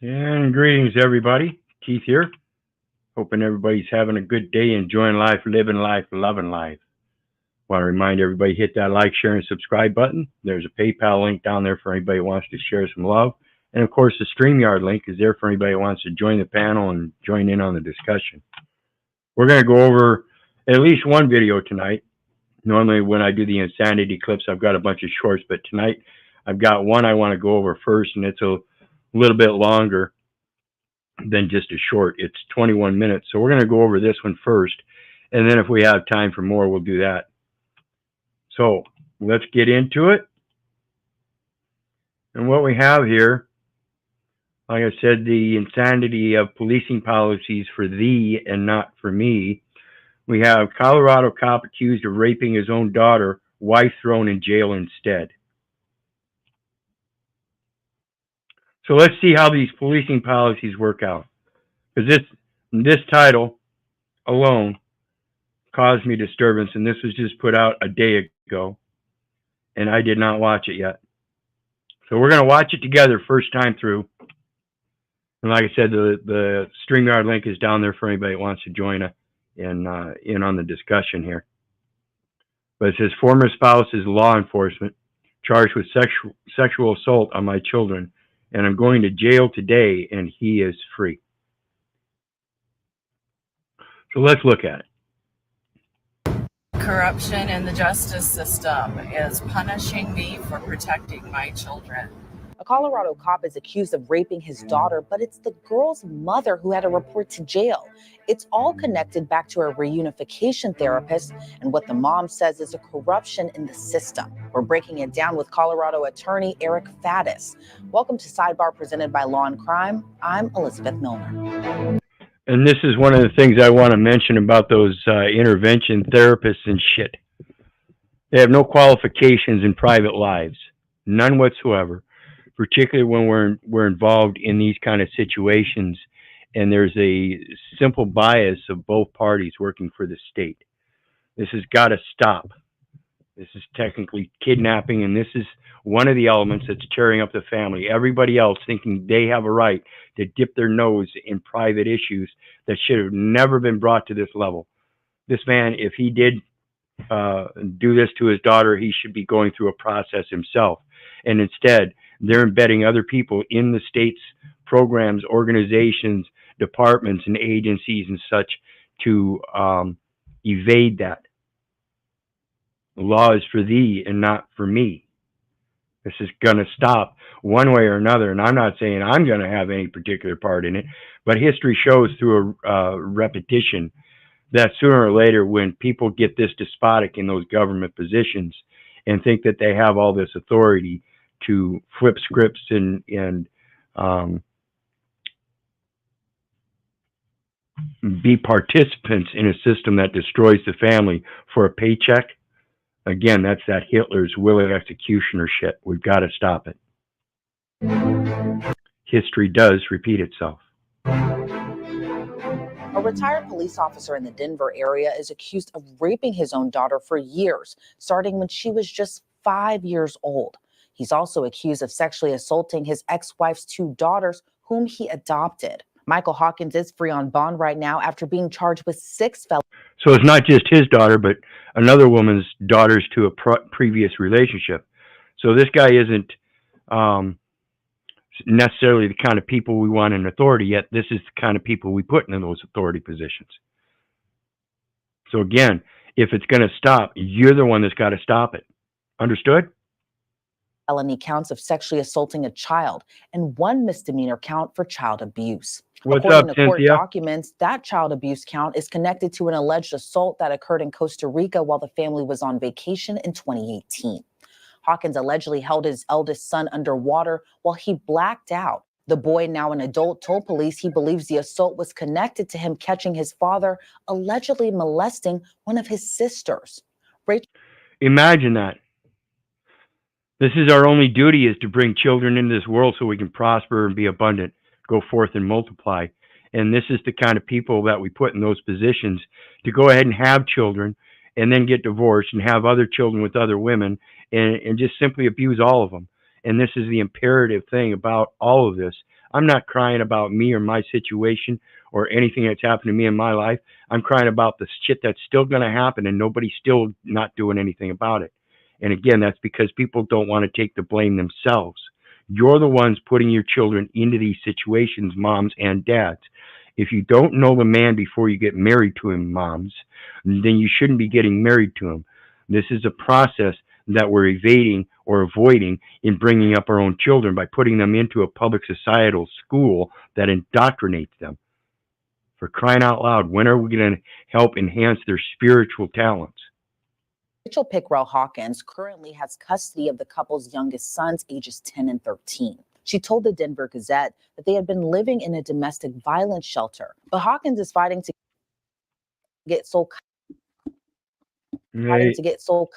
And greetings, everybody. Keith here. Hoping everybody's having a good day, enjoying life, living life, loving life. Want to remind everybody, hit that like, share, and subscribe button. There's a PayPal link down there for anybody who wants to share some love. And of course, the StreamYard link is there for anybody who wants to join the panel and join in on the discussion. We're going to go over at least one video tonight. Normally, when I do the insanity clips, I've got a bunch of shorts, but tonight I've got one I want to go over first, and it's a little bit longer than just a short. It's 21 minutes. So we're going to go over this one first. And then if we have time for more, we'll do that. So let's get into it. And what we have here, like I said, the insanity of policing policies for thee and not for me. We have Colorado cop accused of raping his own daughter, wife thrown in jail instead. So let's see how these policing policies work out. Because this title alone caused me disturbance, and this was just put out a day ago, and I did not watch it yet. So we're going to watch it together first time through. And like I said, the StreamYard link is down there for anybody that wants to join in on the discussion here. But it says, former spouse is law enforcement charged with sexual assault on my children, and I'm going to jail today, and he is free. So let's look at it. Corruption in the justice system is punishing me for protecting my children. A Colorado cop is accused of raping his daughter, but it's the girl's mother who had to report to jail. It's all connected back to a reunification therapist and what the mom says is a corruption in the system. We're breaking it down with Colorado attorney Eric Faddis. Welcome to Sidebar presented by Law and Crime. I'm Elizabeth Milner. And this is one of the things I want to mention about those intervention therapists and shit. They have no qualifications in private lives, none whatsoever, particularly when we're involved in these kind of situations and there's a simple bias of both parties working for the state. This has got to stop. This is technically kidnapping, and this is one of the elements that's tearing up the family. Everybody else thinking they have a right to dip their nose in private issues that should have never been brought to this level. This man, if he did do this to his daughter, he should be going through a process himself. And instead, they're embedding other people in the state's programs, organizations, departments, and agencies and such to evade that. The law is for thee and not for me. This is going to stop one way or another, and I'm not saying I'm going to have any particular part in it, but history shows through a repetition that sooner or later, when people get this despotic in those government positions and think that they have all this authority to flip scripts and be participants in a system that destroys the family for a paycheck, again, that's that Hitler's will of executioner shit. We've got to stop it. History does repeat itself. A retired police officer in the Denver area is accused of raping his own daughter for years, starting when she was just 5 years old. He's also accused of sexually assaulting his ex-wife's 2 daughters, whom he adopted. Michael Hawkins is free on bond right now after being charged with 6 felonies. So it's not just his daughter, but another woman's daughters to a previous relationship. So this guy isn't necessarily the kind of people we want in authority, yet this is the kind of people we put in those authority positions. So again, if it's going to stop, you're the one that's got to stop it. Understood? Felony counts of sexually assaulting a child and 1 misdemeanor count for child abuse. What's According up, to court Cynthia? documents, that child abuse count is connected to an alleged assault that occurred in Costa Rica while the family was on vacation in 2018. Hawkins allegedly held his eldest son underwater while he blacked out. The boy, now an adult, told police he believes the assault was connected to him catching his father allegedly molesting one of his sisters. Imagine that. This is our only duty, is to bring children into this world so we can prosper and be abundant, go forth and multiply. And this is the kind of people that we put in those positions to go ahead and have children and then get divorced and have other children with other women and just simply abuse all of them. And this is the imperative thing about all of this. I'm not crying about me or my situation or anything that's happened to me in my life. I'm crying about the shit that's still going to happen and nobody's still not doing anything about it. And again, that's because people don't want to take the blame themselves. You're the ones putting your children into these situations, moms and dads. If you don't know the man before you get married to him, moms, then you shouldn't be getting married to him. This is a process that we're evading or avoiding in bringing up our own children by putting them into a public societal school that indoctrinates them. For crying out loud, when are we going to help enhance their spiritual talents? Rachel Pickrell Hawkins currently has custody of the couple's youngest sons, ages 10 and 13. She told the Denver Gazette that they had been living in a domestic violence shelter, but Hawkins is fighting to get sole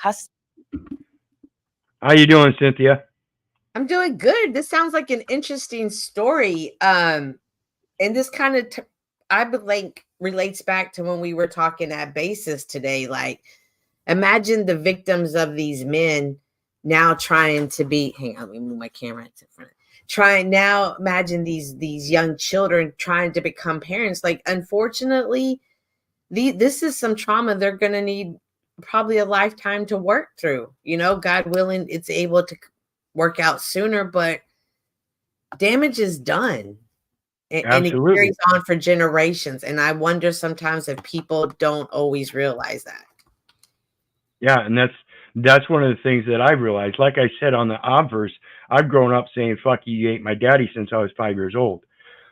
custody. How you doing, Cynthia? I'm doing good. This sounds like an interesting story. And this kind of, I believe, relates back to when we were talking at Basis today. Like, imagine the victims of these men now trying to be, hang on, let me move my camera to front. Imagine these young children trying to become parents. Like, unfortunately, this is some trauma they're going to need probably a lifetime to work through. You know, God willing, it's able to work out sooner, but damage is done. And it carries on for generations. And I wonder sometimes if people don't always realize that. Yeah, and that's one of the things that I've realized. Like I said on the obverse, I've grown up saying, fuck you, you ate my daddy since I was 5 years old.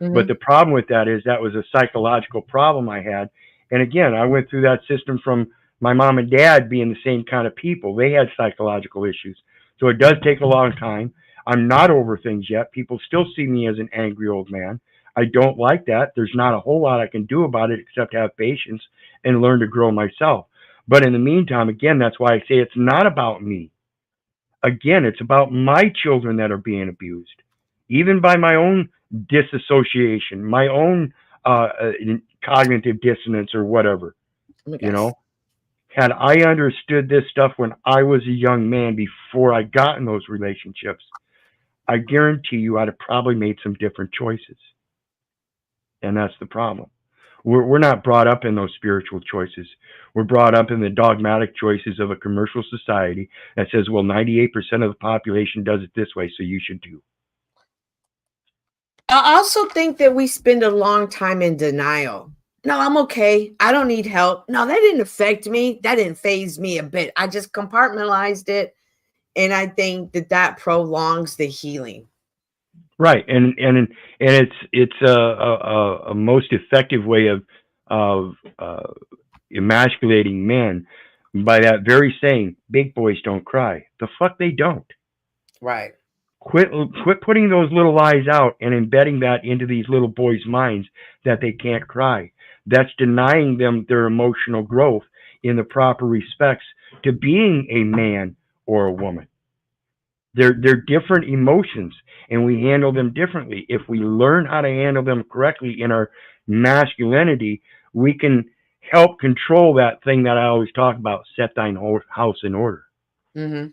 Mm-hmm. But the problem with that is that was a psychological problem I had. And again, I went through that system from my mom and dad being the same kind of people. They had psychological issues. So it does take a long time. I'm not over things yet. People still see me as an angry old man. I don't like that. There's not a whole lot I can do about it except have patience and learn to grow myself. But in the meantime, again, that's why I say it's not about me. Again, it's about my children that are being abused, even by my own disassociation, my own cognitive dissonance or whatever. You know, had I understood this stuff when I was a young man before I got in those relationships, I guarantee you I'd have probably made some different choices. And that's the problem. We're not brought up in those spiritual choices. We're brought up in the dogmatic choices of a commercial society that says, well, 98% of the population does it this way, so you should do. I also think that we spend a long time in denial. No, I'm okay. I don't need help. No, that didn't affect me. That didn't faze me a bit. I just compartmentalized it. And I think that prolongs the healing. Right. And it's a most effective way of emasculating men by that very saying, big boys don't cry. The fuck they don't. Right. Quit putting those little lies out and embedding that into these little boys' minds that they can't cry. That's denying them their emotional growth in the proper respects to being a man or a woman. They're different emotions, and we handle them differently. If we learn how to handle them correctly in our masculinity, we can help control that thing that I always talk about, set thine house in order. Mm-hmm.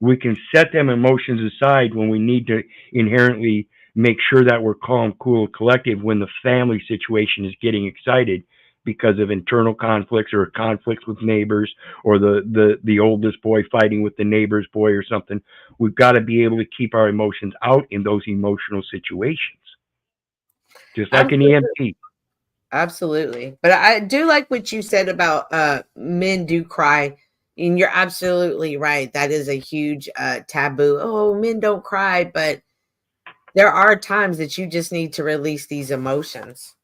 We can set them emotions aside when we need to inherently make sure that we're calm, cool, collective when the family situation is getting excited because of internal conflicts or conflicts with neighbors or the oldest boy fighting with the neighbor's boy or something. We've got to be able to keep our emotions out in those emotional situations. Just like an EMT. Absolutely. But I do like what you said about men do cry. And you're absolutely right. That is a huge taboo. Oh, men don't cry. But there are times that you just need to release these emotions.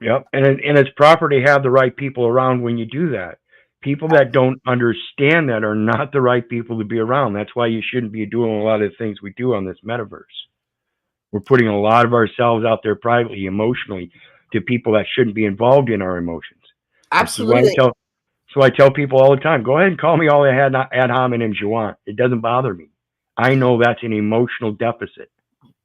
Yep. And it's proper to have the right people around when you do that. People that don't understand that are not the right people to be around. That's why you shouldn't be doing a lot of the things we do on this metaverse. We're putting a lot of ourselves out there privately, emotionally, to people that shouldn't be involved in our emotions. Absolutely. So I tell people all the time, go ahead and call me all the ad hominems you want. It doesn't bother me. I know that's an emotional deficit.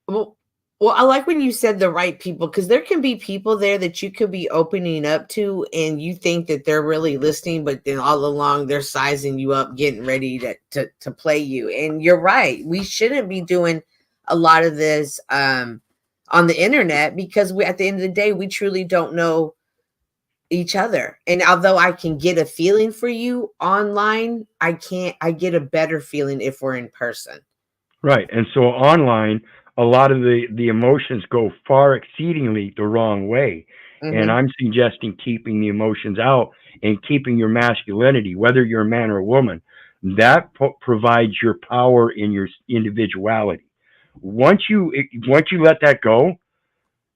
Well, I like when you said the right people, because there can be people there that you could be opening up to and you think that they're really listening, but then all along they're sizing you up, getting ready to play you. And you're right. We shouldn't be doing a lot of this on the internet, because we, at the end of the day, we truly don't know each other. And although I can get a feeling for you online, I get a better feeling if we're in person. Right. And so online, a lot of the emotions go far exceedingly the wrong way. And Mm-hmm. I'm suggesting keeping the emotions out and keeping your masculinity, whether you're a man or a woman. That provides your power in your individuality. Once you let that go,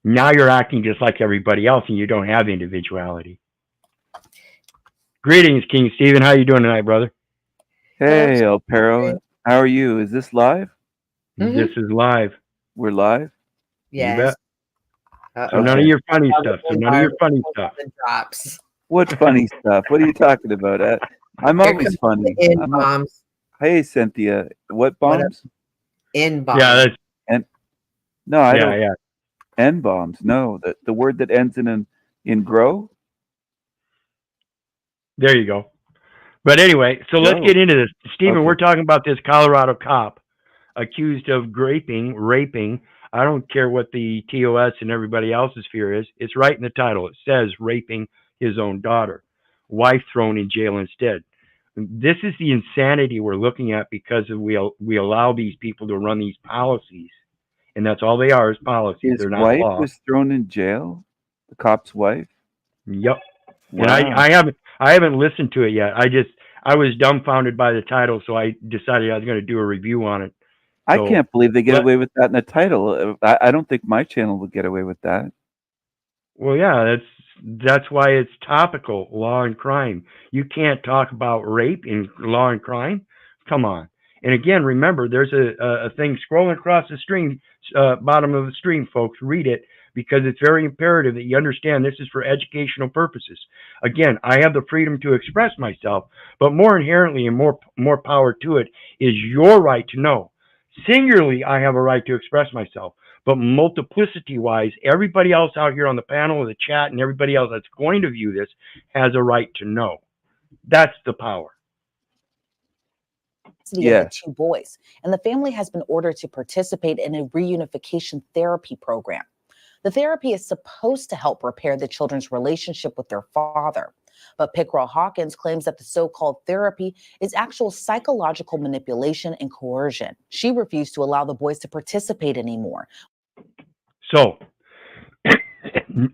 now you're acting just like everybody else, and you don't have individuality. Greetings, King Stephen. How you doing tonight, brother? Hello, Hey, El Perro. How are you? Is this live? Mm-hmm. This is live. We're live? You yes. bet. So Okay. none of your funny All stuff. the So none of your funny all stuff. the drops. What funny stuff? What are you talking about? I'm Here always comes funny. the N bombs. Hey, Cynthia. What What up? bombs? N bombs. Yeah, that's And no, I yeah, don't. yeah. N bombs. No, the word that ends in grow. There you go. But anyway, so let's Grow. get into this. Stephen, Okay. we're talking about this Colorado cop accused of raping. I don't care what the TOS and everybody else's fear is. It's right in the title. It says raping his own daughter. Wife thrown in jail instead. This is the insanity we're looking at because we allow these people to run these policies. And that's all they are, is policies. His They're not wife law. was thrown in jail. The cop's wife. Yep. And Wow. I haven't listened to it yet. I was dumbfounded by the title, so I decided I was going to do a review on it. I So can't believe they get let- away with that in the title. I don't think my channel would get away with that. Well, yeah, that's why it's topical, law and crime. You can't talk about rape in law and crime. Come on. And again, remember, there's a thing scrolling across the stream, bottom of the stream, folks. Read it because it's very imperative that you understand this is for educational purposes. Again, I have the freedom to express myself, but more inherently and more power to it is your right to know. Singularly, I have a right to express myself. But multiplicity wise, everybody else out here on the panel or the chat and everybody else that's going to view this has a right to know. That's the power. Of the Yeah. two boys, and the family has been ordered to participate in a reunification therapy program. The therapy is supposed to help repair the children's relationship with their father. But Pickrell-Hawkins claims that the so-called therapy is actual psychological manipulation and coercion. She refused to allow the boys to participate anymore. So,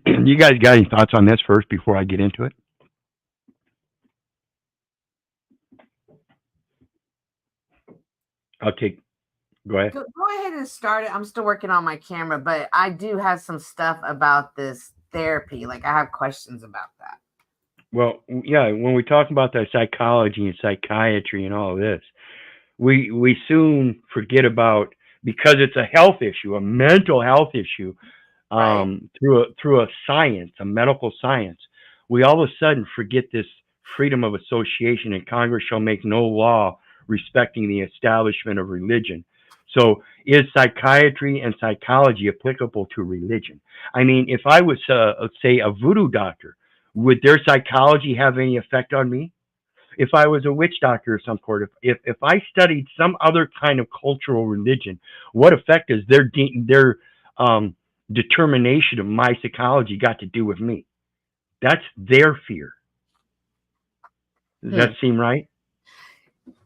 you guys got any thoughts on this first before I get into it? Go ahead. Go ahead and start it. I'm still working on my camera, but I do have some stuff about this therapy. Like, I have questions about that. Well, yeah, when we talk about the psychology and psychiatry and all of this, we soon forget about, because it's a health issue, a mental health issue, Right. through a science, a medical science, we all of a sudden forget this freedom of association, and Congress shall make no law respecting the establishment of religion. So, is psychiatry and psychology applicable to religion? I mean, if I was, say, a voodoo doctor, would their psychology have any effect on me? If I was a witch doctor of some sort, if I studied some other kind of cultural religion, what effect does their determination of my psychology got to do with me? That's their fear. Does that seem right?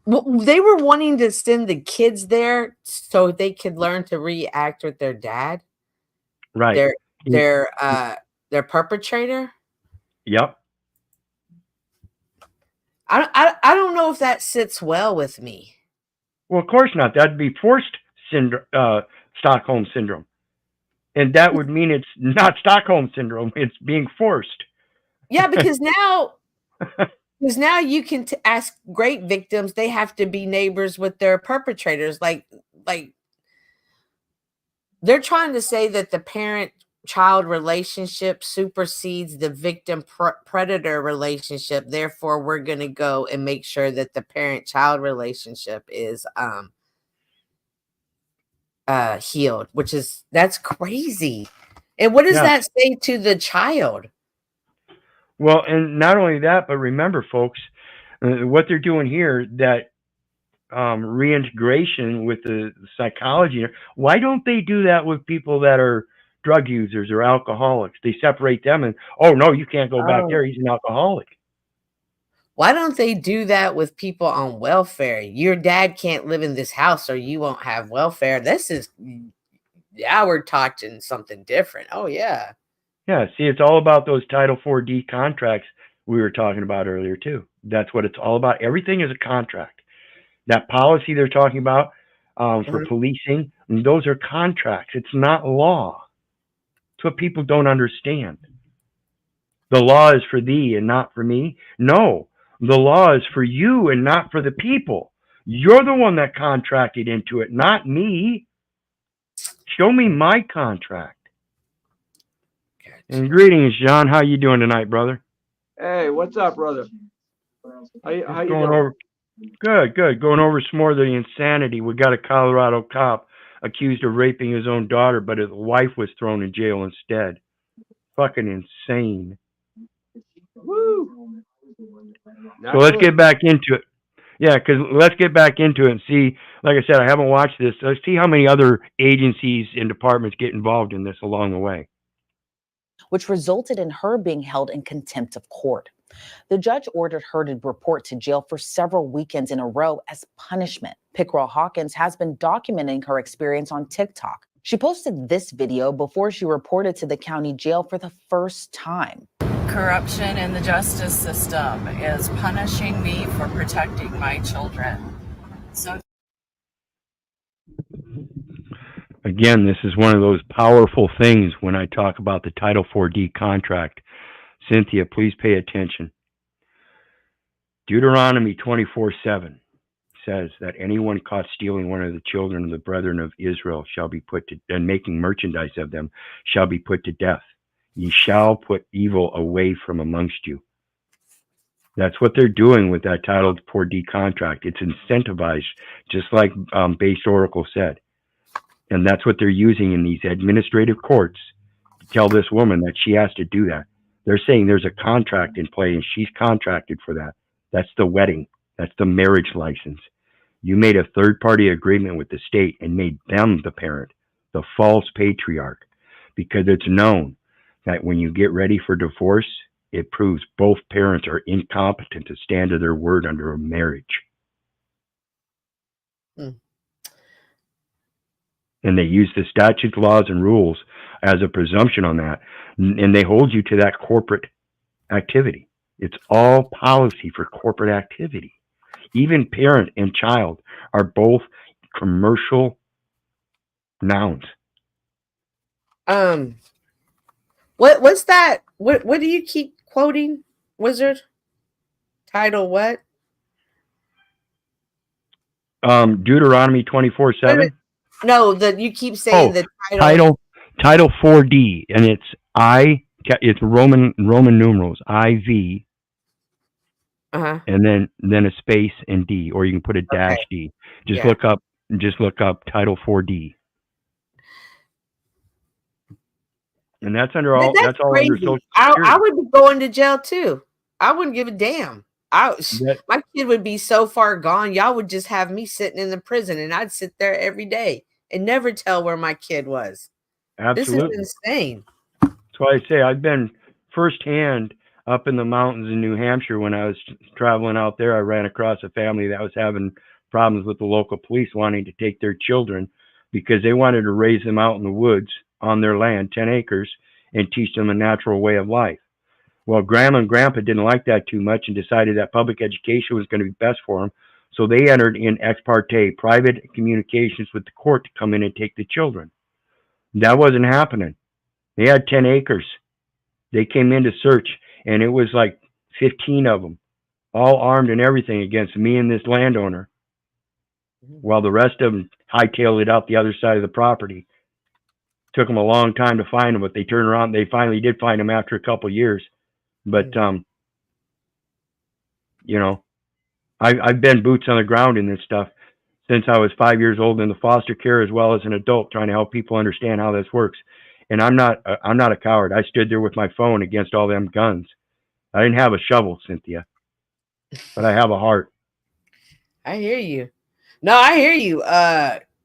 Well, they were wanting to send the kids there so they could learn to react with their dad, Right. their perpetrator. Yep. I don't know if that sits well with me. Well, of course not. That'd be forced Stockholm syndrome. And that would mean it's not Stockholm syndrome. It's being forced. Yeah, because now you can ask great victims. They have to be neighbors with their perpetrators. Like they're trying to say that the parent-child relationship supersedes the victim-predator relationship. Therefore, we're going to go and make sure that the parent-child relationship is healed, that's crazy. And what does that say to the child? Well, and not only that, but remember, folks, what they're doing here, that reintegration with the psychology. Why don't they do that with people that are drug users or alcoholics. They separate them and, oh, no, you can't go back there. He's an alcoholic. Why don't they do that with people on welfare? Your dad can't live in this house or you won't have welfare. This is, yeah, we're talking something different. Oh, yeah. Yeah, see, it's all about those Title IV-D contracts we were talking about earlier, too. That's what it's all about. Everything is a contract. That policy they're talking about for policing, those are contracts. It's not law. It's what people don't understand. The law is for thee and not for me. No, the law is for you and not for the people. You're the one that contracted into it, not me. Show me my contract. And greetings, John. How you doing tonight, brother? Hey, what's up, brother? How you doing? Over, good. Going over some more of the insanity. We got a Colorado cop accused of raping his own daughter, but his wife was thrown in jail instead. Fucking insane. Woo. So let's get back into it. Yeah, because let's get back into it and see. Like I said, I haven't watched this. Let's see how many other agencies and departments get involved in this along the way. Which resulted in her being held in contempt of court. The judge ordered her to report to jail for several weekends in a row as punishment. Pickrell Hawkins has been documenting her experience on TikTok. She posted this video before she reported to the county jail for the first time. Corruption in the justice system is punishing me for protecting my children. So again, this is one of those powerful things when I talk about the Title IV-D contract. Cynthia, please pay attention. Deuteronomy 24:7 says that anyone caught stealing one of the children of the brethren of Israel shall be put to, and making merchandise of them shall be put to death. Ye shall put evil away from amongst you. That's what they're doing with that Title IV-D contract. It's incentivized, just like Based Oracle said. And that's what they're using in these administrative courts to tell this woman that she has to do that. They're saying there's a contract in play and she's contracted for that. That's the wedding. That's the marriage license. You made a third-party agreement with the state and made them the parent, the false patriarch, because it's known that when you get ready for divorce, it proves both parents are incompetent to stand to their word under a marriage. And they use the statutes, laws, and rules as a presumption on that. And they hold you to that corporate activity. It's all policy for corporate activity. Even parent and child are both commercial nouns. What's that? What do you keep quoting, Wizard? Title what? Deuteronomy 24:7. No, that you keep saying the Title IV-D, and it's Roman numerals, IV, and then a space and D, or you can put a dash D. Just look up Title IV-D. And that's under all. That's all under Social Security. I would be going to jail too. I wouldn't give a damn. My kid would be so far gone. Y'all would just have me sitting in the prison, and I'd sit there every day and never tell where my kid was. Absolutely, this is insane. That's why I say I've been firsthand up in the mountains in New Hampshire. When I was traveling out there, I ran across a family that was having problems with the local police wanting to take their children because they wanted to raise them out in the woods on their land, 10 acres, and teach them a natural way of life. Well, Grandma and Grandpa didn't like that too much and decided that public education was going to be best for them. So they entered in ex parte, private communications with the court to come in and take the children. That wasn't happening. They had 10 acres. They came in to search, and it was like 15 of them, all armed and everything against me and this landowner, while the rest of them hightailed it out the other side of the property. Took them a long time to find them, but they turned around. They finally did find them after a couple of years. But, you know, I've been boots on the ground in this stuff since I was 5 years old in the foster care as well as an adult, trying to help people understand how this works. And I'm not a coward. I stood there with my phone against all them guns. I didn't have a shovel, Cynthia, but I have a heart. I hear you. No, I hear you.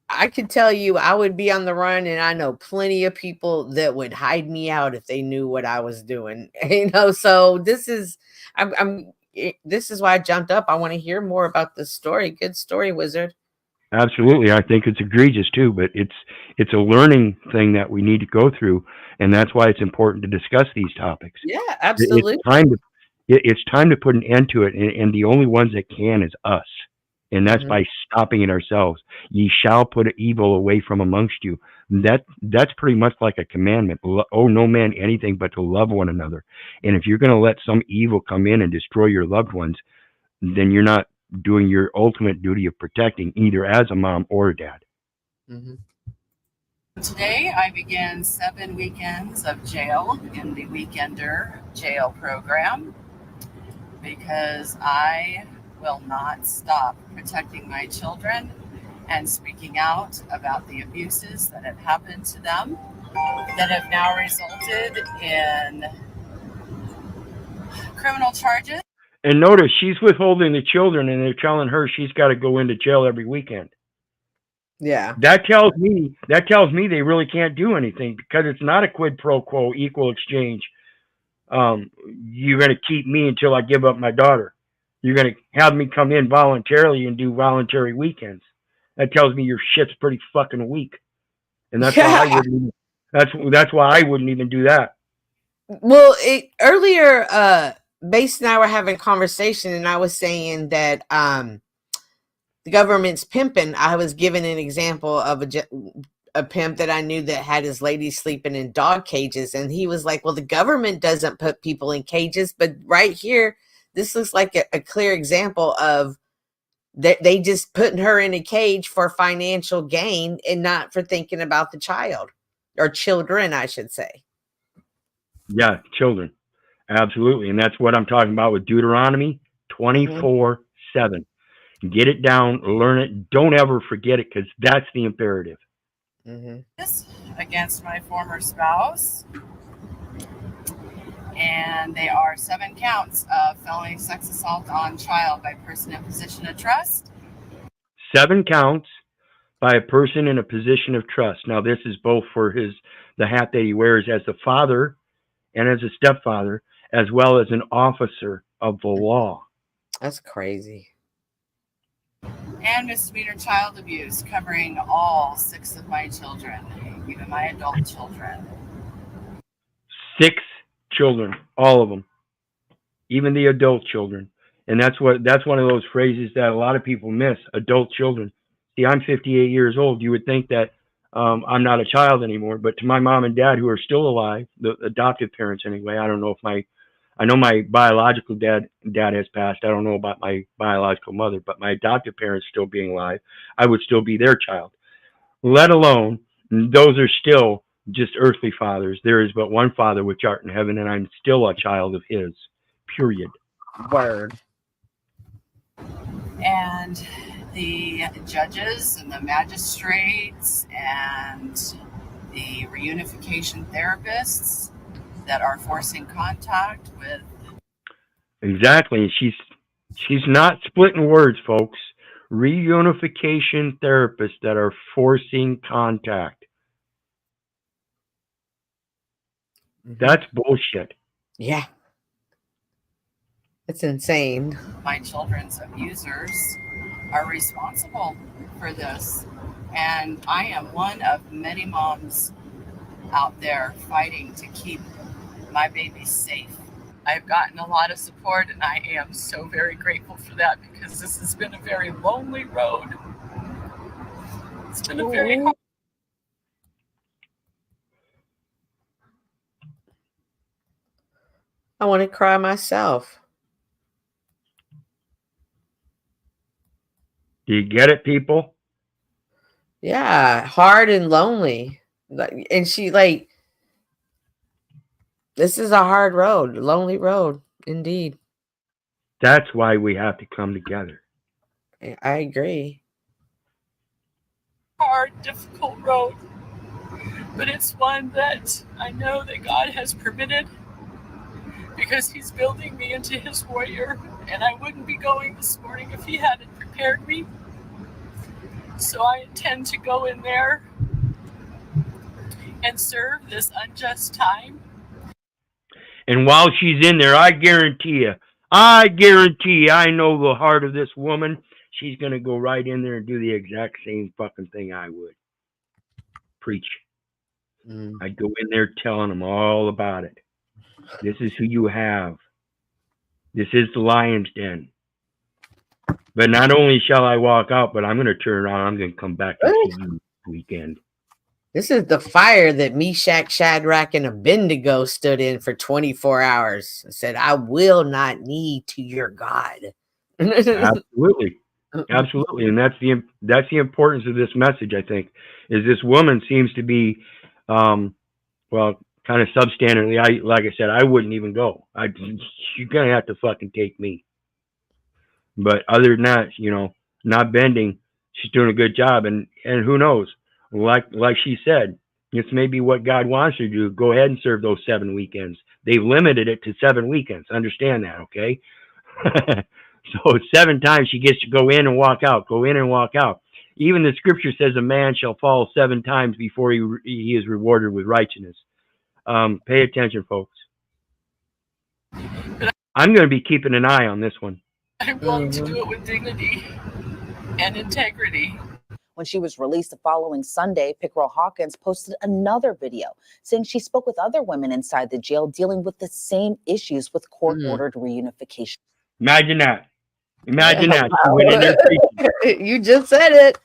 I could tell you I would be on the run, and I know plenty of people that would hide me out if they knew what I was doing. So this is this is why I jumped up. I want to hear more about this story. Good story, Wizard. Absolutely. I think it's egregious too, but it's a learning thing that we need to go through, and that's why it's important to discuss these topics. Yeah, It's absolutely. time to it's time to put an end to it, and the only ones that can is us, and that's Mhm. by stopping it ourselves. Ye shall put evil away from amongst you. That's pretty much like a commandment. Oh, no man anything but to love one another. And if you're going to let some evil come in and destroy your loved ones, then you're not doing your ultimate duty of protecting, either as a mom or a dad. Mhm. Today, I began 7 weekends of jail in the Weekender jail program because I will not stop protecting my children and speaking out about the abuses that have happened to them that have now resulted in criminal charges. And notice she's withholding the children, and they're telling her she's got to go into jail every weekend. Yeah. That tells me they really can't do anything because it's not a quid pro quo equal exchange. You're going to keep me until I give up my daughter. You're going to have me come in voluntarily and do voluntary weekends. That tells me your shit's pretty fucking weak, and that's why I Yeah. wouldn't. That's why I wouldn't even do that. Well, earlier, Base and I were having a conversation, and I was saying that the government's pimping. I was given an example of a pimp that I knew that had his lady sleeping in dog cages, and he was like, "Well, the government doesn't put people in cages, but right here, this looks like a clear example of that they just putting her in a cage for financial gain and not for thinking about the child or children, I should say." Yeah, children, absolutely, and that's what I'm talking about with Deuteronomy Mm-hmm. 24/7. Get it down, learn it. Don't ever forget it because that's the imperative. Mm-hmm. Against my former spouse, and they are 7 counts of felony sex assault on child by person in position of trust. 7 counts by a person in a position of trust. Now, this is both for the hat that he wears as a father and as a stepfather, as well as an officer of the law. That's crazy. And misdemeanor child abuse, covering all 6 of my children, even my adult children. 6 children, all of them, even the adult children. And that's one of those phrases that a lot of people miss, adult children. See, I'm 58 years old. You would think that I'm not a child anymore, but to my mom and dad who are still alive, the adoptive parents anyway, I don't know if I know my biological dad has passed. I don't know about my biological mother, but my adoptive parents still being alive, I would still be their child. Let alone, those are still just earthly fathers. There is but one Father which art in heaven, and I'm still a child of his. Period. Word. And the judges and the magistrates and the reunification therapists that are forcing contact with. Exactly. She's not splitting words, folks. Reunification therapists that are forcing contact. Mm-hmm. That's bullshit. Yeah. It's insane. My children's abusers are responsible for this. And I am one of many moms out there fighting to keep my babies safe. I've gotten a lot of support, and I am so very grateful for that because this has been a very lonely road. It's been a very hard. I want to cry myself. Do you get it, people? Yeah, hard and lonely. And she this is a hard road, lonely road, indeed. That's why we have to come together. I agree. Hard, difficult road, but it's one that I know that God has permitted because he's building me into his warrior, and I wouldn't be going this morning if he hadn't prepared me. So I intend to go in there and serve this unjust time. And while she's in there, I guarantee you, I know the heart of this woman. She's going to go right in there and do the exact same fucking thing I would. Preach. I'd go in there telling them all about it. This is who you have. This is the lion's den. But not only shall I walk out, but I'm going to turn around. I'm going to come back and see you this weekend. This is the fire that Meshach, Shadrach, and Abednego stood in for 24 hours. I said, I will not knee to your God. Absolutely. Absolutely. And that's the importance of this message, I think, is this woman seems to be, well, kind of substandardly. Like I said, I wouldn't even go. You're going to have to fucking take me. But other than that, not bending, she's doing a good job. And who knows? Like she said, it's maybe what God wants her to do. Go ahead and serve those 7 weekends. They've limited it to 7 weekends. Understand that, okay? So 7 times she gets to go in and walk out, go in and walk out. Even the scripture says a man shall fall 7 times before he is rewarded with righteousness. Pay attention, folks. I'm going to be keeping an eye on this one. I'm going to do it with dignity and integrity. When she was released the following Sunday, Pickrell-Hawkins posted another video saying she spoke with other women inside the jail dealing with the same issues with court-ordered reunification. Imagine that. Imagine that. She went in there preaching. You just said it.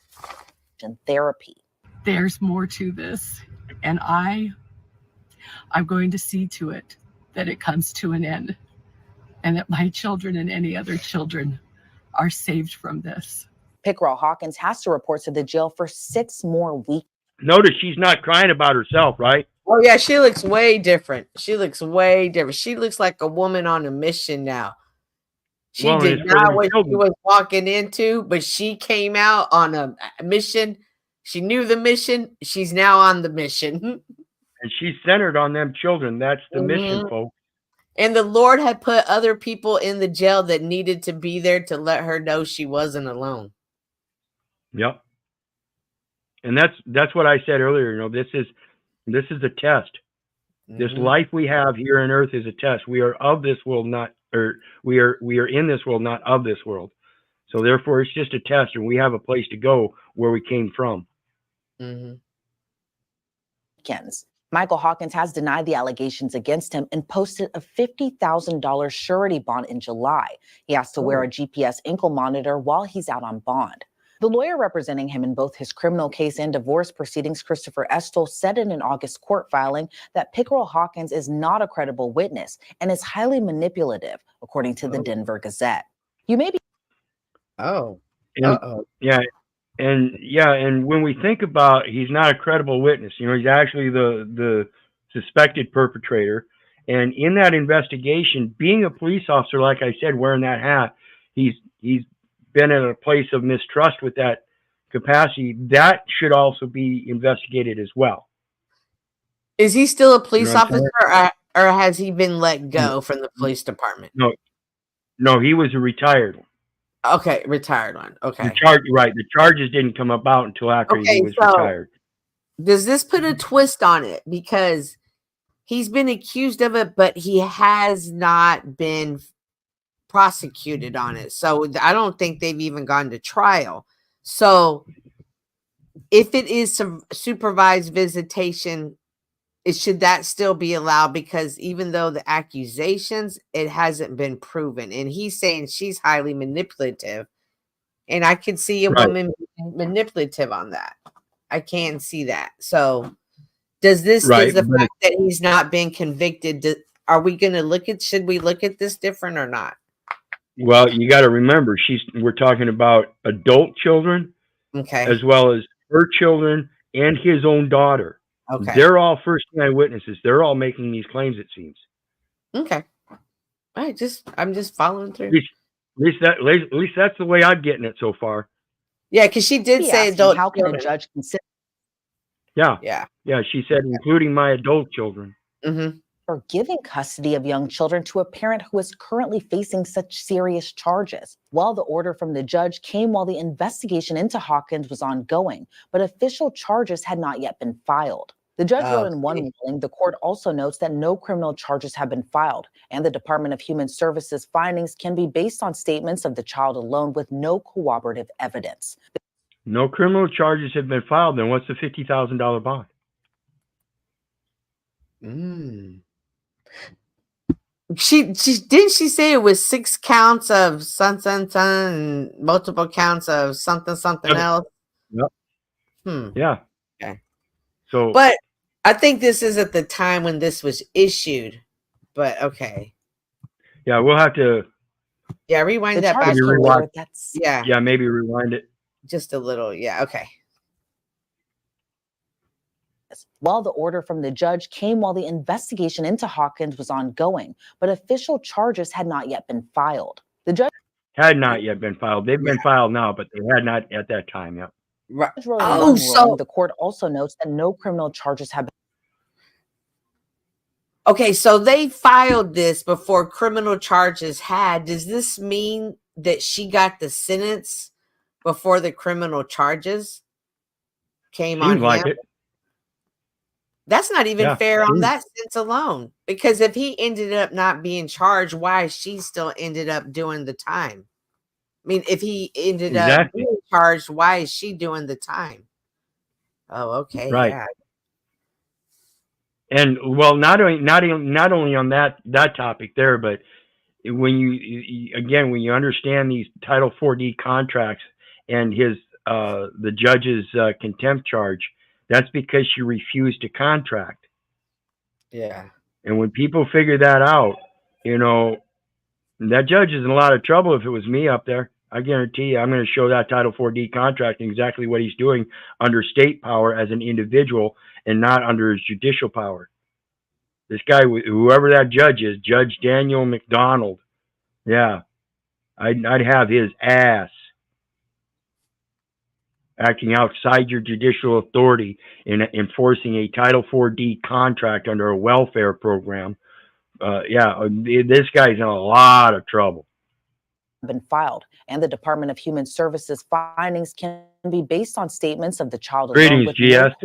And therapy. There's more to this, and I'm going to see to it that it comes to an end, and that my children and any other children are saved from this. Pickrell-Hawkins has to report to the jail for 6 more weeks. Notice she's not crying about herself, right? Oh, yeah, she looks way different. She looks like a woman on a mission now. She did not what she was walking into, but she came out on a mission. She knew the mission. She's now on the mission. And she's centered on them children. That's the mission, folks. And the Lord had put other people in the jail that needed to be there to let her know she wasn't alone. Yep. And that's what I said earlier. This is a test. This life we have here on earth is a test. We are of this world, we are in this world, not of this world. So therefore, it's just a test, and we have a place to go where we came from. Michael Hawkins has denied the allegations against him and posted a $50,000 surety bond in July. He has to wear a GPS ankle monitor while he's out on bond. The lawyer representing him in both his criminal case and divorce proceedings, Christopher Estill, said in an August court filing that Pickrell-Hawkins is not a credible witness and is highly manipulative, according to the Denver Gazette. You may be. And when we think about he's not a credible witness, he's actually the suspected perpetrator. And in that investigation, being a police officer, like I said, wearing that hat, he's been in a place of mistrust with that capacity. That should also be investigated as well. Is he still a police officer, or has he been let go from the police department? No, he was a retired one. Okay, retired one. Okay. The charges didn't come about until after he was retired. Does this put a twist on it? Because he's been accused of it, but he has not been prosecuted on it. So I don't think they've even gone to trial. So if it is some supervised visitation, should that still be allowed? Because even though the accusations, it hasn't been proven. And he's saying she's highly manipulative. And I can see a woman being manipulative on that. I can see that. So does the fact that he's not been convicted, are we going to should we look at this different or not? Well, you got to remember, we're talking about adult children, as well as her children and his own daughter. Okay. They're all first-hand witnesses. They're all making these claims, it seems. Okay. I'm just following through. At least that's the way I'm getting it so far. Yeah, because she did say adult. How can a judge consider? Yeah. She said, including my adult children. Mm-hmm. for giving custody of young children to a parent who is currently facing such serious charges. Well, the order from the judge came while the investigation into Hawkins was ongoing, but official charges had not yet been filed. The judge wrote in one ruling, the court also notes that no criminal charges have been filed, and the Department of Human Services findings can be based on statements of the child alone with no corroborative evidence. No criminal charges have been filed. Then what's the $50,000 bond? She didn't she say it was 6 counts of son and multiple counts of something Yep. else? Yep. Yeah. Okay. So, but I think this is at the time when this was issued. But okay. Yeah, we'll have to. Yeah, rewind The that back. charges Maybe came rewind. later. That's Yeah, maybe rewind it. Just a little. Yeah. Okay. Well, the order from the judge came while the investigation into Hawkins was ongoing, but official charges had not yet been filed. The judge Had not yet been filed. They've been filed now, but they had not at that time. Yeah. Right. wrote in Oh, one ruling, so the court also notes that no criminal charges have been. okay, so they filed this before criminal charges had. Does this mean that she got the sentence before the criminal charges came on Seems like him? it. That's not even Yeah, fair on seems- that sense alone. Because if he ended up not being charged, why she still ended up doing the time? I mean, if he ended up Exactly. being charged, why is she doing the time? Oh, okay, Right. yeah. And well, not only on that topic there, but when you again when you understand these Title 4D contracts and his the judge's contempt charge, that's because she refused to contract. Yeah. And when people figure that out, you know, that judge is in a lot of trouble. If it was me up there, I guarantee you, I'm going to show that Title 4D contract and exactly what he's doing under state power as an individual and not under his judicial power. This guy, whoever that judge is, Judge Daniel McDonald, yeah, I'd have his ass acting outside your judicial authority in enforcing a Title 4D contract under a welfare program. Yeah, this guy's in a lot of trouble. Been filed, and the Department of Human Services findings can be based on statements of the child alone Greetings, with GS.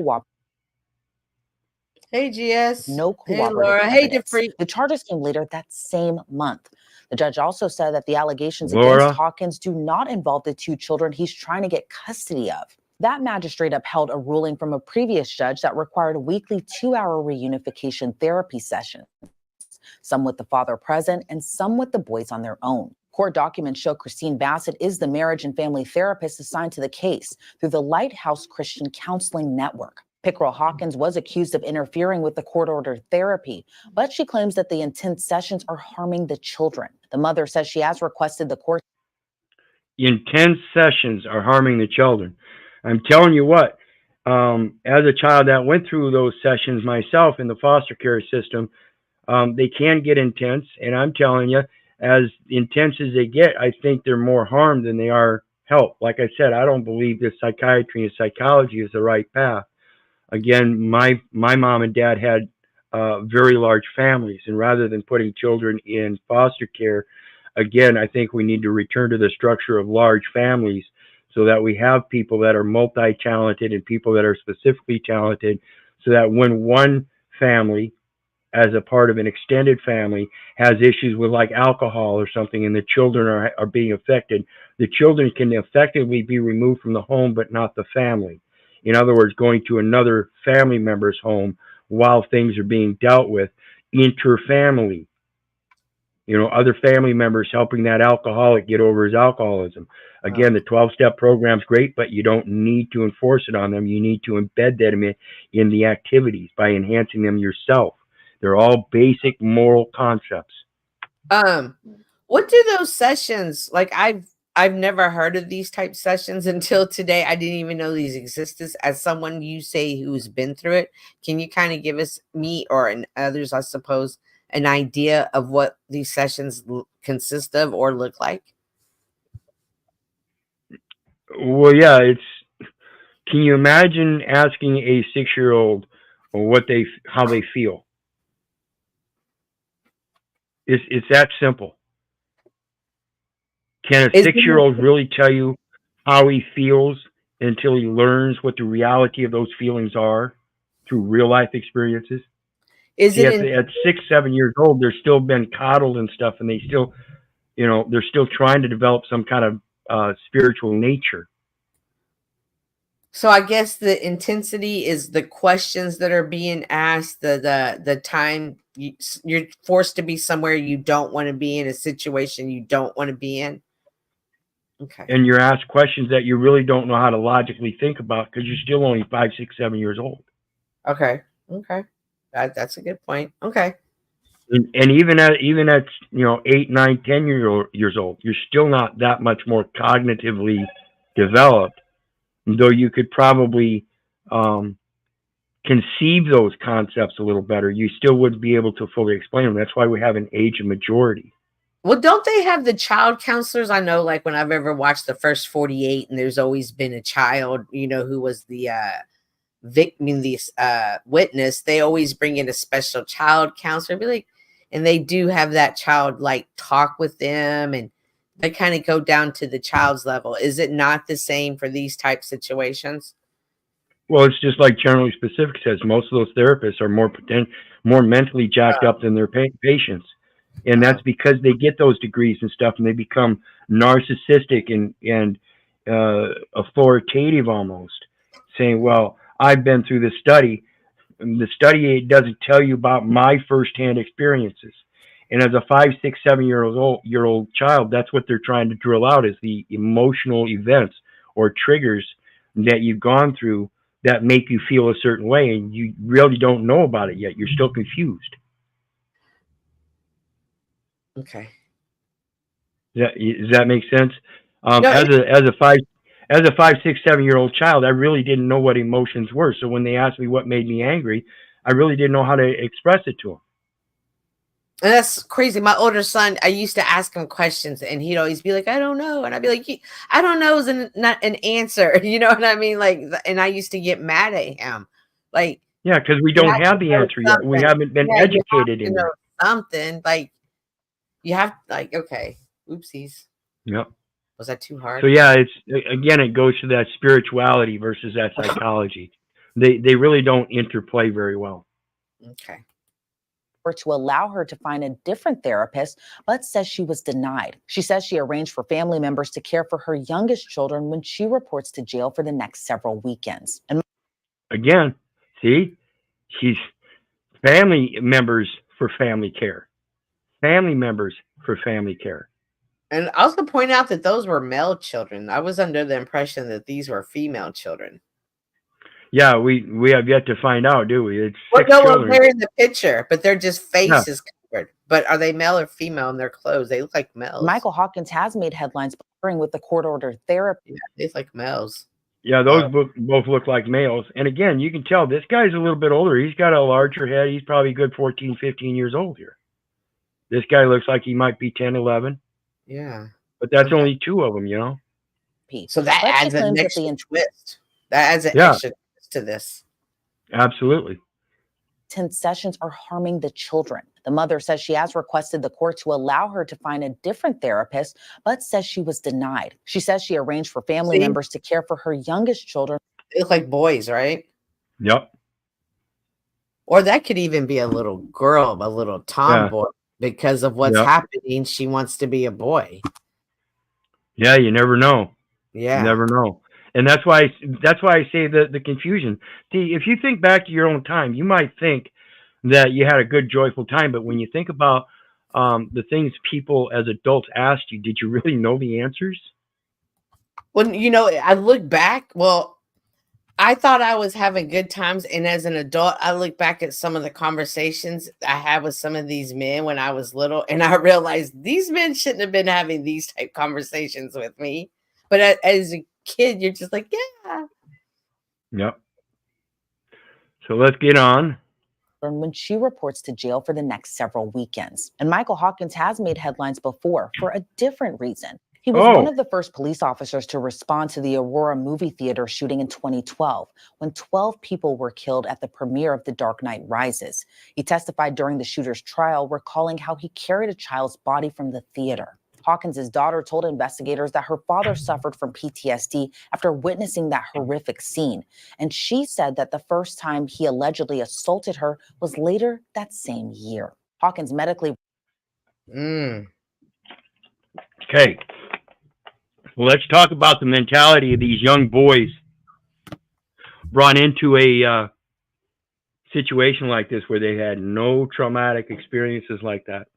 Hey, GS. no Hey, cooperative Laura. Hey, evidence. Jeffrey. The charges came later that same month. The judge also said that the allegations Laura? against Hawkins do not involve the 2 children he's trying to get custody of. That magistrate upheld a ruling from a previous judge that required weekly 2-hour reunification therapy sessions, some with the father present and some with the boys on their own. Court documents show Christine Bassett is the marriage and family therapist assigned to the case through the Lighthouse Christian Counseling Network. Pickrell Hawkins was accused of interfering with the court-ordered therapy, but she claims that the intense sessions are harming the children. The mother says she has requested the court. Intense sessions are harming the children. I'm telling you what, as a child that went through those sessions myself in the foster care system, they can get intense, and I'm telling you, as intense as they get, I think they're more harm than they are help. Like I said, I don't believe that psychiatry and psychology is the right path. Again, my mom and dad had very large families, and rather than putting children in foster care, again, I think we need to return to the structure of large families so that we have people that are multi-talented and people that are specifically talented, so that when one family as a part of an extended family has issues with like alcohol or something and the children are being affected, the children can effectively be removed from the home but not the family. In other words, going to another family member's home while things are being dealt with interfamily. You know, other family members helping that alcoholic get over his alcoholism. Again, the 12-step program's great, but you don't need to enforce it on them. You need to embed them in the activities by enhancing them yourself. They're all basic moral concepts. What do those sessions like? I've never heard of these type sessions until today. I didn't even know these existed. As someone you say who's been through it, can you kind of give us, me or others, I suppose, an idea of what these sessions consist of or look like? Well, yeah, can you imagine asking a 6-year-old how they feel? It's that simple. Can a Is 6-year-old really tell you how he feels until he learns what the reality of those feelings are through real life experiences? See, it in, at 6, 7 years old, they're still been coddled and stuff, and they still, they're still trying to develop some kind of spiritual nature. so I guess the intensity is the questions that are being asked, the time you're forced to be somewhere you don't want to be, in a situation you don't want to be in. Okay. And you're asked questions that you really don't know how to logically think about because you're still only 5, 6, 7 years old. Okay. That's a good point. Okay. And even at 8, 9, 10 years old, you're still not that much more cognitively developed, though you could probably conceive those concepts a little better. You still wouldn't be able to fully explain them. That's why we have an age of majority. Well, don't they have the child counselors? I know, like when I've ever watched the first 48, and there's always been a child, who was the victim, the witness. They always bring in a special child counselor, be like, and they do have that child like talk with them, and they kind of go down to the child's level. Is it not the same for these type situations? Well, it's just like Generally Specific says. Most of those therapists are more mentally jacked up than their patients, and that's because they get those degrees and stuff, and they become narcissistic and authoritative almost, saying, "Well, I've been through the study. And the study aid doesn't tell you about my firsthand experiences." And as a 5, 6, 7-year-old child, that's what they're trying to drill out, is the emotional events or triggers that you've gone through that make you feel a certain way, and you really don't know about it yet. You're still confused. Okay. Does that make sense? No, as a 5, 6, 7-year-old child, I really didn't know what emotions were. So when they asked me what made me angry, I really didn't know how to express it to them. And that's crazy. My older son, I used to ask him questions, and he'd always be like, "I don't know," and I'd be like, "I don't know is not an answer." You know what I mean? Like, and I used to get mad at him, like, Yeah, because we you don't have have to the know answer yet. We something. haven't been Yeah, you have educated to in know it. something. Like, you have, like, okay, oopsies. Yep. Was that too hard? So yeah, it goes to that spirituality versus that psychology. They really don't interplay very well. Okay. To allow her to find a different therapist, but says she was denied. She says she arranged for family members to care for her youngest children when she reports to jail for the next several weekends. And again, see, she's family members for family care. Family members for family care. And also point out that those were male children. I was under the impression that these were female children. Yeah, we have yet to find out, do we? It's Well, 6 no, children. they're in the picture, but they're just faces covered. But are they male or female in their clothes? They look like males. Michael Hawkins has made headlines with the court-ordered therapy. Yeah, they look like males. Yeah, those both look like males. And again, you can tell this guy's a little bit older. He's got a larger head. He's probably a good 14, 15 years old here. This guy looks like he might be 10, 11. Yeah. But that's only 2 of them, So that adds an extra twist. That adds an extra twist to this. Absolutely. Intense sessions are harming the children. The mother says she has requested the court to allow her to find a different therapist, but says she was denied. She says she arranged for family members to care for her youngest children. They look like boys, right? Yep. Or that could even be a little girl, a little tomboy, because of what's happening. She wants to be a boy. Yeah, you never know. Yeah. You never know. And that's why I say the confusion. See, if you think back to your own time, you might think that you had a good, joyful time. But when you think about the things people as adults asked you, did you really know the answers? Well, I look back. Well, I thought I was having good times. And as an adult, I look back at some of the conversations I had with some of these men when I was little. And I realized these men shouldn't have been having these type conversations with me. But as a kid, you're just like, yeah. Yep. So let's get on. When she reports to jail for the next several weekends. And Michael Hawkins has made headlines before for a different reason. He was one Oh, of the first police officers to respond to the Aurora movie theater shooting in 2012, when 12 people were killed at the premiere of The Dark Knight Rises. He testified during the shooter's trial, recalling how he carried a child's body from the theater. Hawkins' daughter told investigators that her father suffered from PTSD after witnessing that horrific scene. And she said that the first time he allegedly assaulted her was later that same year. Hawkins medically. okay. Well, let's talk about the mentality of these young boys brought into a situation like this where they had no traumatic experiences like that.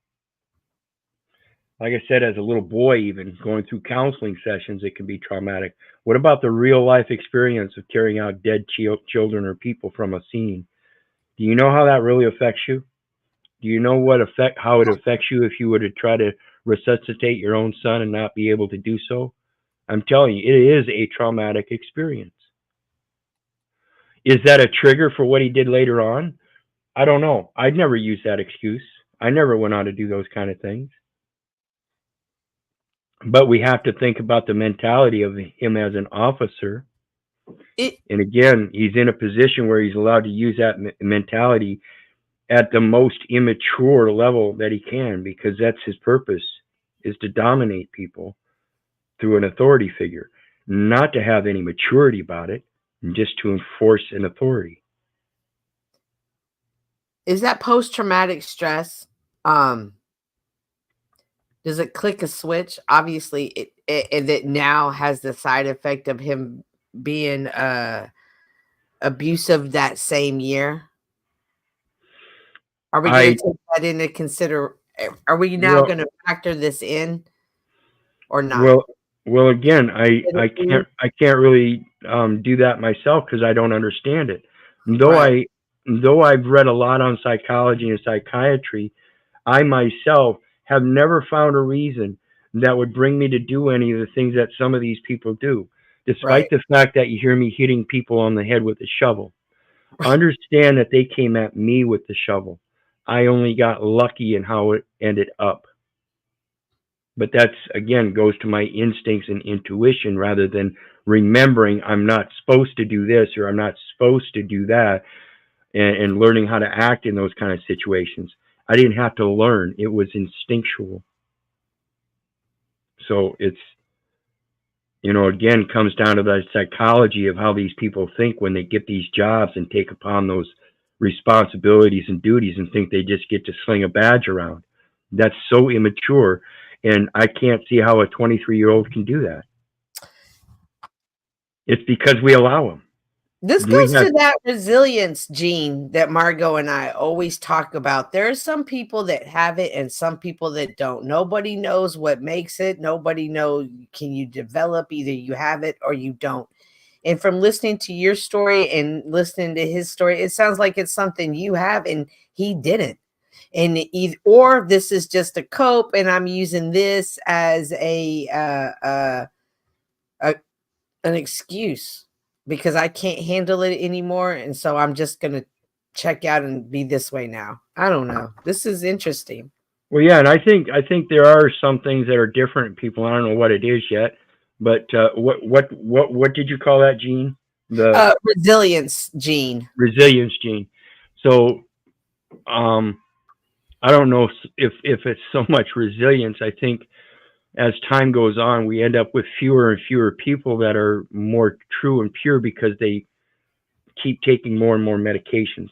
Like I said, as a little boy, even going through counseling sessions, it can be traumatic. What about the real life experience of carrying out dead children or people from a scene? Do you know how that really affects you? Do you know how it affects you if you were to try to resuscitate your own son and not be able to do so? I'm telling you, it is a traumatic experience. Is that a trigger for what he did later on? I don't know. I'd never use that excuse. I never went on to do those kind of things. But we have to think about the mentality of him as an officer. And again, he's in a position where he's allowed to use that mentality at the most immature level that he can, because that's his purpose, is to dominate people through an authority figure, not to have any maturity about it, and just to enforce an authority. Is that post-traumatic stress? Does it click a switch? Obviously, it now has the side effect of him being abusive that same year. Are we going to take that into consider? Are we now going to factor this in, or not? Well, again, I can't really do that myself because I don't understand it. Though I've read a lot on psychology and psychiatry, I myself have never found a reason that would bring me to do any of the things that some of these people do, despite the fact that you hear me hitting people on the head with a shovel. Understand that they came at me with the shovel. I only got lucky in how it ended up. But that's, again, goes to my instincts and intuition rather than remembering I'm not supposed to do this or I'm not supposed to do that, and learning how to act in those kind of situations. I didn't have to learn. It was instinctual. So it's, again, comes down to the psychology of how these people think when they get these jobs and take upon those responsibilities and duties and think they just get to sling a badge around. That's so immature. And I can't see how a 23-year-old can do that. It's because we allow them. This goes to that resilience gene that Margot and I always talk about. There are some people that have it and some people that don't. Nobody knows what makes it. Nobody knows. Can you develop? Either you have it or you don't. And from listening to your story and listening to his story, it sounds like it's something you have and he didn't. And or this is just a cope, and I'm using this as an excuse because I can't handle it anymore, and so I'm just gonna check out and be this way now. I don't know. This is interesting. Well, yeah, and I think there are some things that are different. People, I don't know what it is yet, but what did you call that gene? The resilience gene. Resilience gene. So, I don't know if it's so much resilience. I think as time goes on, we end up with fewer and fewer people that are more true and pure because they keep taking more and more medications.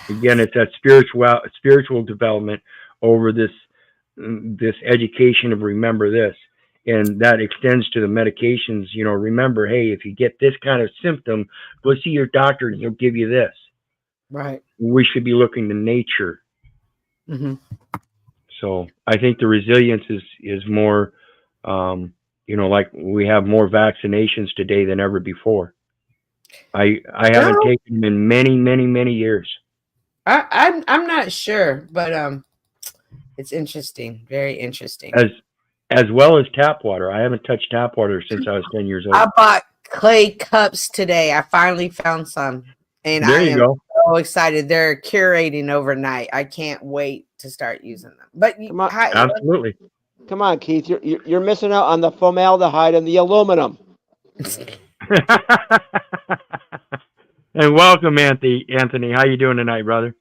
Again, it's that spiritual development over this education of remember this, and that extends to the medications. Remember, hey, if you get this kind of symptom, go see your doctor and he'll give you this. Right. We should be looking to nature. Mm-hmm. So I think the resilience is more, like we have more vaccinations today than ever before. I haven't taken them in many, many, many years. I'm not sure, but it's interesting, very interesting. As well as tap water. I haven't touched tap water since I was 10 years old. I bought clay cups today. I finally found some, and there you go. So excited. They're curating overnight. I can't wait to start using them. But absolutely. Come on, Keith. You're missing out on the formaldehyde and the aluminum. And welcome, Anthony. Anthony, how you doing tonight, brother?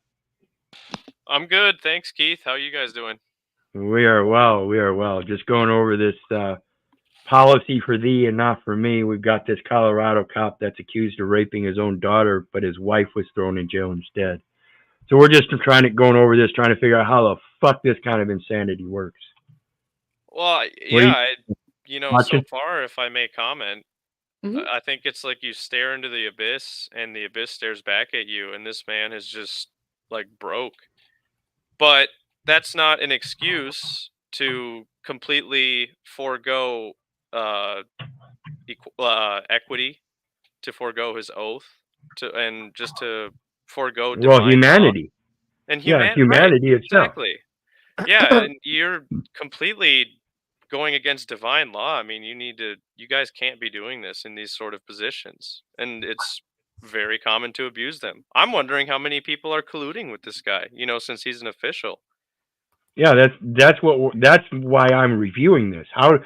I'm good, thanks, Keith. How are you guys doing? We are well. We are well. Just going over this policy for thee and not for me. We've got this Colorado cop that's accused of raping his own daughter, but his wife was thrown in jail instead. So we're just going over this, trying to figure out how the fuck this kind of insanity works. Well, What are yeah, so watching? far, if I may comment, Mhm. I think it's like you stare into the abyss, and the abyss stares back at you, and this man is just like broke. But that's not an excuse to completely forego equity, to forego his oath, and just to forego Well, divine law humanity. and Yeah, right, humanity itself. exactly. Yeah, and you're completely going against divine law. I mean, you guys can't be doing this in these sort of positions, and it's very common to abuse them. I'm wondering how many people are colluding with this guy, since he's an official. Yeah, that's why I'm reviewing this. How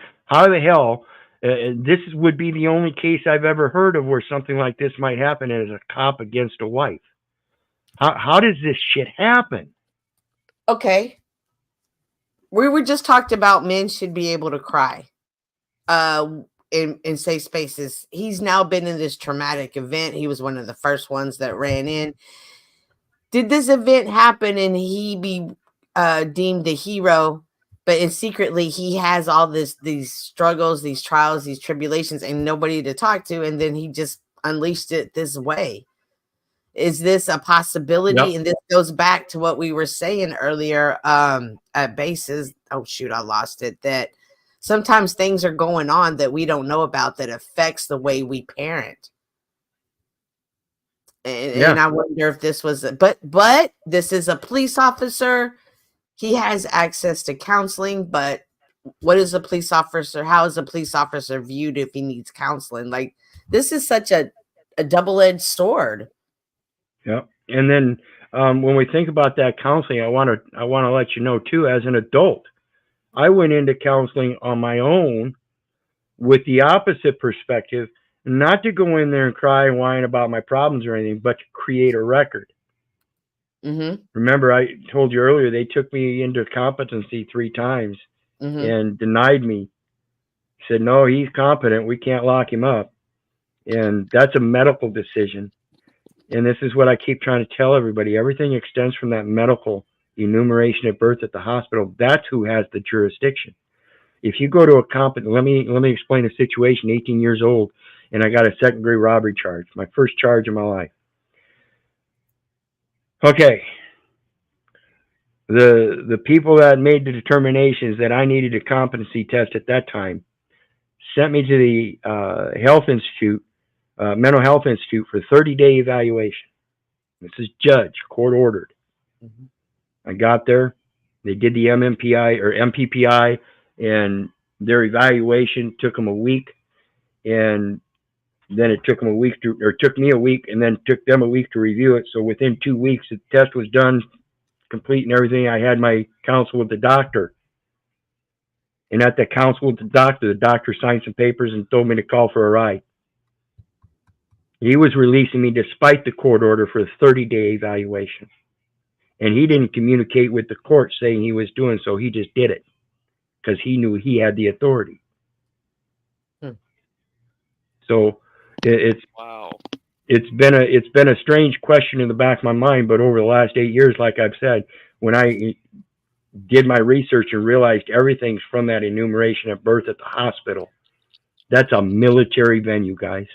the hell this would be the only case I've ever heard of where something like this might happen as a cop against a wife. How does this shit happen? Okay. We were just talked about men should be able to cry in safe spaces. He's now been in this traumatic event. He was one of the first ones that ran in. Did this event happen and he be deemed a hero, but secretly he has all these struggles, these trials, these tribulations, and nobody to talk to, and then he just unleashed it this way? Is this a possibility? Yep. And this goes back to what we were saying earlier at bases. Oh shoot, I lost it. That sometimes things are going on that we don't know about that affects the way we parent. And I wonder if this was but this is a police officer. He has access to counseling, but what is a police officer? How is a police officer viewed if he needs counseling? Like, this is such a double-edged sword. Yep. And then when we think about that counseling, I want to let you know too, as an adult, I went into counseling on my own with the opposite perspective, not to go in there and cry and whine about my problems or anything, but to create a record. Mm-hmm. Remember, I told you earlier, they took me into competency 3 times and denied me. Said, no, he's competent. We can't lock him up. And that's a medical decision. And this is what I keep trying to tell everybody. Everything extends from that medical enumeration at birth at the hospital. That's who has the jurisdiction. If you go to a competent, let me explain a situation. 18 years old, and I got a second-degree robbery charge, my first charge in my life. Okay. The people that made the determinations that I needed a competency test at that time sent me to the health institute, mental health institute, for a 30-day evaluation. This is judge, court ordered. I got there. They did the MMPI or MPPI, and their evaluation took them a week, and then it took them a week took me a week, and then took them a week to review it. So within 2 weeks, the test was done, complete and everything. I had my counsel with the doctor. And at the counsel with the doctor signed some papers and told me to call for a ride. He was releasing me despite the court order for a 30-day evaluation. And he didn't communicate with the court saying he was doing so. He just did it because he knew he had the authority. So it's wow. It's been a strange question in the back of my mind, but over the last 8 years, like I've said, when I did my research and realized everything's from that enumeration at birth at the hospital, that's a military venue, guys.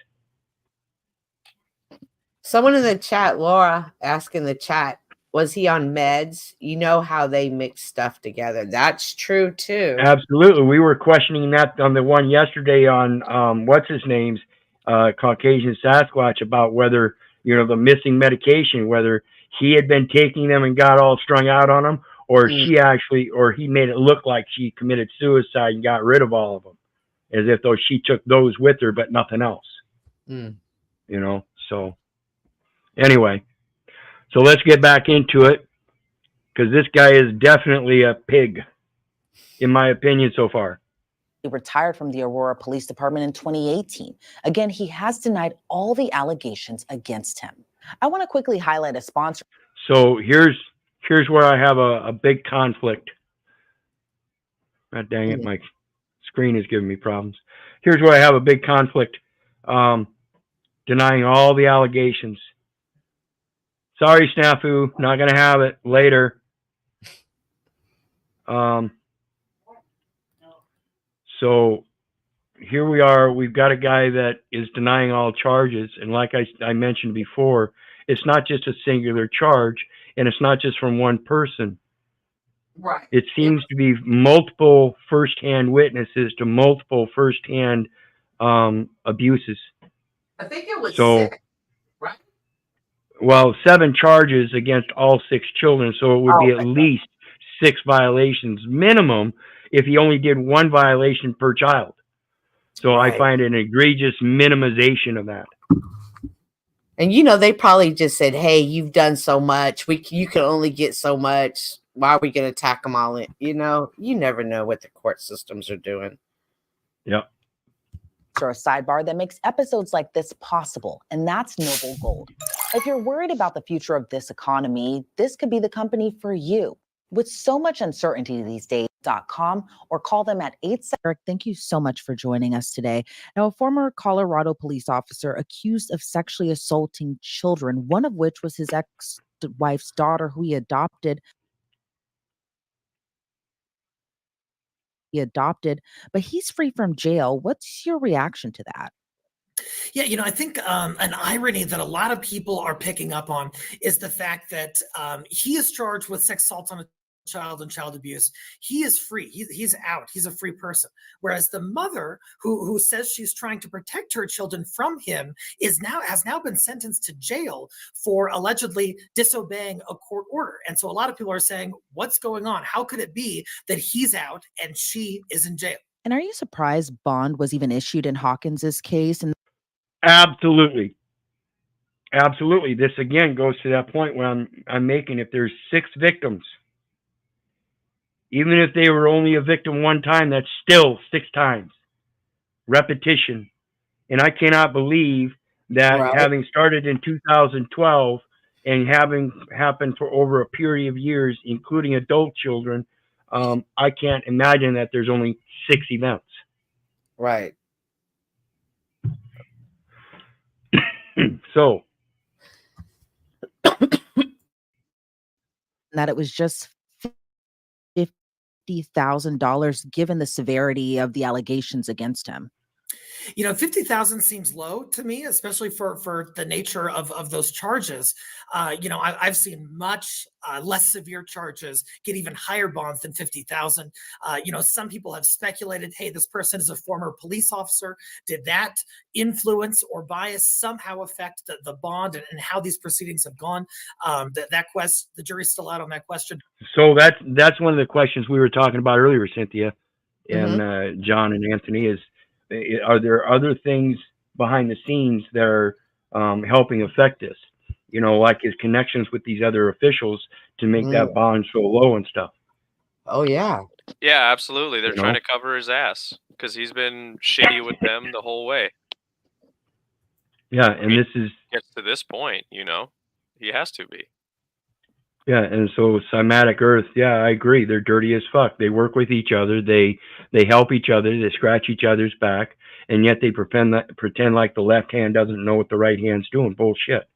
Someone in the chat, Laura, asking the chat, was he on meds? You know how they mix stuff together. That's true too. Absolutely. We were questioning that on the one yesterday on what's his name's Caucasian Sasquatch, about whether, the missing medication, whether he had been taking them and got all strung out on them, or he made it look like she committed suicide and got rid of all of them, as if though she took those with her but nothing else. So anyway, so let's get back into it, because this guy is definitely a pig. in my opinion, so far. He retired from the Aurora Police Department in 2018. Again, he has denied all the allegations against him. I want to quickly highlight a sponsor. So here's where I have a big conflict. God dang it, my screen is giving me problems. Here's where I have a big conflict. Denying all the allegations. Sorry, Snafu, not gonna have it later. So here we are. We've got a guy that is denying all charges, and like I mentioned before, it's not just a singular charge, and it's not just from one person. Right. It seems to be multiple firsthand witnesses to multiple firsthand abuses. I think it was So, 6, right? well, 7 charges against all 6 children, so it would be at least 6 violations minimum if he only did 1 violation per child. So Right. I find an egregious minimization of that. And you know, they probably just said, "Hey, you've done so much. You can only get so much. Why are we going to attack them all?" You know, you never know what the court systems are doing. Yep. Or a sidebar that makes episodes like this possible, and that's Noble Gold. If you're worried about the future of this economy, this could be the company for you. With so much uncertainty these days, .com or call them at 87. Eric, thank you so much for joining us today. Now, a former Colorado police officer accused of sexually assaulting children, one of which was his ex-wife's daughter, who he adopted, but he's free from jail. What's your reaction to that? Yeah, you know, I think an irony that a lot of people are picking up on is the fact that he is charged with sex assault on a child and child abuse. He is free. He's out. He's a free person. Whereas the mother, who says she's trying to protect her children from him, has now been sentenced to jail for allegedly disobeying a court order. And so a lot of people are saying, "What's going on? How could it be that he's out and she is in jail?" And are you surprised bond was even issued in Hawkins's case? And Absolutely. Absolutely. This again goes to that point where I'm making. If there's 6 victims, even if they were only a victim one time, that's still 6 times. Repetition. And I cannot believe that having started in 2012 and having happened for over a period of years, including adult children, I can't imagine that there's only 6 events. Right. So that it was just $50,000 given the severity of the allegations against him. You know, 50,000 seems low to me, especially for the nature of those charges. You know, I've seen much less severe charges get even higher bonds than 50,000. You know, some people have speculated, hey, this person is a former police officer. Did that influence or bias somehow affect the bond and how these proceedings have gone? The jury's still out on that question. So that's one of the questions we were talking about earlier, Cynthia and John and Anthony, is are there other things behind the scenes that are helping affect this? You know, like his connections with these other officials to make that bond so low and stuff. Oh, yeah. Yeah, absolutely. They're trying to cover his ass because he's been shitty with them the whole way. Yeah, and this gets to this point, you know, he has to be. Yeah, and so Cymatic Earth, yeah, I agree. They're dirty as fuck. They work with each other. They help each other. They scratch each other's back, and yet they pretend like the left hand doesn't know what the right hand's doing. Bullshit.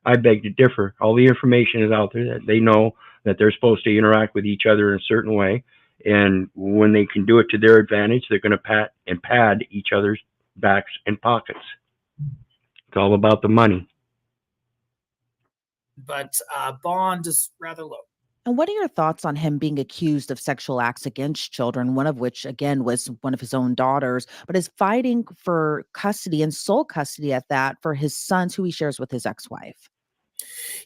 I beg to differ. All the information is out there that they know that they're supposed to interact with each other in a certain way, and when they can do it to their advantage, they're going to pat and pad each other's backs and pockets. It's all about the money. But bond is rather low. And what are your thoughts on him being accused of sexual acts against children, one of which, again, was one of his own daughters, but is fighting for custody and sole custody at that for his sons, who he shares with his ex-wife?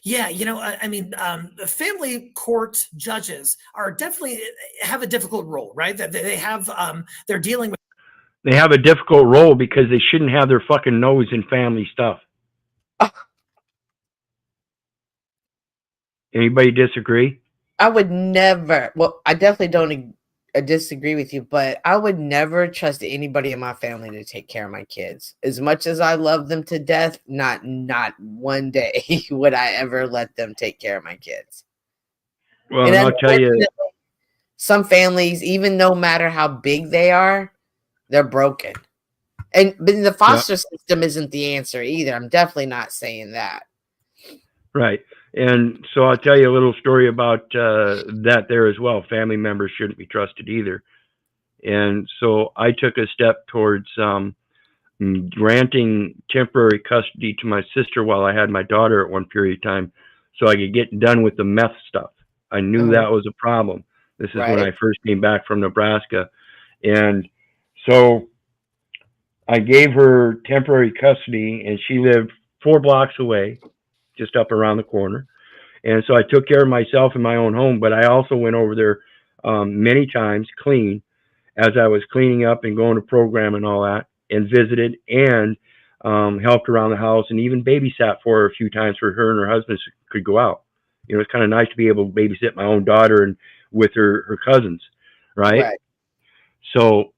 Yeah, you know, I mean, the family court judges are definitely have a difficult role, right? That they have, they're dealing with. They have a difficult role because they shouldn't have their fucking nose in family stuff. Anybody disagree? I would never. Well, I definitely don't disagree with you, but I would never trust anybody in my family to take care of my kids. As much as I love them to death, not one day would I ever let them take care of my kids. Well, And and I'll tell you, unfortunately, some families, even no matter how big they are, they're broken. But the yep, foster system isn't the answer either. I'm definitely not saying that. right. And so I'll tell you a little story about that there as well. Family members shouldn't be trusted either. And so I took a step towards granting temporary custody to my sister while I had my daughter at one period of time so I could get done with the meth stuff. I knew Uh-huh. that was a problem. This is when Right. I first came back from Nebraska. And so I gave her temporary custody, and she lived 4 blocks away, just up around the corner. And so I took care of myself in my own home, but I also went over there many times, clean, as I was cleaning up and going to program and all that, and visited and helped around the house and even babysat for her a few times for her and her husband could go out. You know, it's kind of nice to be able to babysit my own daughter and with her cousins, right? Right. So,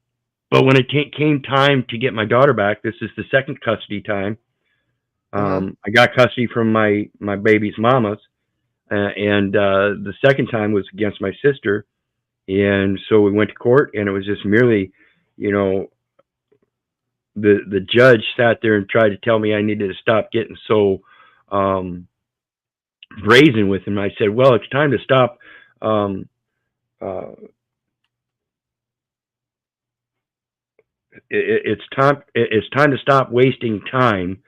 but when it came time to get my daughter back, this is the second custody time. Uh-huh. I got custody from my baby's mamas, and the second time was against my sister, and so we went to court, and it was just merely, you know, the judge sat there and tried to tell me I needed to stop getting so brazen with him. I said, well, it's time to stop. Um, uh, it's time. It's time to stop wasting time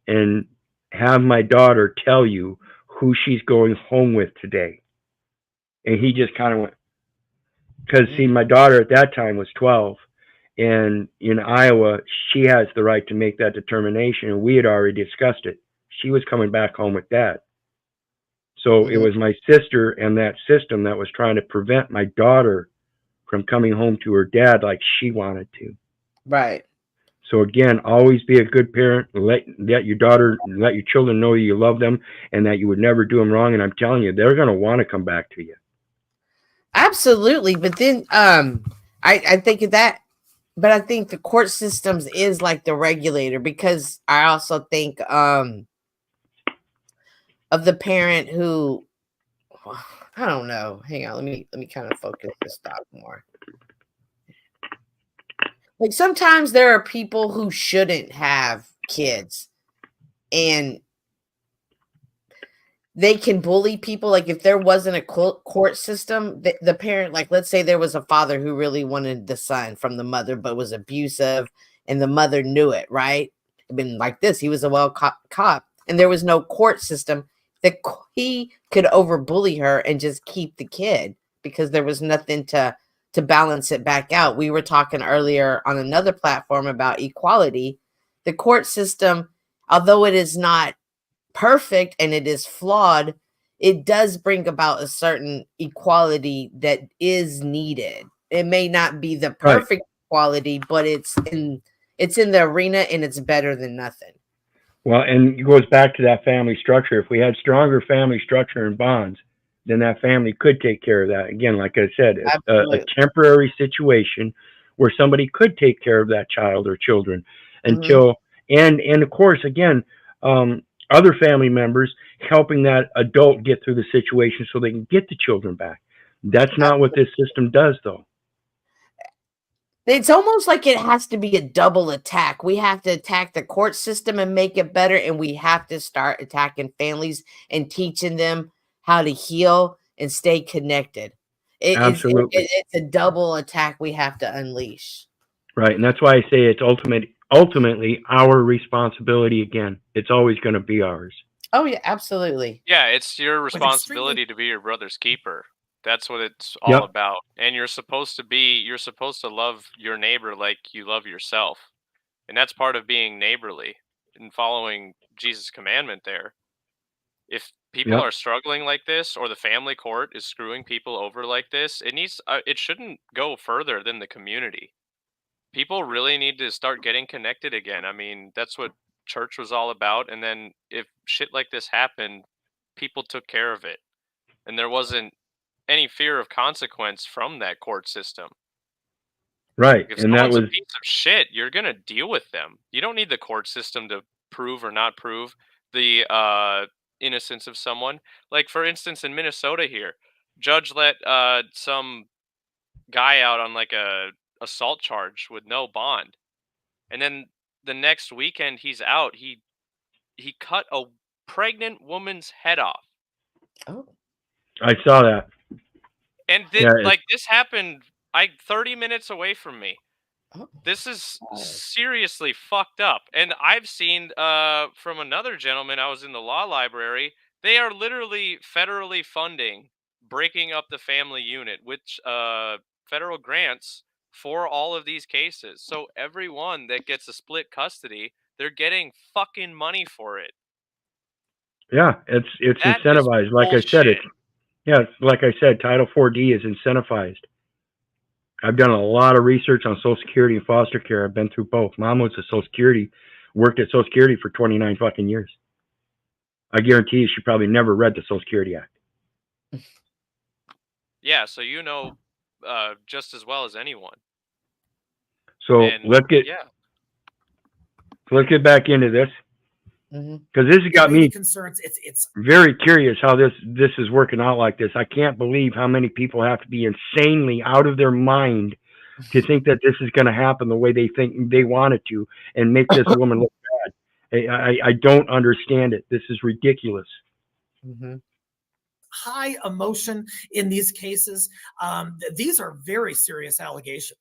and have my daughter tell you who she's going home with today. And he just kind of went, because see, my daughter at that time was 12, and in Iowa, she has the right to make that determination, and we had already discussed it. She was coming back home with dad. So it Mhm. was my sister and that system that was trying to prevent my daughter from coming home to her dad like she wanted to. Right. So again, always be a good parent. Let your children know you love them and that you would never do them wrong. And I'm telling you, they're going to want to come back to you. Absolutely. But then I think of that, but I think the court systems is like the regulator, because I also think of the parent who, I don't know. Hang on, let me kind of focus this thought more. Like sometimes there are people who shouldn't have kids, and they can bully people. Like if there wasn't a court system, the parent, like let's say there was a father who really wanted the son from the mother but was abusive, and the mother knew it, right? It'd been like this, he was a well cop, and there was no court system that he could overbully her and just keep the kid because there was nothing to balance it back out. We were talking earlier on another platform about equality. The court system, although it is not perfect and it is flawed, it does bring about a certain equality that is needed. It may not be the Right. perfect equality, but it's in the arena, and it's better than nothing. Well, and it goes back to that family structure. If we had stronger family structure and bonds, then that family could take care of that. Again, like I said, a temporary situation where somebody could take care of that child or children until, and of course, again, other family members helping that adult get through the situation so they can get the children back. That's not what this system does, though. It's almost like it has to be a double attack. We have to attack the court system and make it better, and we have to start attacking families and teaching them how to heal and stay connected. Absolutely. It's a double attack we have to unleash. Right, and that's why I say it's ultimately our responsibility again. It's always going to be ours. Oh yeah, absolutely. Yeah, it's your With extremely- responsibility to be your brother's keeper. That's what it's all about. And you're supposed to love your neighbor like you love yourself. And that's part of being neighborly and following Jesus' commandment there. If people are struggling like this, or the family court is screwing people over like this, it shouldn't go further than the community. People really need to start getting connected again. I mean, that's what church was all about. And then if shit like this happened, people took care of it. And there wasn't any fear of consequence from that court system. Right. If And that someone's was, a piece of shit, you're gonna deal with them. You don't need the court system to prove or not prove the innocence of someone. Like for instance, in Minnesota here, judge let some guy out on like a assault charge with no bond, and then the next weekend he's out. He cut a pregnant woman's head off, Oh, I saw that. and Yeah. this happened 30 minutes away from me. oh, This is wow. seriously fucked up. And I've seen from another gentleman, I was in the law library, they are literally federally funding breaking up the family unit, which federal grants for all of these cases. So everyone that gets a split custody, they're getting fucking money for it. Yeah, it's That is incentivized. Like I said, bullshit. like I said, Title 4D is incentivized. I've done a lot of research on Social Security and foster care. I've been through both. Mom was a Social Security, worked at Social Security for 29 fucking years. I guarantee you she probably never read the Social Security Act. Yeah, so just as well as anyone. So And let's get back into this, because this has got me concerns. It's very curious how this is working out like this. I can't believe how many people have to be insanely out of their mind to think that this is going to happen the way they think they want it to, and make this woman look bad. I don't understand it. This is ridiculous. high emotion in these cases. These are very serious allegations.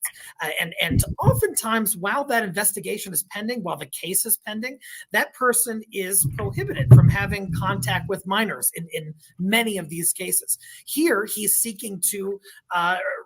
And oftentimes, while that investigation is pending, while the case is pending, that person is prohibited from having contact with minors in many of these cases. Here, he's seeking to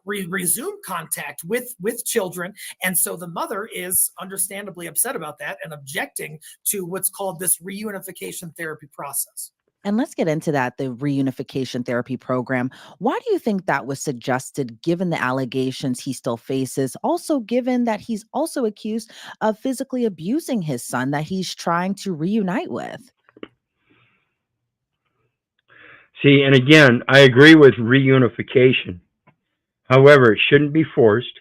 resume contact with children. And so the mother is understandably upset about that and objecting to what's called this reunification therapy process. And let's get into that, the reunification therapy program. Why do you think that was suggested, given the allegations he still faces? Also, given that he's also accused of physically abusing his son that he's trying to reunite with? See, and again, I agree with reunification. However, it shouldn't be forced,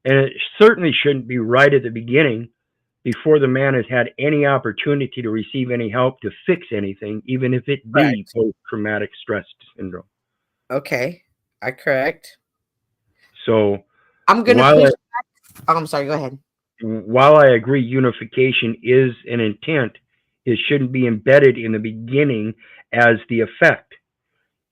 and it certainly shouldn't be right at the beginning, before the man has had any opportunity to receive any help to fix anything, even if it be post-traumatic stress syndrome. Okay, I correct. So I'm going to push back. Oh, I'm sorry, go ahead. While I agree unification is an intent, it shouldn't be embedded in the beginning as the effect.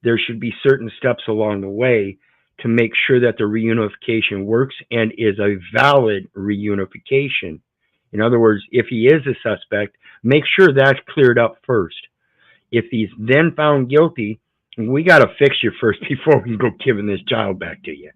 There should be certain steps along the way to make sure that the reunification works and is a valid reunification. In other words, if he is a suspect, make sure that's cleared up first. If he's then found guilty, we got to fix you first before we go giving this child back to you.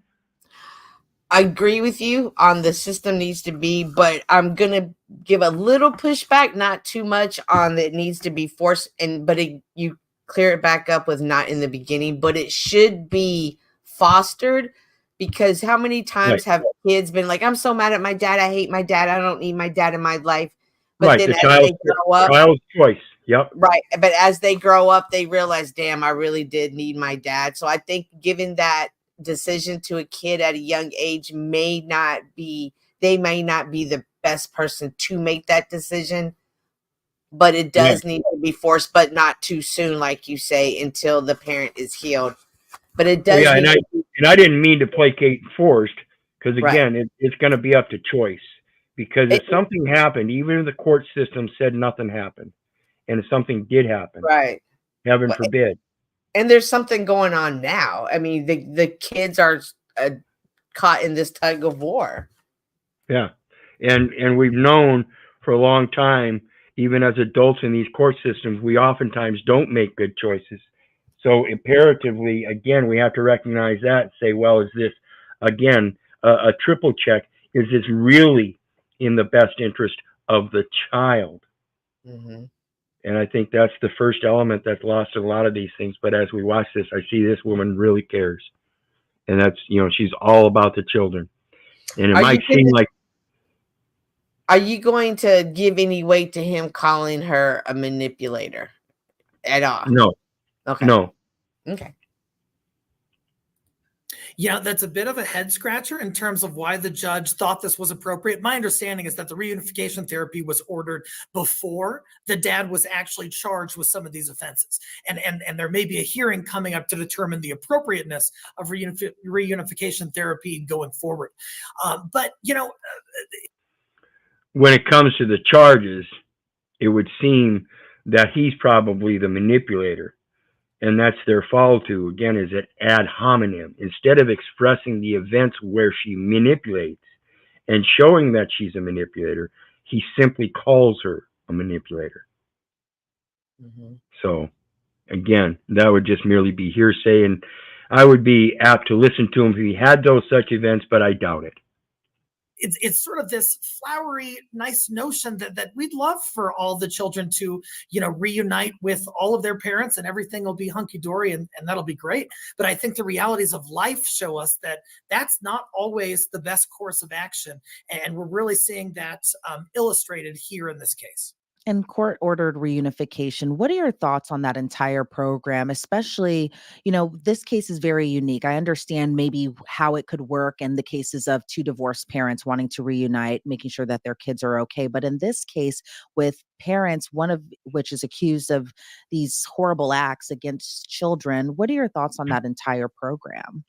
I agree with you on the system needs to be, but I'm going to give a little pushback, not too much on that it needs to be forced. You clear it back up with not in the beginning, but it should be fostered. Because how many times have kids been like, I'm so mad at my dad. I hate my dad. I don't need my dad in my life. But then as they grow up, child's choice. Yep. Right. But as they grow up, they realize, damn, I really did need my dad. So I think giving that decision to a kid at a young age they may not be the best person to make that decision. But it does need to be forced, but not too soon, like you say, until the parent is healed. But it does. Yeah, and I didn't mean to placate forced, because again, it's going to be up to choice. Because if something happened, even if the court system said nothing happened, and if something did happen, heaven forbid. And there's something going on now. I mean, the kids are caught in this tug of war. Yeah, and we've known for a long time, even as adults in these court systems, we oftentimes don't make good choices. So imperatively, again, we have to recognize that and say, well, is this, again, a triple check? Is this really in the best interest of the child? Mm-hmm. And I think that's the first element that's lost in a lot of these things. But as we watch this, I see this woman really cares. And that's, she's all about the children. And it might seem like... Are you going to give any weight to him calling her a manipulator at all? No. Okay. No. Okay. That's a bit of a head scratcher in terms of why the judge thought this was appropriate. My understanding is that the reunification therapy was ordered before the dad was actually charged with some of these offenses. And there may be a hearing coming up to determine the appropriateness of reunification therapy going forward. But when it comes to the charges, it would seem that he's probably the manipulator. And that's their follow to, again, is an ad hominem. Instead of expressing the events where she manipulates and showing that she's a manipulator, he simply calls her a manipulator. Mm-hmm. So, again, that would just merely be hearsay, and I would be apt to listen to him if he had those such events, but I doubt it. It's sort of this flowery, nice notion that we'd love for all the children to, reunite with all of their parents and everything will be hunky-dory and that'll be great. But I think the realities of life show us that that's not always the best course of action. And we're really seeing that illustrated here in this case. And court-ordered reunification, what are your thoughts on that entire program? Especially, this case is very unique. I understand maybe how it could work in the cases of two divorced parents wanting to reunite, making sure that their kids are okay. But in this case, with parents, one of which is accused of these horrible acts against children, what are your thoughts on that entire program?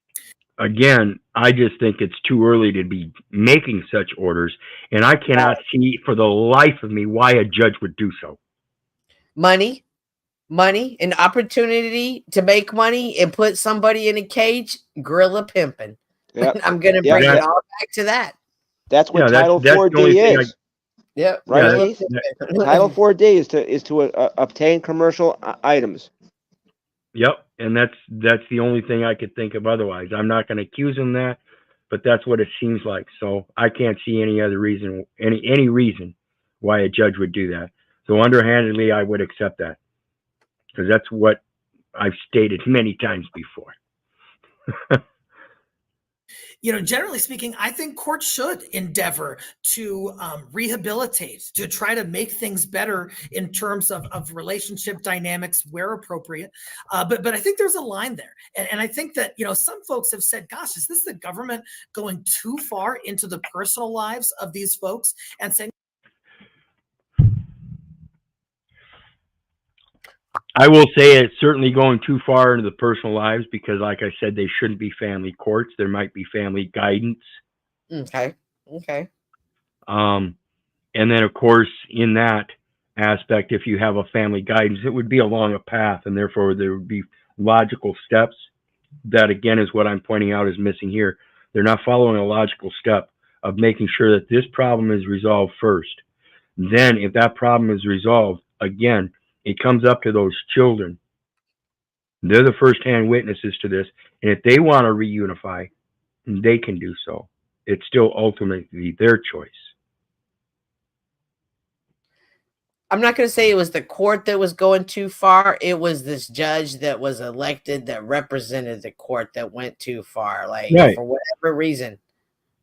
Again, I just think it's too early to be making such orders, and I cannot see for the life of me why a judge would do so. Money, an opportunity to make money and put somebody in a cage, gorilla pimping. Yep. I'm going to bring it all back to that. That's what Title 4D is. Yep. Right. Title 4D is to obtain commercial items. Yep, and that's the only thing I could think of otherwise. I'm not going to accuse him that, but that's what it seems like. So I can't see any other reason, any reason why a judge would do that. So underhandedly, I would accept that because that's what I've stated many times before. Generally speaking, I think courts should endeavor to rehabilitate, to try to make things better in terms of relationship dynamics where appropriate. But I think there's a line there. And I think that, some folks have said, gosh, is this the government going too far into the personal lives of these folks and saying, I will say it's certainly going too far into the personal lives because, like I said, they shouldn't be family courts. There might be family guidance. Okay. And then, of course, in that aspect, if you have a family guidance, it would be along a path, and therefore there would be logical steps. That, again, is what I'm pointing out is missing here. They're not following a logical step of making sure that this problem is resolved first. Then, if that problem is resolved, again, it comes up to those children. They're the first-hand witnesses to this. And if they want to reunify, they can do so. It's still ultimately their choice. I'm not going to say it was the court that was going too far. It was this judge that was elected that represented the court that went too far. For whatever reason.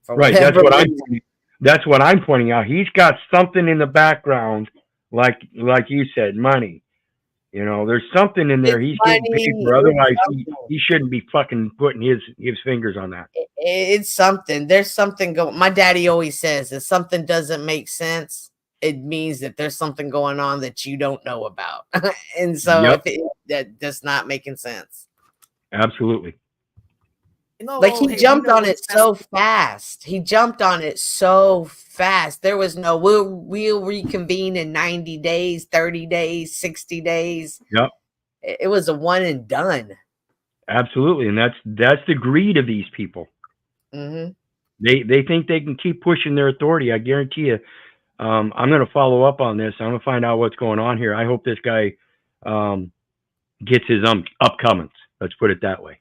That's what I'm pointing out. He's got something in the background. Like you said, money. There's something in there. He's getting paid for. Otherwise, he shouldn't be fucking putting his fingers on that. It's something. There's something going. My daddy always says, if something doesn't make sense, it means that there's something going on that you don't know about. And so that does not making sense. Absolutely. He jumped on it so fast. There was no, we'll reconvene in 90 days, 30 days, 60 days. Yep. It was a one and done. Absolutely. And that's the greed of these people. Mm-hmm. They think they can keep pushing their authority. I guarantee you, I'm going to follow up on this. I'm going to find out what's going on here. I hope this guy gets his upcomings. Let's put it that way.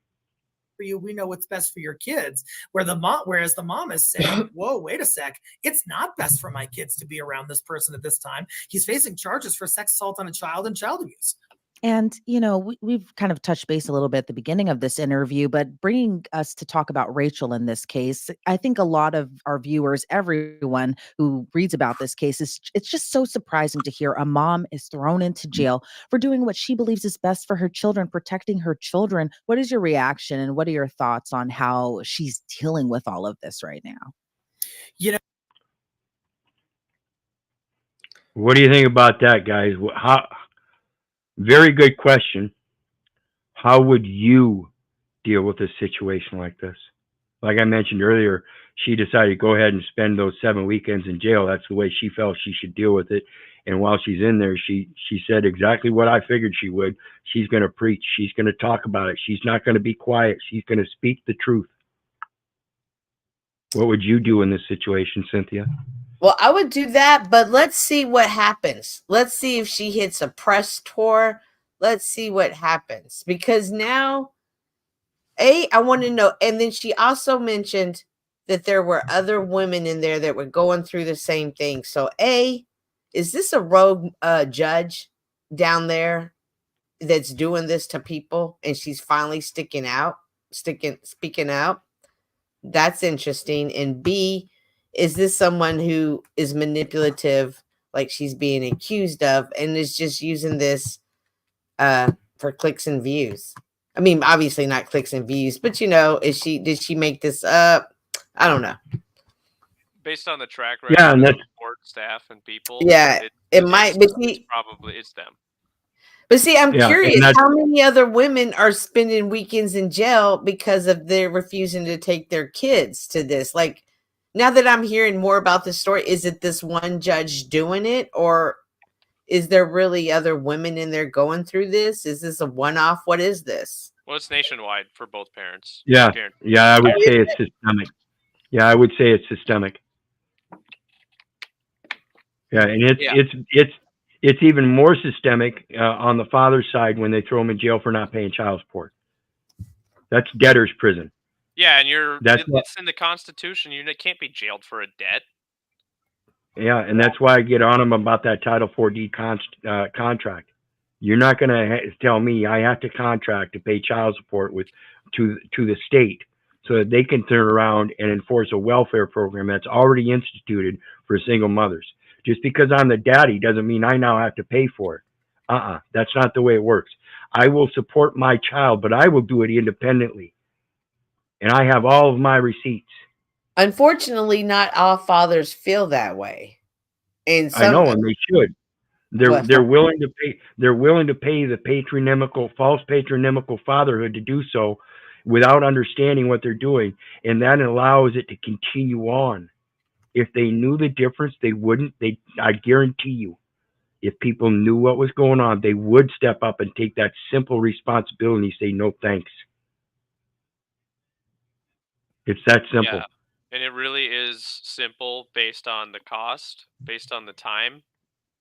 For you, we know what's best for your kids. Whereas the mom is saying, whoa, wait a sec. It's not best for my kids to be around this person at this time. He's facing charges for sex assault on a child and child abuse. And, we've kind of touched base a little bit at the beginning of this interview, but bringing us to talk about Rachel in this case, I think a lot of our viewers, everyone who reads about this case, it's just so surprising to hear a mom is thrown into jail for doing what she believes is best for her children, protecting her children. What is your reaction and what are your thoughts on how she's dealing with all of this right now? You know, What do you think about that, guys? Very good question. How would you deal with a situation like this? Like I mentioned earlier, she decided to go ahead and spend those 7 weekends in jail. That's the way she felt she should deal with it. And while she's in there, she said exactly what I figured she would. She's going to preach. She's going to talk about it. She's not going to be quiet. She's going to speak the truth. What would you do in this situation, Cynthia? Well, I would do that, but let's see what happens. Let's see if she hits a press tour. Let's see what happens. Because now, I want to know. And then she also mentioned that there were other women in there that were going through the same thing. So, is this a rogue judge down there that's doing this to people and she's finally speaking out? That's interesting. And B, is this someone who is manipulative, like she's being accused of, and is just using this for clicks and views? I mean, obviously not clicks and views, but did she make this up? I don't know. Based on the track record Yeah, and of that's support staff and people, Yeah, it might, but it's them. But see, I'm yeah, curious and that's how many other women are spending weekends in jail because of their refusing to take their kids to this. Like, now that I'm hearing more about this story, is it this one judge doing it, or is there really other women in there going through this? Is this a one-off? What is this? Well, it's nationwide for both parents. yeah, Guaranteed. yeah. I would Oh, say is it's systemic. Yeah, I would say it's systemic. Yeah, and Yeah. it's even more systemic on the father's side when they throw him in jail for not paying child support. That's debtor's prison. Yeah, and That's what, it's in the Constitution. You can't be jailed for a debt. yeah, and that's why I get on them about that Title 4D contract. You're not going to tell me I have to contract to pay child support to the state so that they can turn around and enforce a welfare program that's already instituted for single mothers. Just because I'm the daddy doesn't mean I now have to pay for it. That's not the way it works. I will support my child, but I will do it independently. And I have all of my receipts. Unfortunately, not all fathers feel that way, and I some. know, and they should. Well, They're willing to pay. They're willing to pay the false patronymical fatherhood to do so, without understanding what they're doing, and that allows it to continue on. If they knew the difference, they wouldn't. I guarantee you, if people knew what was going on, they would step up and take that simple responsibility and say no thanks. It's that simple. Yeah, and it really is simple based on the cost, based on the time,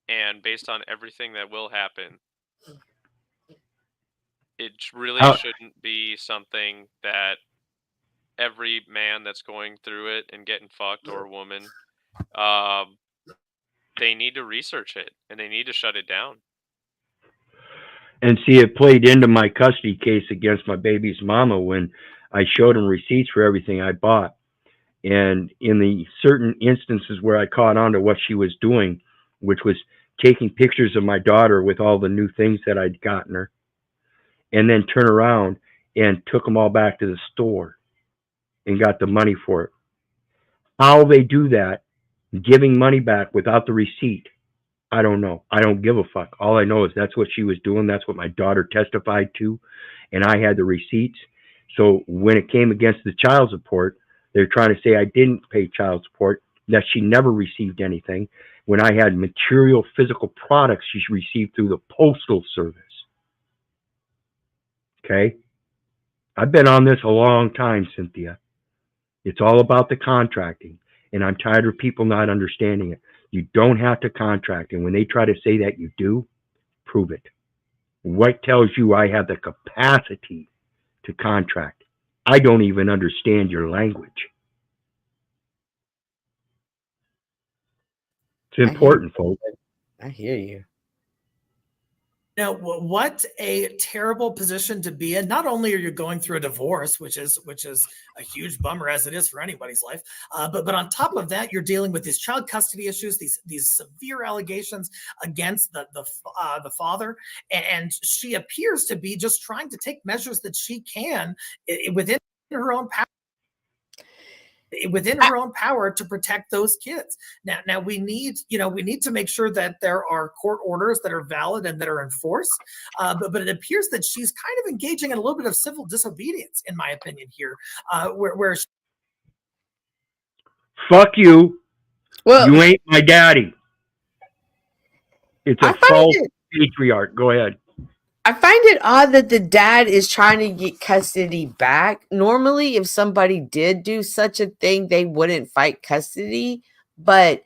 and based on everything that will happen. It really shouldn't be something that every man that's going through it and getting fucked, or a woman, they need to research it and they need to shut it down. And see, it played into my custody case against my baby's mama when I showed him receipts for everything I bought. And in the certain instances where I caught on to what she was doing, which was taking pictures of my daughter with all the new things that I'd gotten her, and then turn around and took them all back to the store and got the money for it. How they do that, giving money back without the receipt, I don't know. I don't give a fuck. All I know is that's what she was doing. That's what my daughter testified to, and I had the receipts. So when it came against the child support, they're trying to say I didn't pay child support, that she never received anything, when I had material physical products she received through the postal service. Okay? I've been on this a long time, Cynthia. It's all about the contracting, and I'm tired of people not understanding it. You don't have to contract, and when they try to say that you do, prove it. What tells you I have the capacity to contract? I don't even understand your language. It's important, folks. I hear you. Now, what a terrible position to be in. Not only are you going through a divorce, which is a huge bummer as it is for anybody's life, but on top of that, you're dealing with these child custody issues, these severe allegations against the father, and she appears to be just trying to take measures that she can within her own power. To protect those kids. Now we need to make sure that there are court orders that are valid and that are enforced. But it appears that she's kind of engaging in a little bit of civil disobedience, in my opinion, here, where Fuck you. Well, You ain't my daddy. It's a I find false it- patriarch. Go ahead. I find it odd that the dad is trying to get custody back. Normally, if somebody did do such a thing, they wouldn't fight custody. But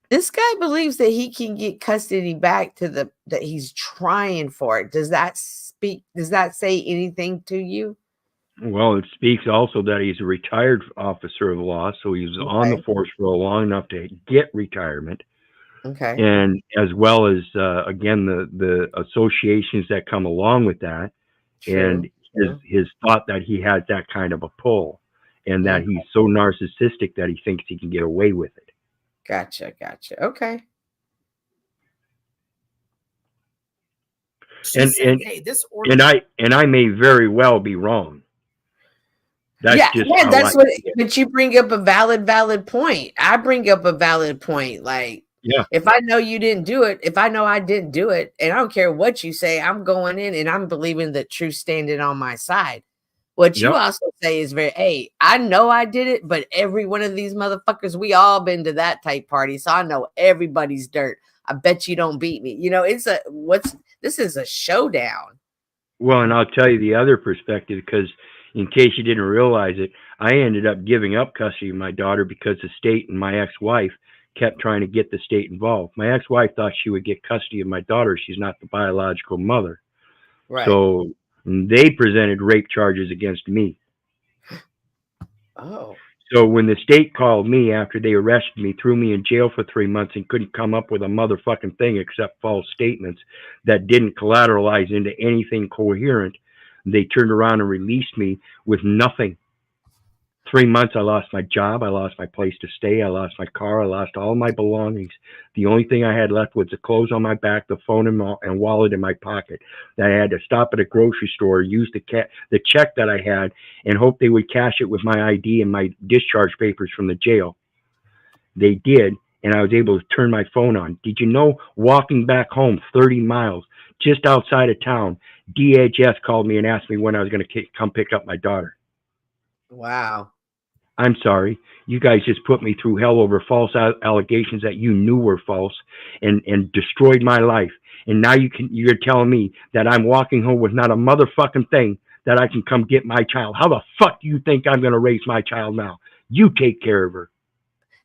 this guy believes that he can get custody back that he's trying for it. Does that say anything to you? Well, it speaks also that he's a retired officer of the law, so he was on the force for long enough to get retirement. Okay. And as well as again the associations that come along with that, and his thought that he has that kind of a pull, and that he's so narcissistic that he thinks he can get away with it. Gotcha. Okay. And hey, this order, and I may very well be wrong. That's but you bring up a valid point. I bring up a valid point. Like, yeah, if I know you didn't do it, if I know I didn't do it, and I don't care what you say, I'm going in and I'm believing that truth standing on my side. What you also say is hey, I know I did it, but every one of these motherfuckers, we all been to that type party, so I know everybody's dirt. I bet you don't beat me. This is a showdown. Well, and I'll tell you the other perspective, because in case you didn't realize it, I ended up giving up custody of my daughter because the state and my ex-wife kept trying to get the state involved. My ex-wife thought she would get custody of my daughter. She's not the biological mother. Right. So they presented rape charges against me. Oh. So when the state called me after they arrested me, threw me in jail for 3 months and couldn't come up with a motherfucking thing except false statements that didn't collateralize into anything coherent, they turned around and released me with nothing. 3 months, I lost my job. I lost my place to stay. I lost my car. I lost all my belongings. The only thing I had left was the clothes on my back, the phone and wallet in my pocket. That I had to stop at a grocery store, use the check that I had, and hope they would cash it with my ID and my discharge papers from the jail. They did, and I was able to turn my phone on. Did you know, walking back home 30 miles, just outside of town, DHS called me and asked me when I was going to come pick up my daughter. Wow. I'm sorry. You guys just put me through hell over false allegations that you knew were false and destroyed my life. And now you're telling me that I'm walking home with not a motherfucking thing that I can come get my child. How the fuck do you think I'm going to raise my child now? You take care of her.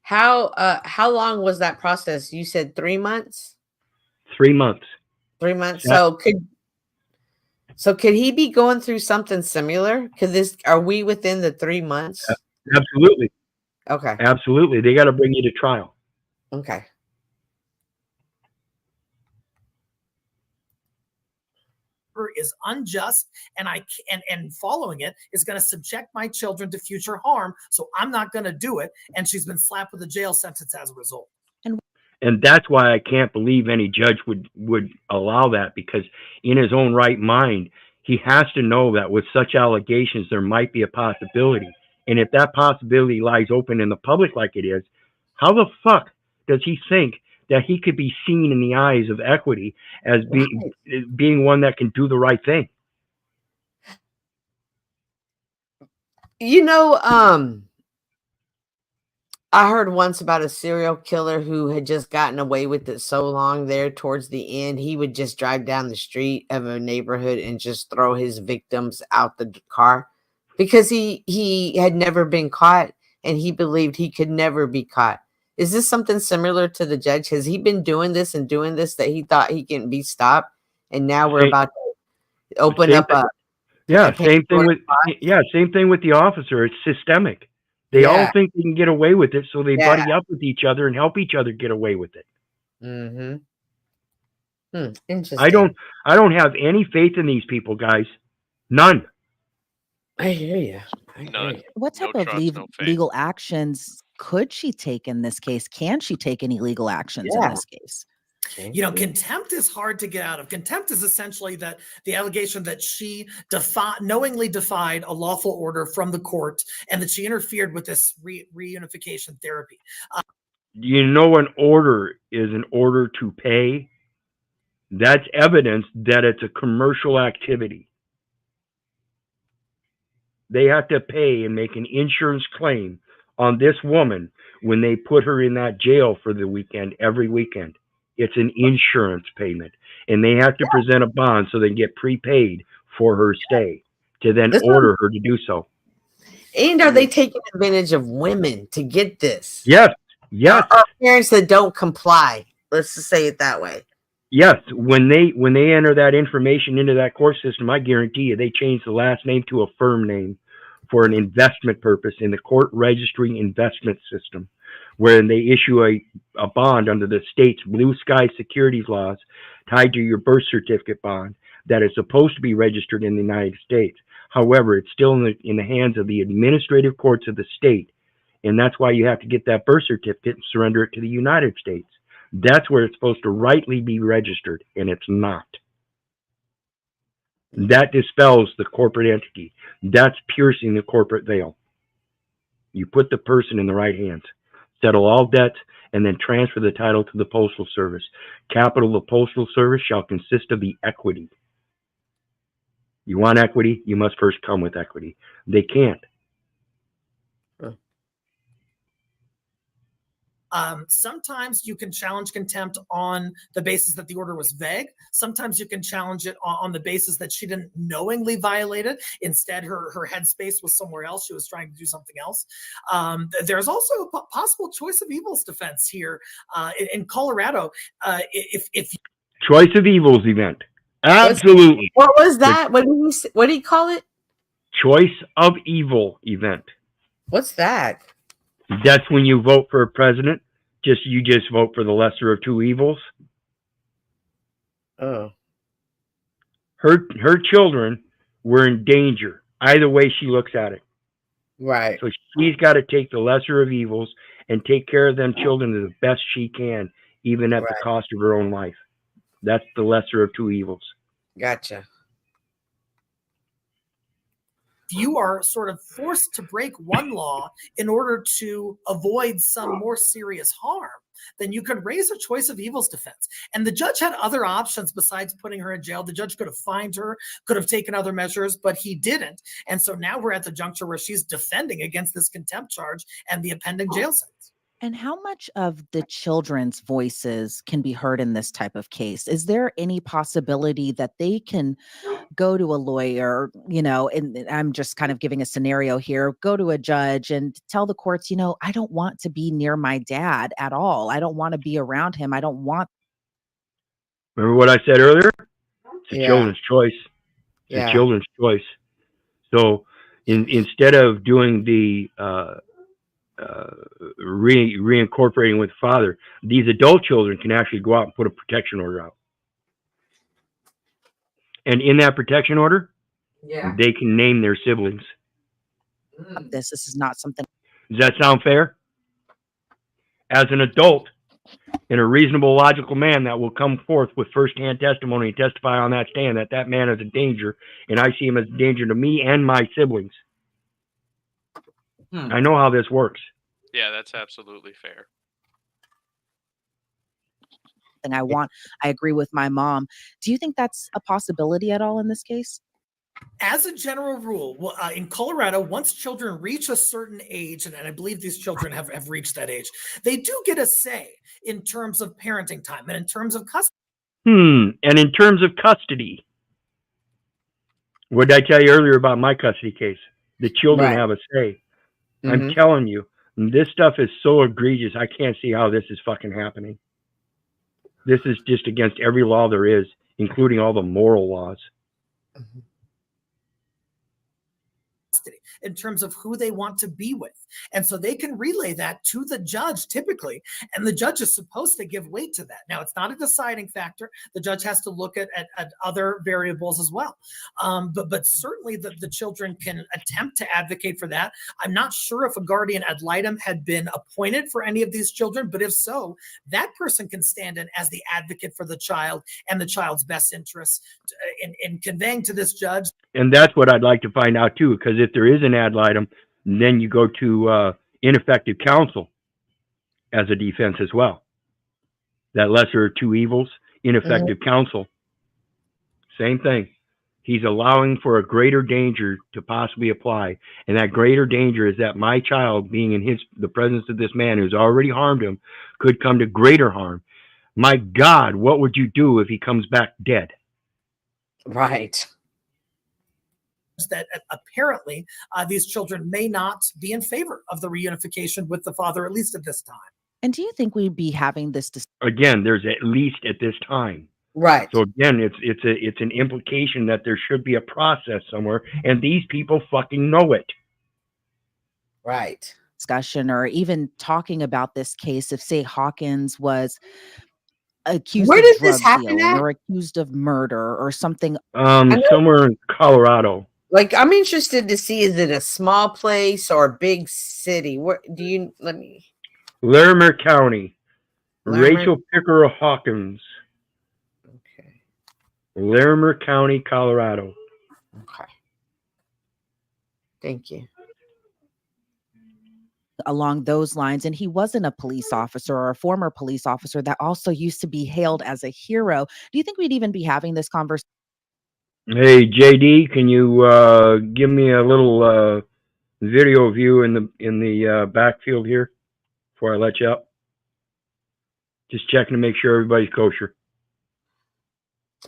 How long was that process? You said 3 months? 3 months. 3 months. So could he be going through something similar? Are we within the 3 months? Absolutely. Okay. Absolutely. They got to bring you to trial. Okay. Is unjust, and following it is going to subject my children to future harm. So I'm not going to do it. And she's been slapped with a jail sentence as a result. And that's why I can't believe any judge would allow that, because in his own right mind, he has to know that with such allegations, there might be a possibility. And if that possibility lies open in the public like it is, how the fuck does he think that he could be seen in the eyes of equity as being one that can do the right thing? I heard once about a serial killer who had just gotten away with it so long there towards the end, he would just drive down the street of a neighborhood and just throw his victims out the car because he had never been caught and he believed he could never be caught. Is this something similar to the judge? Has he been doing this that he thought he can be stopped? And now we're about to open up same thing with the officer. It's systemic. They all think they can get away with it, so they buddy up with each other and help each other get away with it. Interesting. I don't have any faith in these people, guys. None. I hear you. None. What No type of trust, no faith. legal actions could she take in this case? Can she take any legal actions in Yeah. this case? You know, contempt is hard to get out of. Contempt is essentially that the allegation that she knowingly defied a lawful order from the court and that she interfered with this reunification therapy. You know, an order is an order to pay. That's evidence that it's a commercial activity. They have to pay and make an insurance claim on this woman when they put her in that jail for the weekend, every weekend. It's an insurance payment. And they have to present a bond so they can get prepaid for her stay to then order her to do so. And are they taking advantage of women to get this? Yes. Yes. Or parents that don't comply. Let's just say it that way. Yes, when they enter that information into that court system, I guarantee you they change the last name to a firm name for an investment purpose in the court registry investment system, wherein they issue a bond under the state's blue sky securities laws tied to your birth certificate bond that is supposed to be registered in the United States. However, it's still in the hands of the administrative courts of the state, and that's why you have to get that birth certificate and surrender it to the United States. That's where it's supposed to rightly be registered, and it's not. That dispels the corporate entity. That's piercing the corporate veil. You put the person in the right hands, settle all debts, and then transfer the title to the Postal Service. Capital of the Postal Service shall consist of the equity. You want equity? You must first come with equity. They can't. Sometimes you can challenge contempt on the basis that the order was vague. Sometimes you can challenge it on the basis that she didn't knowingly violate it. Instead, her headspace was somewhere else. She was trying to do something else. There's also a possible choice of evils defense here in Colorado. If choice of evils event, absolutely. What was that? What did he call it? Choice of evil event. What's that? That's when you vote for a president. You just vote for the lesser of two evils. Oh. Her children were in danger. Either way she looks at it. Right. So she's got to take the lesser of evils and take care of them children the best she can, even at the cost of her own life. That's the lesser of two evils. Gotcha. you are sort of forced to break one law in order to avoid some more serious harm, then you could raise a choice of evils defense. And the judge had other options besides putting her in jail. The judge could have fined her, could have taken other measures, but he didn't. And so now we're at the juncture where she's defending against this contempt charge and the impending jail sentence. And how much of the children's voices can be heard in this type of case? Is there any possibility that they can go to a lawyer, you know, and I'm just kind of giving a scenario here, go to a judge and tell the courts, you know, I don't want to be near my dad at all. I don't want to be around him. I don't want. Remember what I said earlier? It's a children's choice. It's a children's choice. So instead of doing the reincorporating with the father, these adult children can actually go out and put a protection order out. And in that protection order, they can name their siblings. This is not something. Does that sound fair? As an adult and a reasonable, logical man that will come forth with firsthand testimony and testify on that stand that that man is a danger, and I see him as a danger to me and my siblings. I know how this works. Yeah, that's absolutely fair. And I agree with my mom. Do you think that's a possibility at all in this case? As a general rule, in Colorado, once children reach a certain age, and I believe these children have reached that age, they do get a say in terms of parenting time and in terms of custody. And in terms of custody, what did I tell you earlier about my custody case? The children have a say. I'm telling you, this stuff is so egregious, I can't see how this is fucking happening. This is just against every law there is, including all the moral laws. in terms of who they want to be with. And so they can relay that to the judge typically, and the judge is supposed to give weight to that. Now, it's not a deciding factor. The judge has to look at other variables as well. But certainly the children can attempt to advocate for that. I'm not sure if a guardian ad litem had been appointed for any of these children, but if so, that person can stand in as the advocate for the child and the child's best interests in conveying to this judge. And that's what I'd like to find out too, because if there is an ad litem, then you go to ineffective counsel as a defense as well. That lesser of two evils, ineffective counsel. Same thing. He's allowing for a greater danger to possibly apply. And that greater danger is that my child, being in the presence of this man who's already harmed him, could come to greater harm. My God, what would you do if he comes back dead? Right. That apparently these children may not be in favor of the reunification with the father, at least at this time. And do you think we'd be having this Again, there's at least at this time. Right. So again, it's an implication that there should be a process somewhere, and these people fucking know it. Right. discussion or even talking about this case if, say, Hawkins was accused Where of did this drug happen dealing at? or accused of murder or something? Somewhere in Colorado. Like, I'm interested to see, is it a small place or a big city? Where do you let me? Larimer County. Larimer? Rachel Pickerel Hawkins. Okay. Larimer County, Colorado. Okay. Thank you. Along those lines, and he wasn't a police officer or a former police officer that also used to be hailed as a hero. Do you think we'd even be having this conversation? Hey, JD, can you give me a little video view in the backfield here before I let you up? Just checking to make sure everybody's kosher.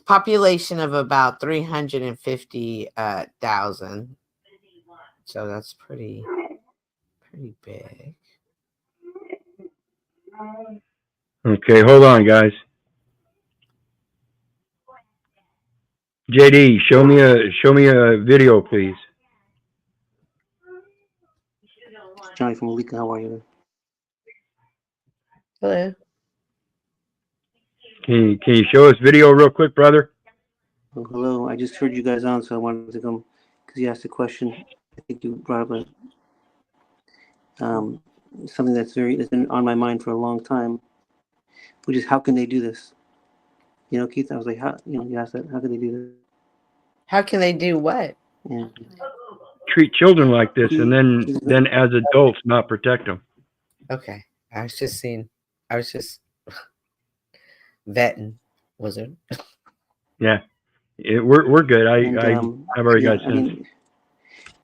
Population of about 350,000. So that's pretty big. Okay, hold on, guys. JD, show me a video, please. Johnny from Malika, how are you? Hello. Can you show us video real quick, brother? Oh, hello, I just heard you guys on, so I wanted to come because you asked a question. I think you brought up something that's been on my mind for a long time, which is how can they do this? You know, Keith, I was like, how? You know, you asked that. How can they do this? How can they do what? Yeah. Treat children like this, and then as adults, not protect them. Okay. I was just vetting, Wizard. Yeah, we're good. I've already got sense.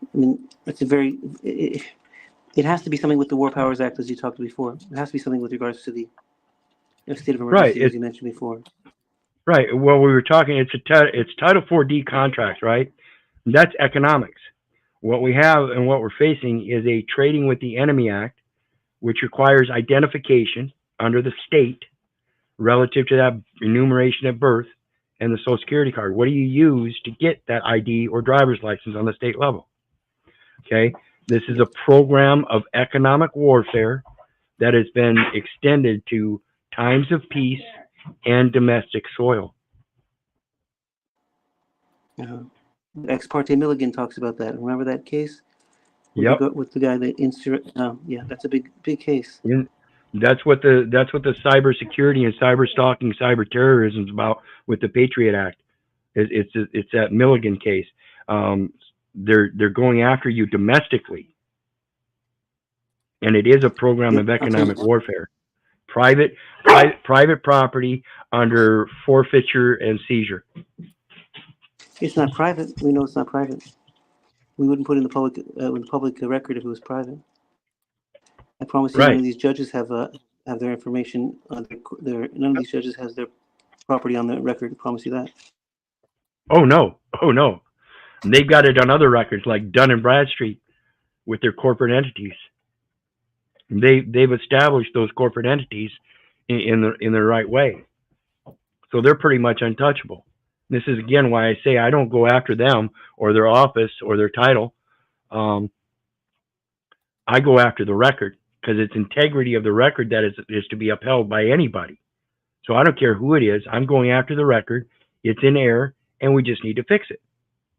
I mean, it's a very. It has to be something with the War Powers Act, as you talked before. It has to be something with regards to the state of emergency, as you mentioned before. Right. Well, we were talking. It's Title 4D contracts, right? That's economics. What we have and what we're facing is a Trading with the Enemy Act, which requires identification under the state relative to that enumeration at birth and the Social Security card. What do you use to get that ID or driver's license on the state level? Okay. This is a program of economic warfare that has been extended to times of peace and domestic soil. Ex parte Milligan talks about that. Remember that case? Yep. With the guy that yeah, that's a big case. That's what the cybersecurity and cyber stalking, cyber terrorism is about with the Patriot Act. It's that Milligan case. They're going after you domestically, and it is a program of economic warfare. Private property under forfeiture and seizure. It's not private. We know it's not private. We wouldn't put it in the public record if it was private. I promise you, none of these judges have their information. None of these judges has their property on the record. I promise you that. Oh no! They've got it on other records like Dun and Bradstreet with their corporate entities. They've established those corporate entities in the right way, so they're pretty much untouchable. This is again why I say I don't go after them or their office or their title. I go after the record because it's integrity of the record that is to be upheld by anybody. So I don't care who it is. I'm going after the record. It's in error, and we just need to fix it.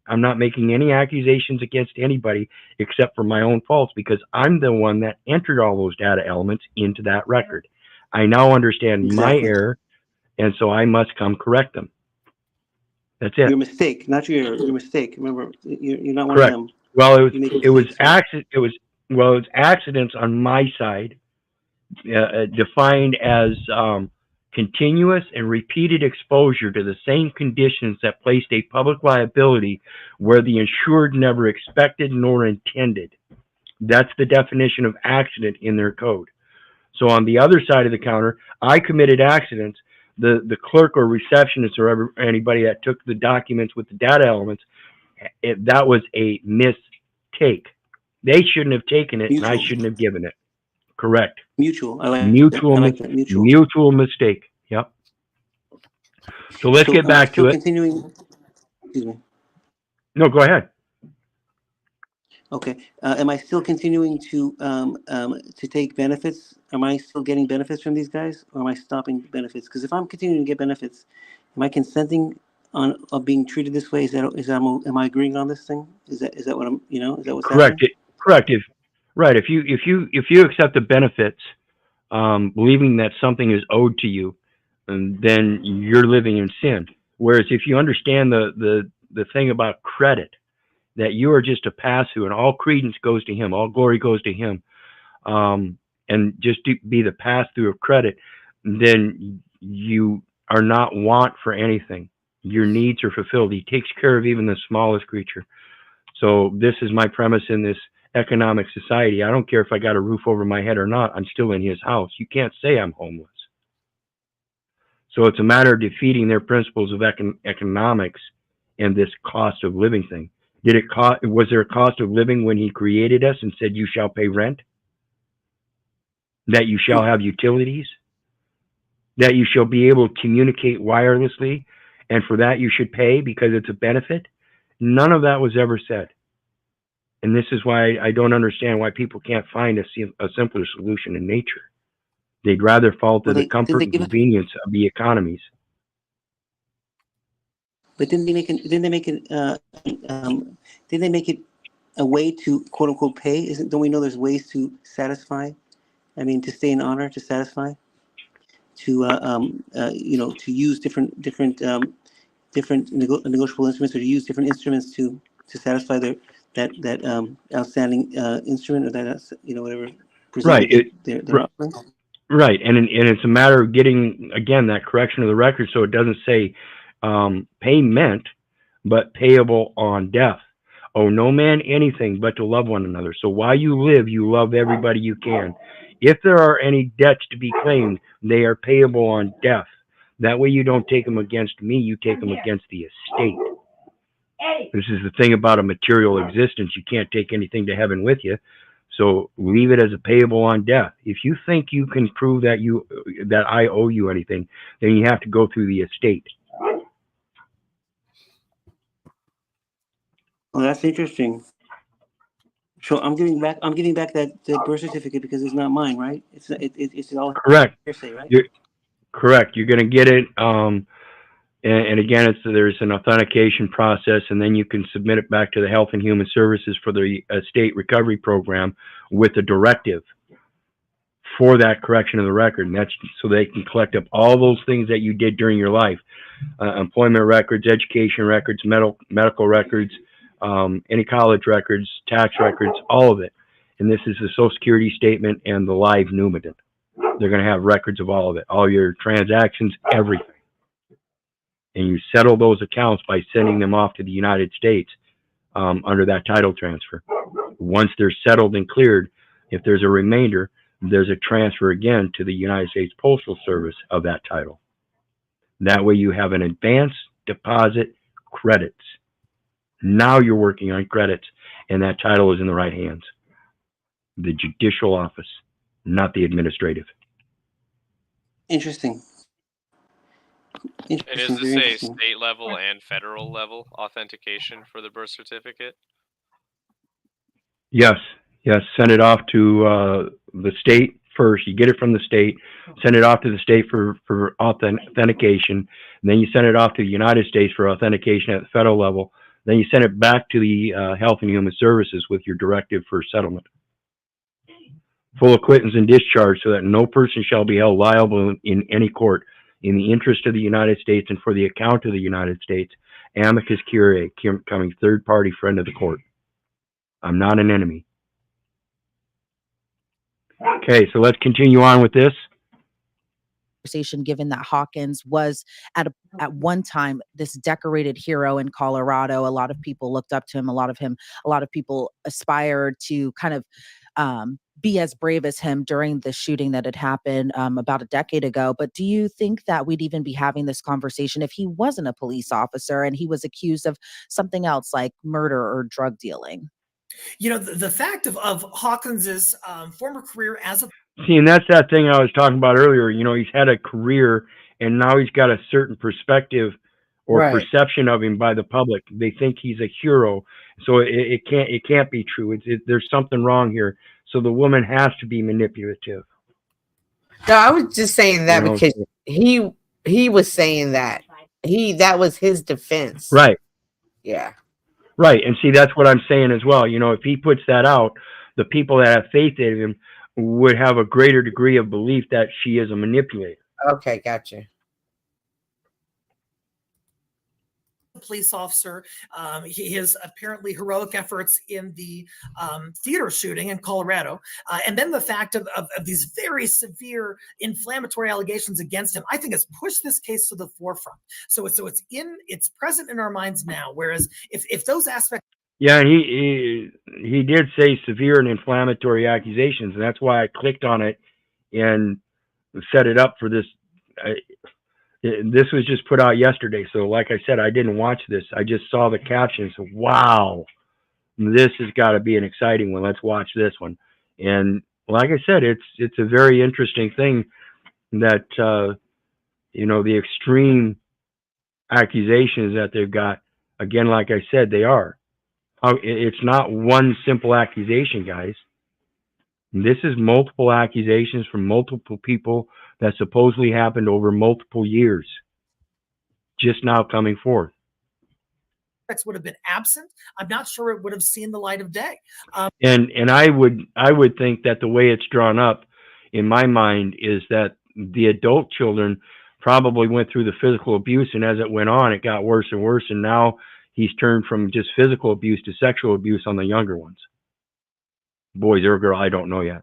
I'm not making any accusations against anybody except for my own faults because I'm the one that entered all those data elements into that record. I now understand my error, and so I must come correct them. That's it. Your mistake, not your error. Your mistake. Remember, you're not one Correct. of them. Well, it was accidents on my side, defined as continuous and repeated exposure to the same conditions that placed a public liability where the insured never expected nor intended. That's the definition of accident in their code. So on the other side of the counter, I committed accidents. The clerk or receptionist or anybody that took the documents with the data elements, that was a mistake. They shouldn't have taken it, Mutual. and I shouldn't have given it. Correct. Mutual. I like mutual. That. I like that. Mutual. Mutual mistake. Yep. So let's get back to it. Continuing. Excuse me. No, go ahead. Okay. Am I still continuing to take benefits? Am I still getting benefits from these guys, or am I stopping benefits? Because if I'm continuing to get benefits, am I consenting of being treated this way? Am I agreeing on this thing? Is that what I'm? Is that what's correct? happening? Correct. If you accept the benefits, believing that something is owed to you, and then you're living in sin. Whereas if you understand the thing about credit, that you are just a pass-through, and all credence goes to Him, all glory goes to Him, and just to be the pass-through of credit, then you are not want for anything. Your needs are fulfilled. He takes care of even the smallest creature. So this is my premise in this economic society. I don't care if I got a roof over my head or not. I'm still in His house. You can't say I'm homeless. So it's a matter of defeating their principles of economics and this cost of living thing. Was there a cost of living when He created us and said, you shall pay rent? That you shall have utilities? That you shall be able to communicate wirelessly? And for that you should pay because it's a benefit? None of that was ever said. And this is why I don't understand why people can't find a simpler solution in nature. They'd rather fall to the comfort and convenience of the economies. But didn't they make it a way to quote unquote pay? Don't we know there's ways to satisfy? I mean, to stay in honor, to satisfy, to use different negotiable instruments, or to use different instruments to satisfy that outstanding instrument, or that whatever. Right. They're offering. Right, and it's a matter of getting, again, that correction of the record so it doesn't say payment, but payable on death. Owe no man anything but to love one another. So while you live, you love everybody you can. If there are any debts to be claimed, they are payable on death. That way you don't take them against me, you take them against the estate. This is the thing about a material existence. You can't take anything to heaven with you. So leave it as a payable on death. If you think you can prove that I owe you anything, then you have to go through the estate. Oh, that's interesting. So I'm giving back that birth certificate because it's not mine, right? It's all correct. hearsay, right? Correct. You're going to get it. And again, there's an authentication process, and then you can submit it back to the Health and Human Services for the State Recovery Program with a directive for that correction of the record. And that's so they can collect up all those things that you did during your life. Employment records, education records, medical records, any college records, tax records, all of it. And this is the Social Security statement and the live numidant. They're going to have records of all of it, all your transactions, everything. And you settle those accounts by sending them off to the United States under that title transfer. Once they're settled and cleared, if there's a remainder, there's a transfer again to the United States Postal Service of that title. That way you have an advance deposit credits. Now you're working on credits, and that title is in the right hands. The judicial office, not the administrative. Interesting. And is this a state level and federal level authentication for the birth certificate? Yes, yes. Send it off to the state first. You get it from the state. Send it off to the state for authentication. And then you send it off to the United States for authentication at the federal level. Then you send it back to the Health and Human Services with your directive for settlement. Full acquittance and discharge, so that no person shall be held liable in any court in the interest of the United States and for the account of the United States. Amicus curiae, coming third party friend of the court. I'm not an enemy. Okay, so let's continue on with this. Given that Hawkins was at one time this decorated hero in Colorado. A lot of people looked up to him. A lot of people aspired to kind of be as brave as him during the shooting that had happened about a decade ago. But do you think that we'd even be having this conversation if he wasn't a police officer and he was accused of something else like murder or drug dealing? You know, the fact of Hawkins's former career as a See, and that's that thing I was talking about earlier. You know, he's had a career, and now he's got a certain perspective or perception of him by the public. They think he's a hero, so it can't be true. There's something wrong here. So the woman has to be manipulative. No, I was just saying that because he was saying that was his defense. Right. Yeah. Right. And see, that's what I'm saying as well. You know, if he puts that out, the people that have faith in him would have a greater degree of belief that she is a manipulator. Okay, gotcha. Police officer, his apparently heroic efforts in the theater shooting in Colorado, and then the fact of these very severe inflammatory allegations against him, I think has pushed this case to the forefront. So it's present in our minds now. Whereas if those aspects, yeah, and he did say severe and inflammatory accusations, and that's why I clicked on it and set it up for this. This was just put out yesterday, so like I said, I didn't watch this. I just saw the captions. Wow, this has got to be an exciting one. Let's watch this one. And like I said, it's a very interesting thing that you know, the extreme accusations that they've got. Again, like I said, they are. It's not one simple accusation, guys. This is multiple accusations from multiple people that supposedly happened over multiple years, just now coming forth. Would have been absent. I'm not sure it would have seen the light of day. And I would think that the way it's drawn up, in my mind, is that the adult children probably went through the physical abuse, and as it went on, it got worse and worse, and now he's turned from just physical abuse to sexual abuse on the younger ones. Boys or girl, I don't know yet.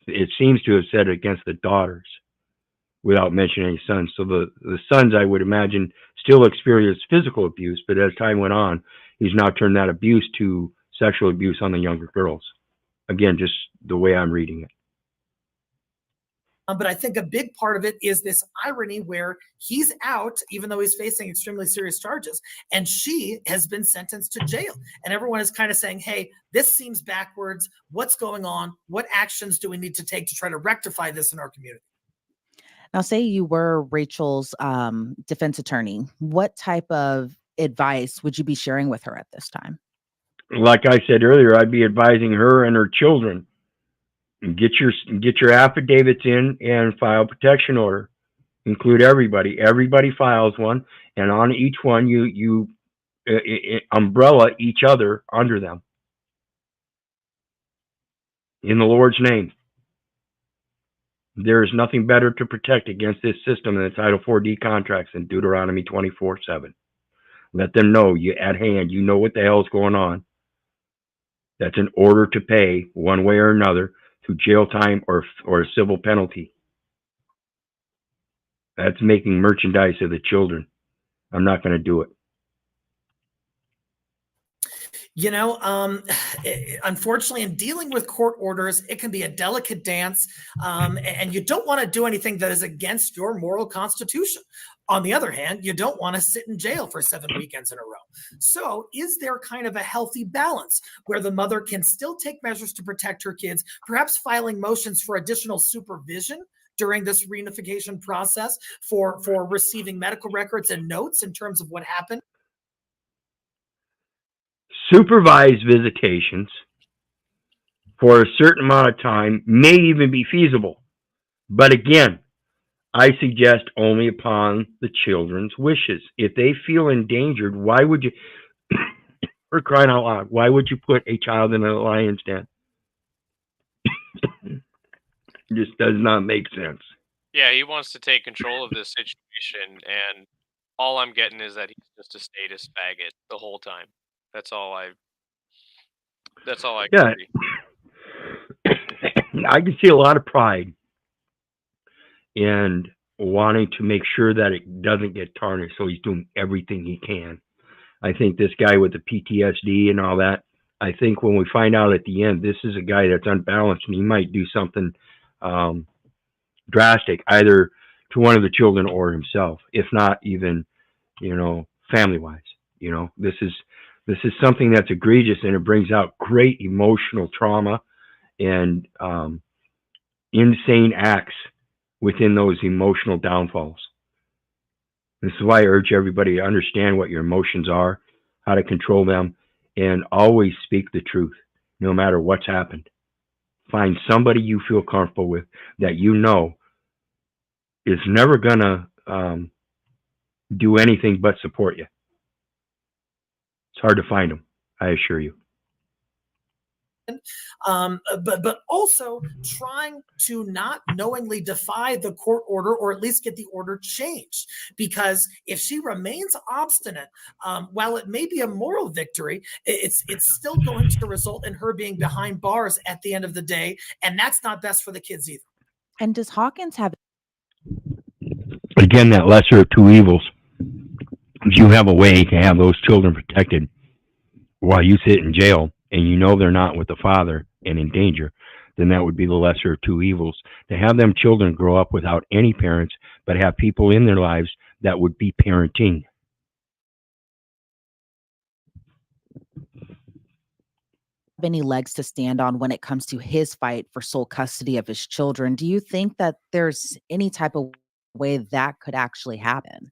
It seems to have said against the daughters without mentioning any sons. So the sons, I would imagine, still experienced physical abuse, but as time went on, he's now turned that abuse to sexual abuse on the younger girls. Again, just the way I'm reading it. But I think a big part of it is this irony where he's out, even though he's facing extremely serious charges, and she has been sentenced to jail. And everyone is kind of saying, hey, this seems backwards. What's going on? What actions do we need to take to try to rectify this in our community? Now, say you were Rachel's defense attorney. What type of advice would you be sharing with her at this time? Like I said earlier, I'd be advising her and her children. Get your affidavits in and file protection order. Include everybody. Everybody files one, and on each one you umbrella each other under them. In the Lord's name. There is nothing better to protect against this system than the Title 4D contracts in Deuteronomy 24:7. Let them know you at hand. You know what the hell's going on. That's an order to pay one way or another through jail time or a civil penalty. That's making merchandise of the children. I'm not going to do it. You know, unfortunately, in dealing with court orders, it can be a delicate dance, and you don't want to do anything that is against your moral constitution. On the other hand, you don't want to sit in jail for 7 weekends in a row. So is there kind of a healthy balance where the mother can still take measures to protect her kids, perhaps filing motions for additional supervision during this reunification process for receiving medical records and notes in terms of what happened? Supervised visitations for a certain amount of time may even be feasible. But again, I suggest only upon the children's wishes. If they feel endangered, why would you, for crying out loud, why would you put a child in a lion's den? Just does not make sense. Yeah, he wants to take control of this situation, and all I'm getting is that he's just a status faggot the whole time. That's all I Yeah. can see. I can see a lot of pride in wanting to make sure that it doesn't get tarnished, so he's doing everything he can. I think this guy with the PTSD and all that, I think when we find out at the end, this is a guy that's unbalanced, and he might do something drastic, either to one of the children or himself, if not even, family-wise. This is something that's egregious, and it brings out great emotional trauma and insane acts within those emotional downfalls. This is why I urge everybody to understand what your emotions are, how to control them, and always speak the truth, no matter what's happened. Find somebody you feel comfortable with that is never gonna do anything but support you. It's hard to find them, I assure you. But also trying to not knowingly defy the court order, or at least get the order changed. Because if she remains obstinate, while it may be a moral victory, it's still going to result in her being behind bars at the end of the day, and that's not best for the kids either. And does Hawkins have? Again, that lesser of two evils. If you have a way to have those children protected while you sit in jail, and you know they're not with the father and in danger, then that would be the lesser of two evils. To have them children grow up without any parents, but have people in their lives that would be parenting. Any legs to stand on when it comes to his fight for sole custody of his children? Do you think that there's any type of way that could actually happen?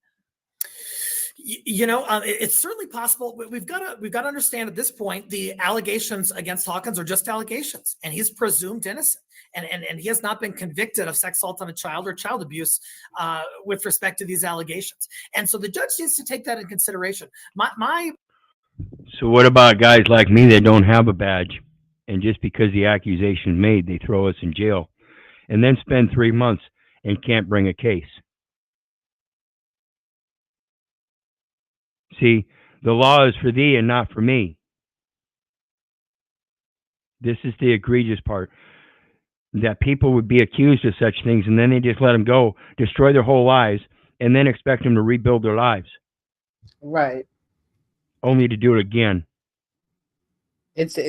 It's certainly possible. We've got to understand at this point, the allegations against Hawkins are just allegations, and he's presumed innocent, and he has not been convicted of sex assault on a child or child abuse with respect to these allegations. And so the judge needs to take that in consideration. So what about guys like me that don't have a badge, and just because the accusation is made, they throw us in jail, and then spend 3 months and can't bring a case? See, the law is for thee and not for me. This is the egregious part, that people would be accused of such things, and then they just let them go, destroy their whole lives, and then expect them to rebuild their lives. Right. Only to do it again. It's a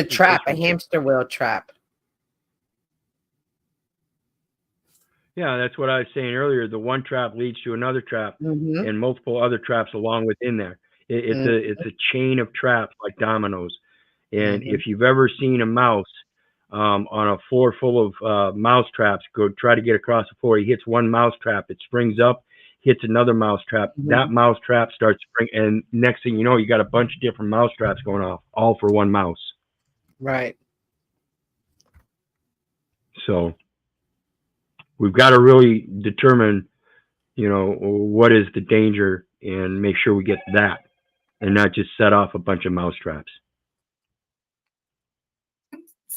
trap, a hamster wheel trap. Yeah, that's what I was saying earlier. The one trap leads to another trap, and multiple other traps along within there. It's a chain of traps like dominoes. And if you've ever seen a mouse on a floor full of mouse traps, go try to get across the floor. He hits one mouse trap, it springs up, hits another mouse trap. That mouse trap starts spring, and next thing you know, you got a bunch of different mouse traps going off, all for one mouse. Right. So we've got to really determine, what is the danger, and make sure we get that, and not just set off a bunch of mouse traps.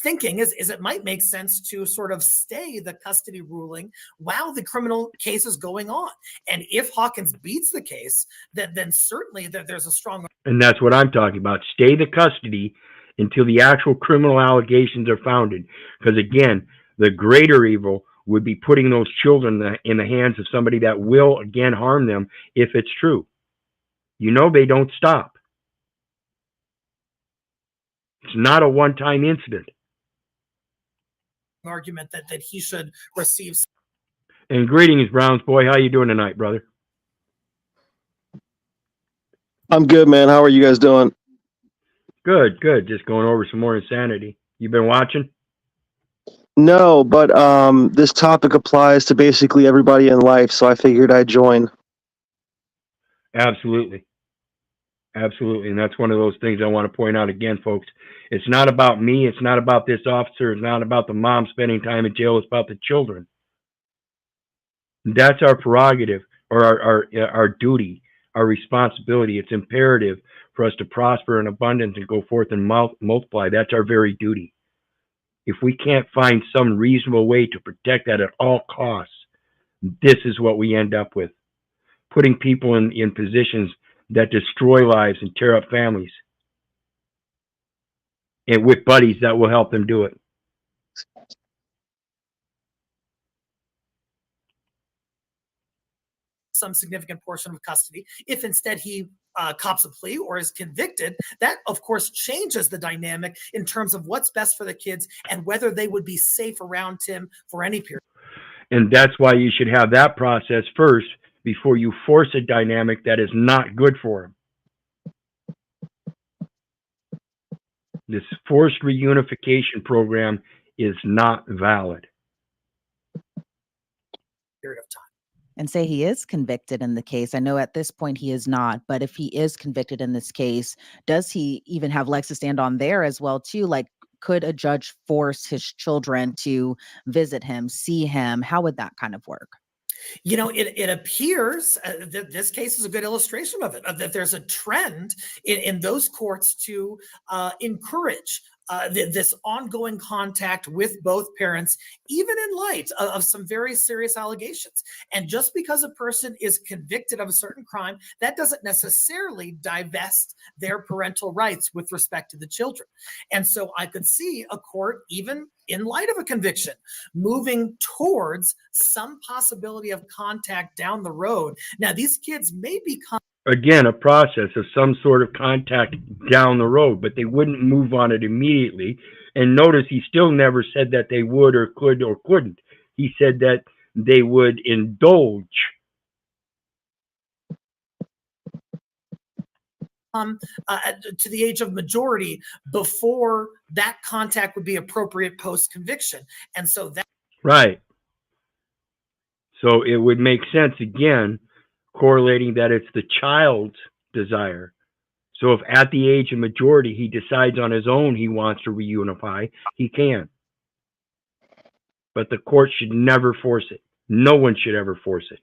Thinking is it might make sense to sort of stay the custody ruling while the criminal case is going on. And if Hawkins beats the case, then certainly there's a strong... And that's what I'm talking about. Stay the custody until the actual criminal allegations are founded. Because again, the greater evil would be putting those children in the hands of somebody that will again harm them if it's true. They don't stop. It's not a one-time incident. Argument that he should receive. And greetings, Browns boy. How you doing tonight, brother? I'm good, man. How are you guys doing? Good. Just going over some more insanity. You been watching? No, but this topic applies to basically everybody in life, so I figured I'd join. Absolutely. Absolutely. And that's one of those things I want to point out again, folks. It's not about me. It's not about this officer. It's not about the mom spending time in jail. It's about the children. That's our prerogative, or our duty, our responsibility. It's imperative for us to prosper in abundance and go forth and multiply. That's our very duty. If we can't find some reasonable way to protect that at all costs, this is what we end up with. Putting people in positions that destroy lives and tear up families. And with buddies that will help them do it. Some significant portion of custody. If instead he cops a plea or is convicted, that of course changes the dynamic in terms of what's best for the kids and whether they would be safe around him for any period. And that's why you should have that process first before you force a dynamic that is not good for him. This forced reunification program is not valid. Period of time. And say he is convicted in the case. I know at this point he is not, but if he is convicted in this case, does he even have legs to stand on there as well too? Like, could a judge force his children to visit him, see him? How would that kind of work? You know, it appears that this case is a good illustration of it, that there's a trend in those courts to encourage this ongoing contact with both parents, even in light of some very serious allegations. And just because a person is convicted of a certain crime, that doesn't necessarily divest their parental rights with respect to the children. And so I could see a court, even in light of a conviction, moving towards some possibility of contact down the road. Now, these kids may become again, a process of some sort of contact down the road, but they wouldn't move on it immediately. And notice he still never said that they would or could or couldn't. He said that they would indulge. To the age of majority before that contact would be appropriate post-conviction. And so that... Right. So it would make sense, again, correlating that it's the child's desire. So if at the age of majority he decides on his own he wants to reunify, he can. But the court should never force it. No one should ever force it.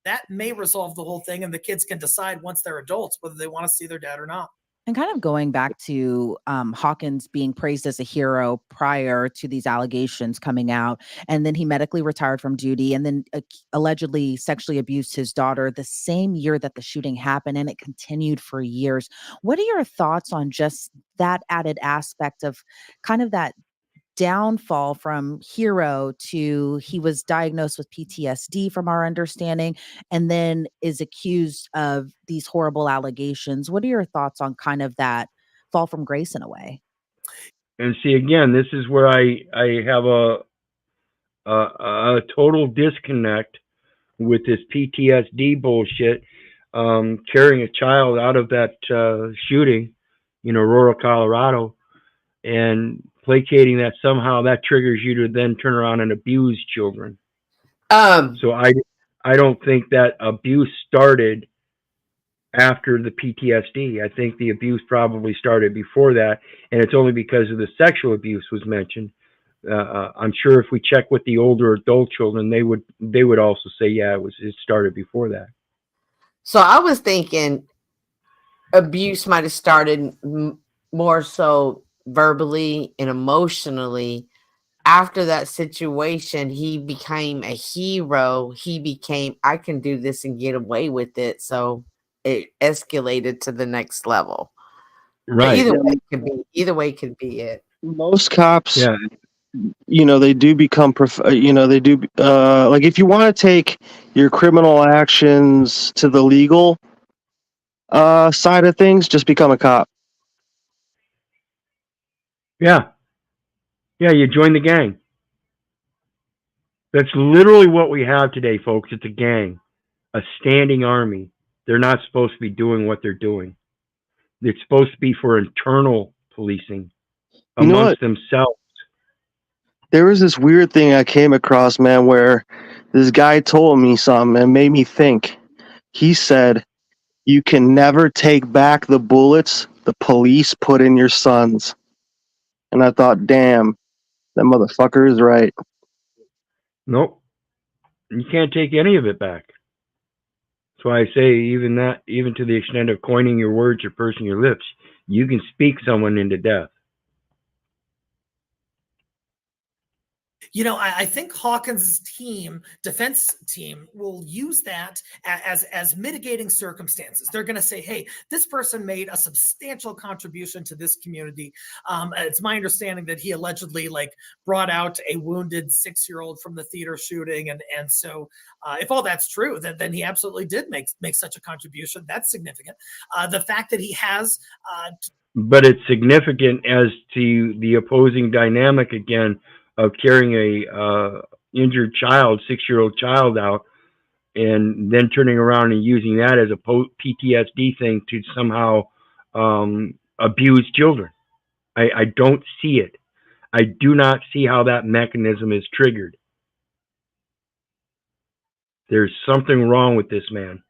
That may resolve the whole thing, and the kids can decide once they're adults whether they want to see their dad or not. And kind of going back to Hawkins being praised as a hero prior to these allegations coming out, and then he medically retired from duty and then allegedly sexually abused his daughter the same year that the shooting happened, and it continued for years. What are your thoughts on just that added aspect of kind of that downfall from hero to he was diagnosed with PTSD from our understanding, and then is accused of these horrible allegations? What are your thoughts on kind of that fall from grace in a way? And see, again, this is where I have a total disconnect with this PTSD bullshit. Carrying a child out of that shooting in Aurora, Colorado, and placating that somehow that triggers you to then turn around and abuse children. So I don't think that abuse started after the PTSD. I think the abuse probably started before that, and it's only because of the sexual abuse was mentioned. I'm sure if we check with the older adult children, they would also say, yeah, it started before that. So I was thinking abuse might have started more so verbally and emotionally. After that situation, he became a hero. He became, I can do this and get away with it. So it escalated to the next level. Right. Either way could be it. Most cops, yeah, they do become, they do, like if you want to take your criminal actions to the legal side of things, just become a cop. Yeah, you join the gang. That's literally what we have today, folks. It's a gang, a standing army. They're not supposed to be doing what they're doing. It's supposed to be for internal policing amongst themselves. There was this weird thing I came across, man, where this guy told me something and made me think. He said, "You can never take back the bullets the police put in your sons." And I thought, damn, that motherfucker is right. Nope. You can't take any of it back. That's why I say even to the extent of coining your words or pursing your lips, you can speak someone into death. You know, I think Hawkins' defense team, will use that as mitigating circumstances. They're going to say, hey, this person made a substantial contribution to this community. It's my understanding that he allegedly brought out a wounded 6-year-old from the theater shooting. And so if all that's true, then he absolutely did make such a contribution. That's significant. The fact that he has... but it's significant as to the opposing dynamic again of carrying a injured child, 6-year-old child out, and then turning around and using that as a PTSD thing to somehow abuse children. I don't see it. I do not see how that mechanism is triggered. There's something wrong with this man.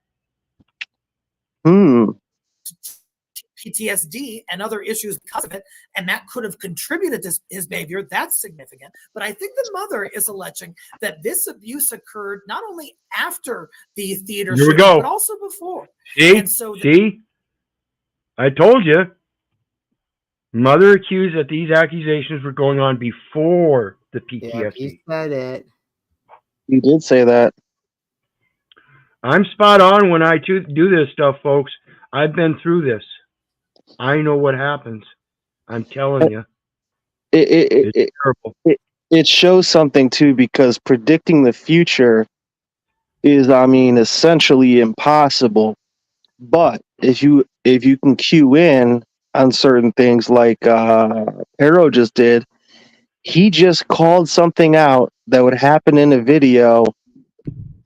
PTSD and other issues because of it, and that could have contributed to his behavior. That's significant. But I think the mother is alleging that this abuse occurred not only after the theater shooting, but also before. See? I told you. Mother accused that these accusations were going on before the PTSD. Yeah, he said it. You did say that. I'm spot on when I do this stuff, folks. I've been through this. I know what happens. I'm telling you. It's terrible. It shows something too, because predicting the future is, essentially impossible. But if you can cue in on certain things like Arrow just did, he just called something out that would happen in a video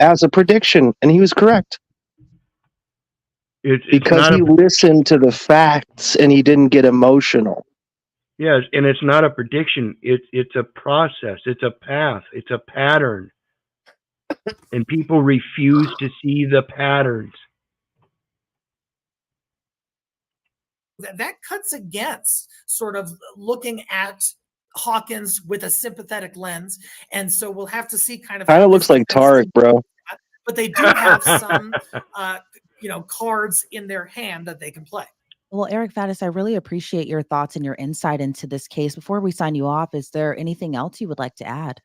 as a prediction, and he was correct. Because he listened to the facts and he didn't get emotional. Yes, and it's not a prediction. It's a process. It's a path. It's a pattern. And people refuse to see the patterns. That cuts against sort of looking at Hawkins with a sympathetic lens. And so we'll have to see kind of looks like Tarek, bro. But they do have some cards in their hand that they can play. Well, Eric Faddis, I really appreciate your thoughts and your insight into this case. Before we sign you off, is there anything else you would like to add?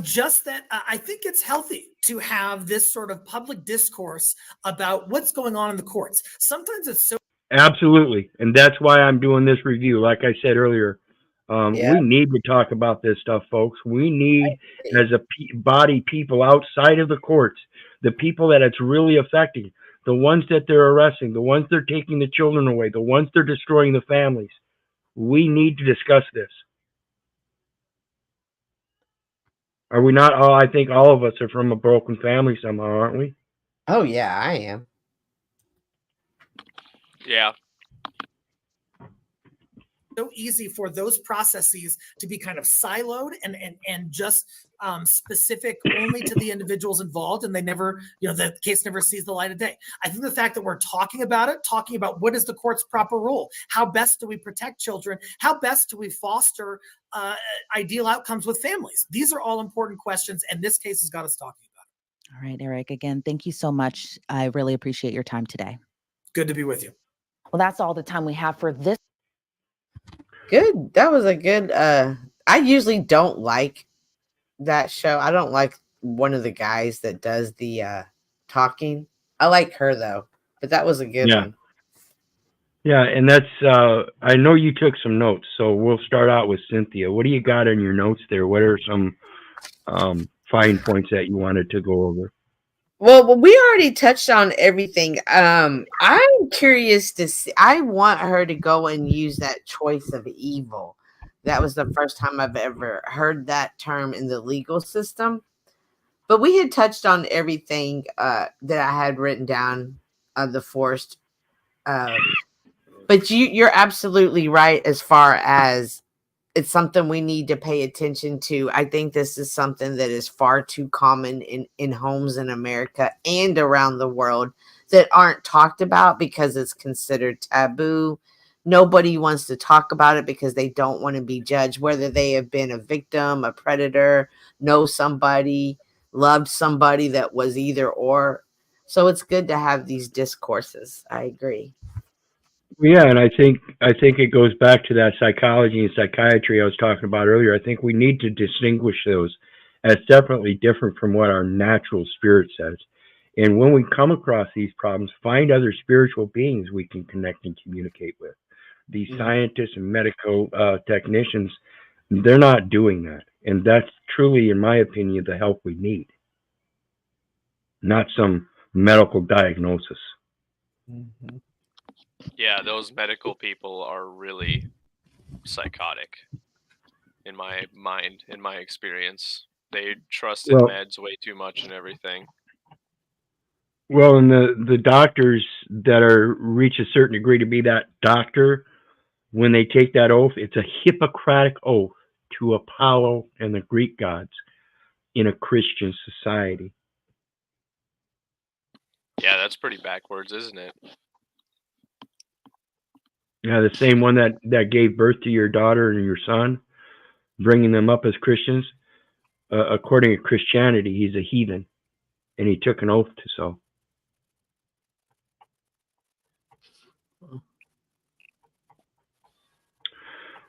Just that I think it's healthy to have this sort of public discourse about what's going on in the courts. Sometimes it's so... Absolutely. And that's why I'm doing this review. Like I said earlier, we need to talk about this stuff, folks. We need, as a body, people outside of the courts, the people that it's really affecting, the ones that they're arresting, the ones they're taking the children away, the ones they're destroying the families. We need to discuss this. Are we not all? I think all of us are from a broken family somehow, aren't we? Oh, yeah, I am. Yeah. So easy for those processes to be kind of siloed and just specific only to the individuals involved, and they never, the case never sees the light of day. I think the fact that we're talking about what is the court's proper role, how best do we protect children, how best do we foster ideal outcomes with families, these are all important questions, and this case has got us talking about it. All right, Eric, again, thank you so much. I really appreciate your time today. Good to be with you. Well, that's all the time we have for this. Good. That was a good, I usually don't like that show. I don't like one of the guys that does the talking. I like her though, but that was a good one. Yeah, and that's, I know you took some notes, so we'll start out with Cynthia. What do you got in your notes there? What are some fine points that you wanted to go over? Well, we already touched on everything. I'm curious to see. I want her to go and use that choice of evil. That was the first time I've ever heard that term in the legal system. But we had touched on everything that I had written down of the forced. But you're absolutely right as far as it's something we need to pay attention to. I think this is something that is far too common in homes in America and around the world that aren't talked about because it's considered taboo. Nobody wants to talk about it because they don't want to be judged, whether they have been a victim, a predator, know somebody, loved somebody that was either or. So it's good to have these discourses. I agree. Yeah, and I think it goes back to that psychology and psychiatry I was talking about earlier. I think we need to distinguish those as definitely different from what our natural spirit says. And when we come across these problems, find other spiritual beings we can connect and communicate with. These scientists and medical technicians, they're not doing that. And that's truly, in my opinion, the help we need, not some medical diagnosis. Mm-hmm. Yeah, those medical people are really psychotic in my mind, in my experience. They trust in meds way too much and everything. Well, and the doctors that are reach a certain degree to be that doctor, when they take that oath, it's a Hippocratic oath to Apollo and the Greek gods in a Christian society. Yeah, that's pretty backwards, isn't it? Yeah, the same one that gave birth to your daughter and your son, bringing them up as Christians. According to Christianity, he's a heathen, and he took an oath to so.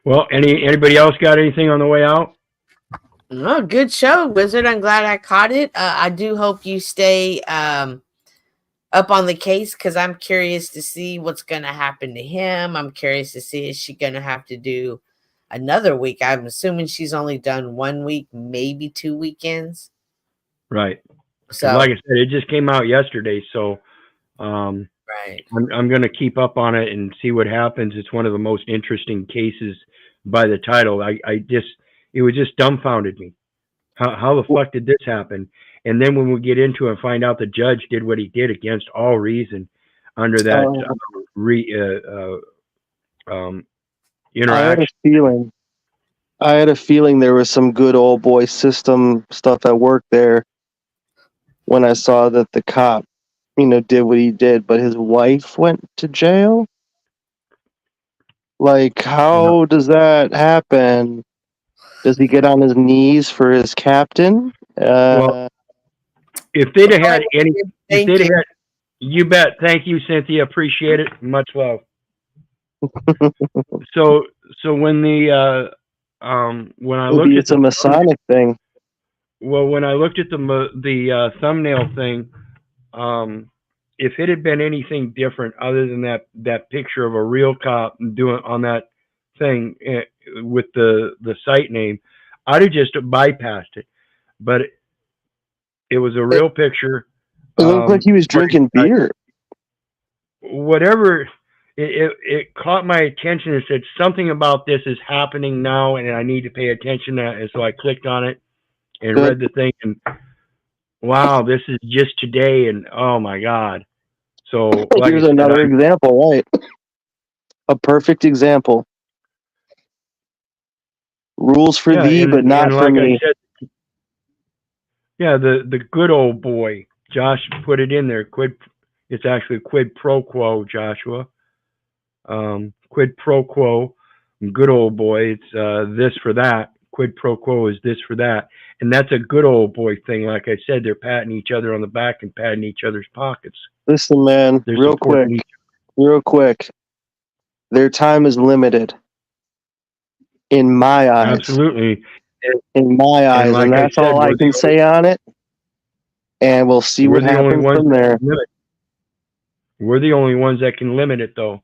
Well, anybody else got anything on the way out? Oh, good show, Wizard. I'm glad I caught it. I do hope you stay up on the case because I'm curious to see what's going to happen to him. I'm curious to see, is she going to have to do another week? I'm assuming she's only done 1 week, maybe 2 weekends. Right. So, like I said, it just came out yesterday, so right. I'm going to keep up on it and see what happens. It's one of the most interesting cases by the title. It was just dumbfounded me. How the fuck did this happen? And then when we get into it and find out the judge did what he did against all reason under that interaction. I had a feeling there was some good old boy system stuff at work there when I saw that the cop, did what he did, but his wife went to jail. Like, how does that happen? Does he get on his knees for his captain? Well, if they'd have had you bet. Thank you, Cynthia. Appreciate it. Much love. So when when I looked it's a Masonic thing. Well, when I looked at the thumbnail thing, if it had been anything different other than that picture of a real cop doing on that thing with the site name, I'd have just bypassed it. But it was a real picture. It looked like he was drinking beer. Whatever. It caught my attention and said something about this is happening now, and I need to pay attention to it. And so I clicked on it and read the thing, and wow, this is just today, and oh my god. So like here's another example, right? A perfect example. Rules for thee, but not for me. Yeah, the good old boy. Josh put it in there. It's actually quid pro quo, Joshua. Quid pro quo, good old boy. It's this for that. Quid pro quo is this for that. And that's a good old boy thing. Like I said, they're patting each other on the back and patting each other's pockets. Listen, man, real quick. Their time is limited. In my eyes. Absolutely. In my eyes. And that's all I can say on it. And we'll see what happens from there. We're the only ones that can limit it, though.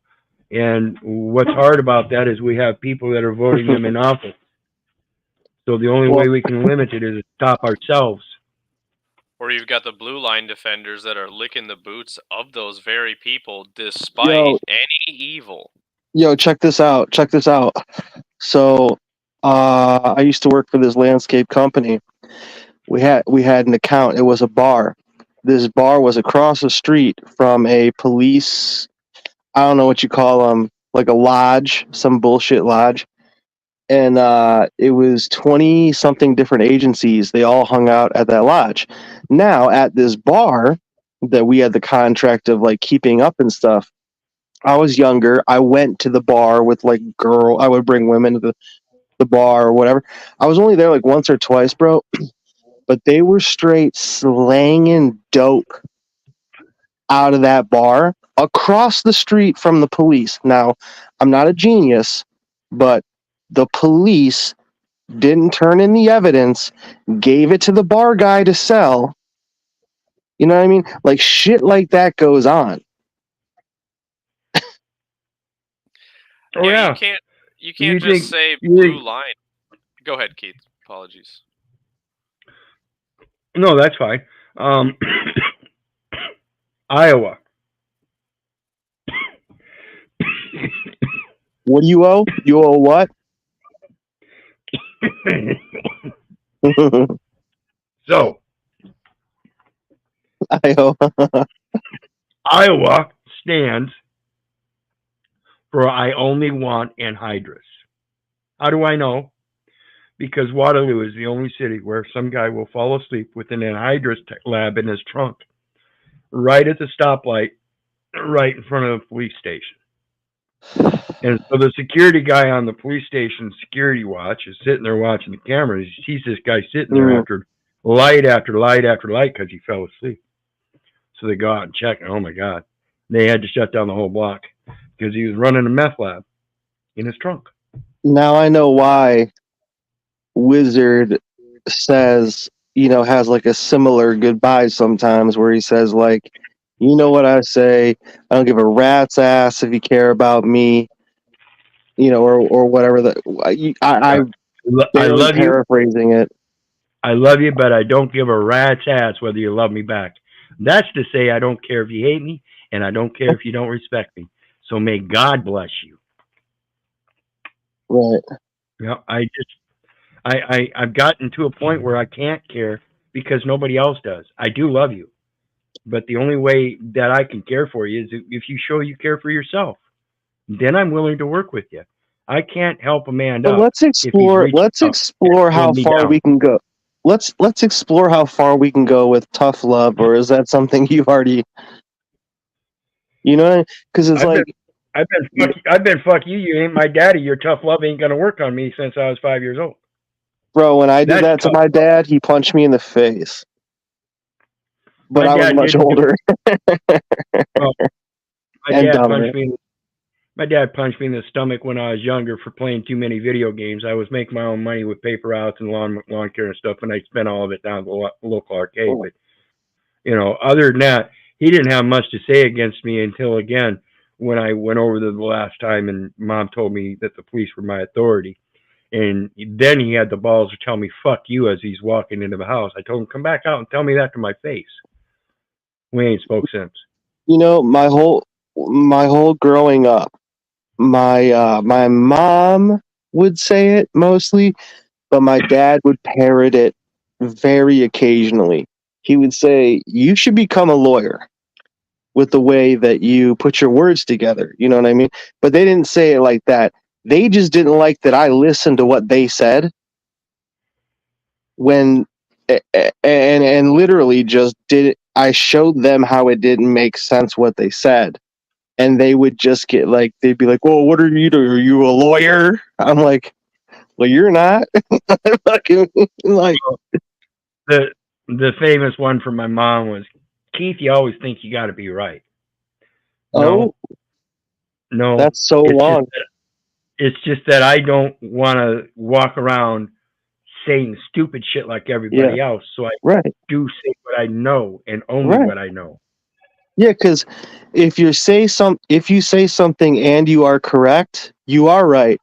And what's hard about that is we have people that are voting them in office. So the only way we can limit it is to stop ourselves. Or you've got the blue line defenders that are licking the boots of those very people despite any evil. Yo, check this out. So I used to work for this landscape company. We had an account. It was a bar. This bar was across the street from a police, I don't know what you call them, like a lodge, some bullshit lodge. and it was 20 something different agencies. They all hung out at that lodge. Now at this bar that we had the contract of like keeping up and stuff, I was younger. I went to the bar with like I would bring women to the bar or whatever. I was only there like once or twice, bro, but they were straight slanging dope out of that bar across the street from the police. Now, I'm not a genius, but the police didn't turn in the evidence, gave it to the bar guy to sell. You know what I mean? Like shit like that goes on. Oh yeah. You can't just say blue line. Go ahead, Keith. Apologies. No, that's fine. Iowa. What do you owe? You owe what? So, Iowa stands for I only want anhydrous. How do I know? Because Waterloo is the only city where some guy will fall asleep with an anhydrous lab in his trunk, right at the stoplight, right in front of the police station. And so the security guy on the police station security watch is sitting there watching the cameras. He sees this guy sitting there after light after light after light because he fell asleep. So they go out and check, and oh my God, they had to shut down the whole block because he was running a meth lab in his trunk. Now I know why Wyzard says, has like a similar goodbye sometimes where he says like, you know what I say, I don't give a rat's ass if you care about me, or whatever. I love paraphrasing it. I love you, but I don't give a rat's ass whether you love me back. That's to say, I don't care if you hate me, and I don't care if you don't respect me. So may God bless you. Right. I've gotten to a point where I can't care because nobody else does. I do love you, but the only way that I can care for you is if you show you care for yourself. Then I'm willing to work with you. I can't help a man up. Let's explore how far we can go. Let's explore how far we can go with tough love, or is that something you've already, because it's I've been fuck you. You ain't my daddy. Your tough love ain't gonna work on me since I was 5 years old. Bro, when I did that to my dad, he punched me in the face. But I was much older. My dad punched me in the stomach when I was younger for playing too many video games. I was making my own money with paper routes and lawn care and stuff, and I spent all of it down at the local arcade. But other than that, he didn't have much to say against me until again when I went over there the last time, and Mom told me that the police were my authority. And then he had the balls to tell me "fuck you" as he's walking into the house. I told him, "Come back out and tell me that to my face." We ain't spoke since. My whole growing up, my mom would say it mostly, but my dad would parrot it very occasionally. He would say, "You should become a lawyer," with the way that you put your words together. You know what I mean? But they didn't say it like that. They just didn't like that I listened to what they said and literally just did it. I showed them how it didn't make sense what they said. And they would just get like, they'd be like, "Well, what are you doing? Are you a lawyer?" I'm like, "Well, you're not." Like the famous one from my mom was, "Keith, you always think you got to be right." No, that's so long. It's just that I don't want to walk around saying stupid shit like everybody else. So I do say what I know and only what I know. Yeah, because if you say something and you are correct, you are right.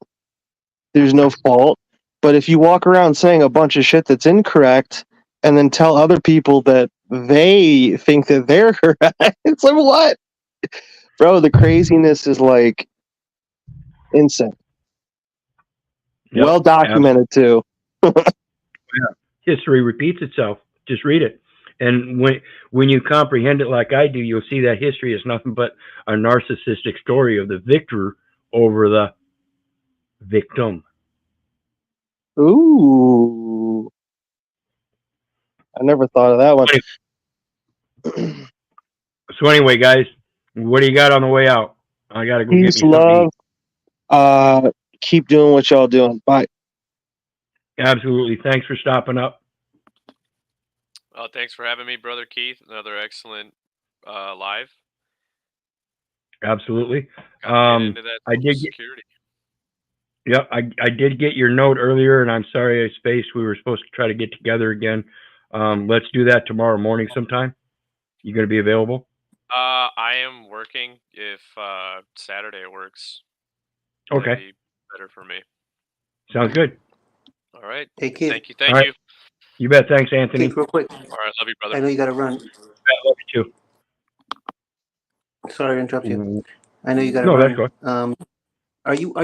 There's no fault. But if you walk around saying a bunch of shit that's incorrect and then tell other people that they think that they're correct, it's like, what? Bro, the craziness is like insane. Well documented too. History repeats itself. Just read it. And when you comprehend it like I do, you'll see that history is nothing but a narcissistic story of the victor over the victim. Ooh, I never thought of that one. So anyway, guys, what do you got on the way out? I got to go get Peace, me something to love. Keep doing what y'all doing. Bye. eat. Absolutely. Thanks for stopping up. Well, thanks for having me, Brother Keith. Another excellent live. Absolutely. Get into that I did get, security. yep, I did get your note earlier, and I'm sorry I spaced. We were supposed to try to get together again. Let's do that tomorrow morning sometime. You going to be available? I am working. If Saturday works, Okay. that'd be better for me. Sounds good. All right. Hey, Keith. Thank you. All right. You. You bet. Thanks, Anthony. Keith, real quick. All right. Love you, brother. I know you got to run. I love you too. Sorry to interrupt you. I know you got to No, run. that's good. Are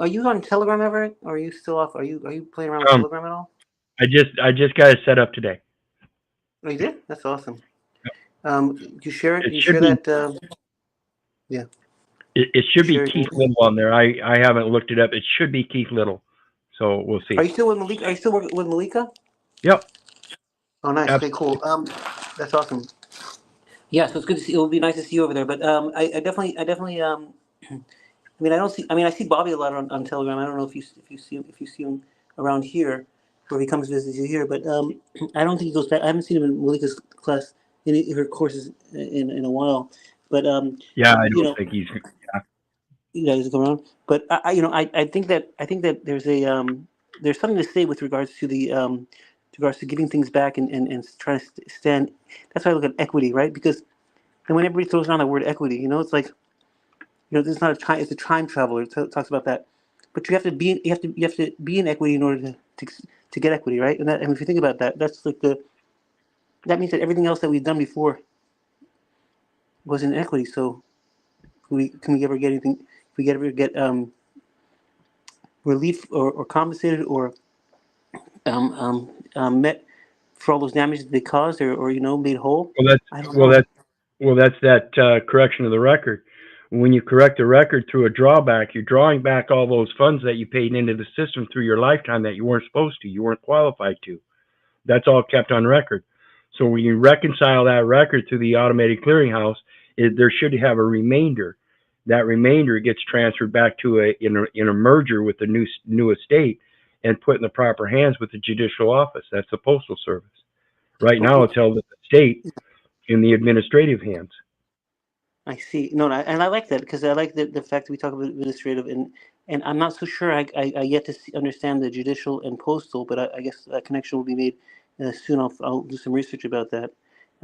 you on Telegram ever? Or are you still off? Are you playing around with Telegram at all? I just got it set up today. Oh, you did? That's awesome. You share it. It You should share be. that. Yeah. It should be Share Keith it. Little on there. I haven't looked it up. It should be Keith Little. So we'll see. Are you still with Malika? Are you still working with Malika? Yep. Oh, nice. Absolutely. Okay, cool. That's awesome. Yeah, so it's good to see. It would be nice to see you over there. But I definitely I mean, I don't see. I mean, I see Bobby a lot on Telegram. I don't know if you see him around here, or if he comes visit you here. But I don't think he goes back. I haven't seen him in Malika's class in her courses in a while. But Yeah, I you don't know, think he's. Yeah. you guys go around. But I think that there's something to say with regards to giving things back and trying to stand. That's why I look at equity, right? Because and when everybody throws around the word equity, it's like, this is not a time. It's a time traveler. It talks about that, but you have to be in equity in order to get equity, right? And if you think about that, that's like that means that everything else that we've done before was in equity. So can we ever get anything? If we ever get relief or compensated or met for all those damages they caused or made whole? I don't know. That's that correction of the record. When you correct the record through a drawback, you're drawing back all those funds that you paid into the system through your lifetime that you weren't supposed to, you weren't qualified to. That's all kept on record. So when you reconcile that record through the automated clearinghouse, there should have a remainder. That remainder gets transferred back to in a merger with the new estate and put in the proper hands with the judicial office. That's the Postal Service. Right now, it's held at the state in the administrative hands. I see. No, and I like that because I like the fact that we talk about administrative and I'm not so sure I yet to understand the judicial and postal, but I guess that connection will be made soon. I'll do some research about that.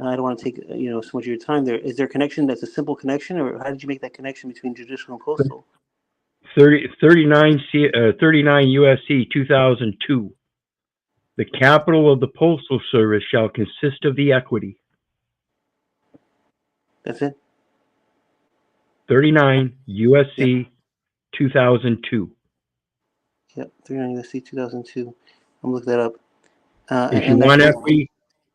I don't want to take so much of your time there. Is there a connection that's a simple connection, or how did you make that connection between judicial and postal? 39 USC 2002. The capital of the Postal Service shall consist of the equity. That's it. 39 USC 2002. Yep, 39 USC 2002. I'm looking that up.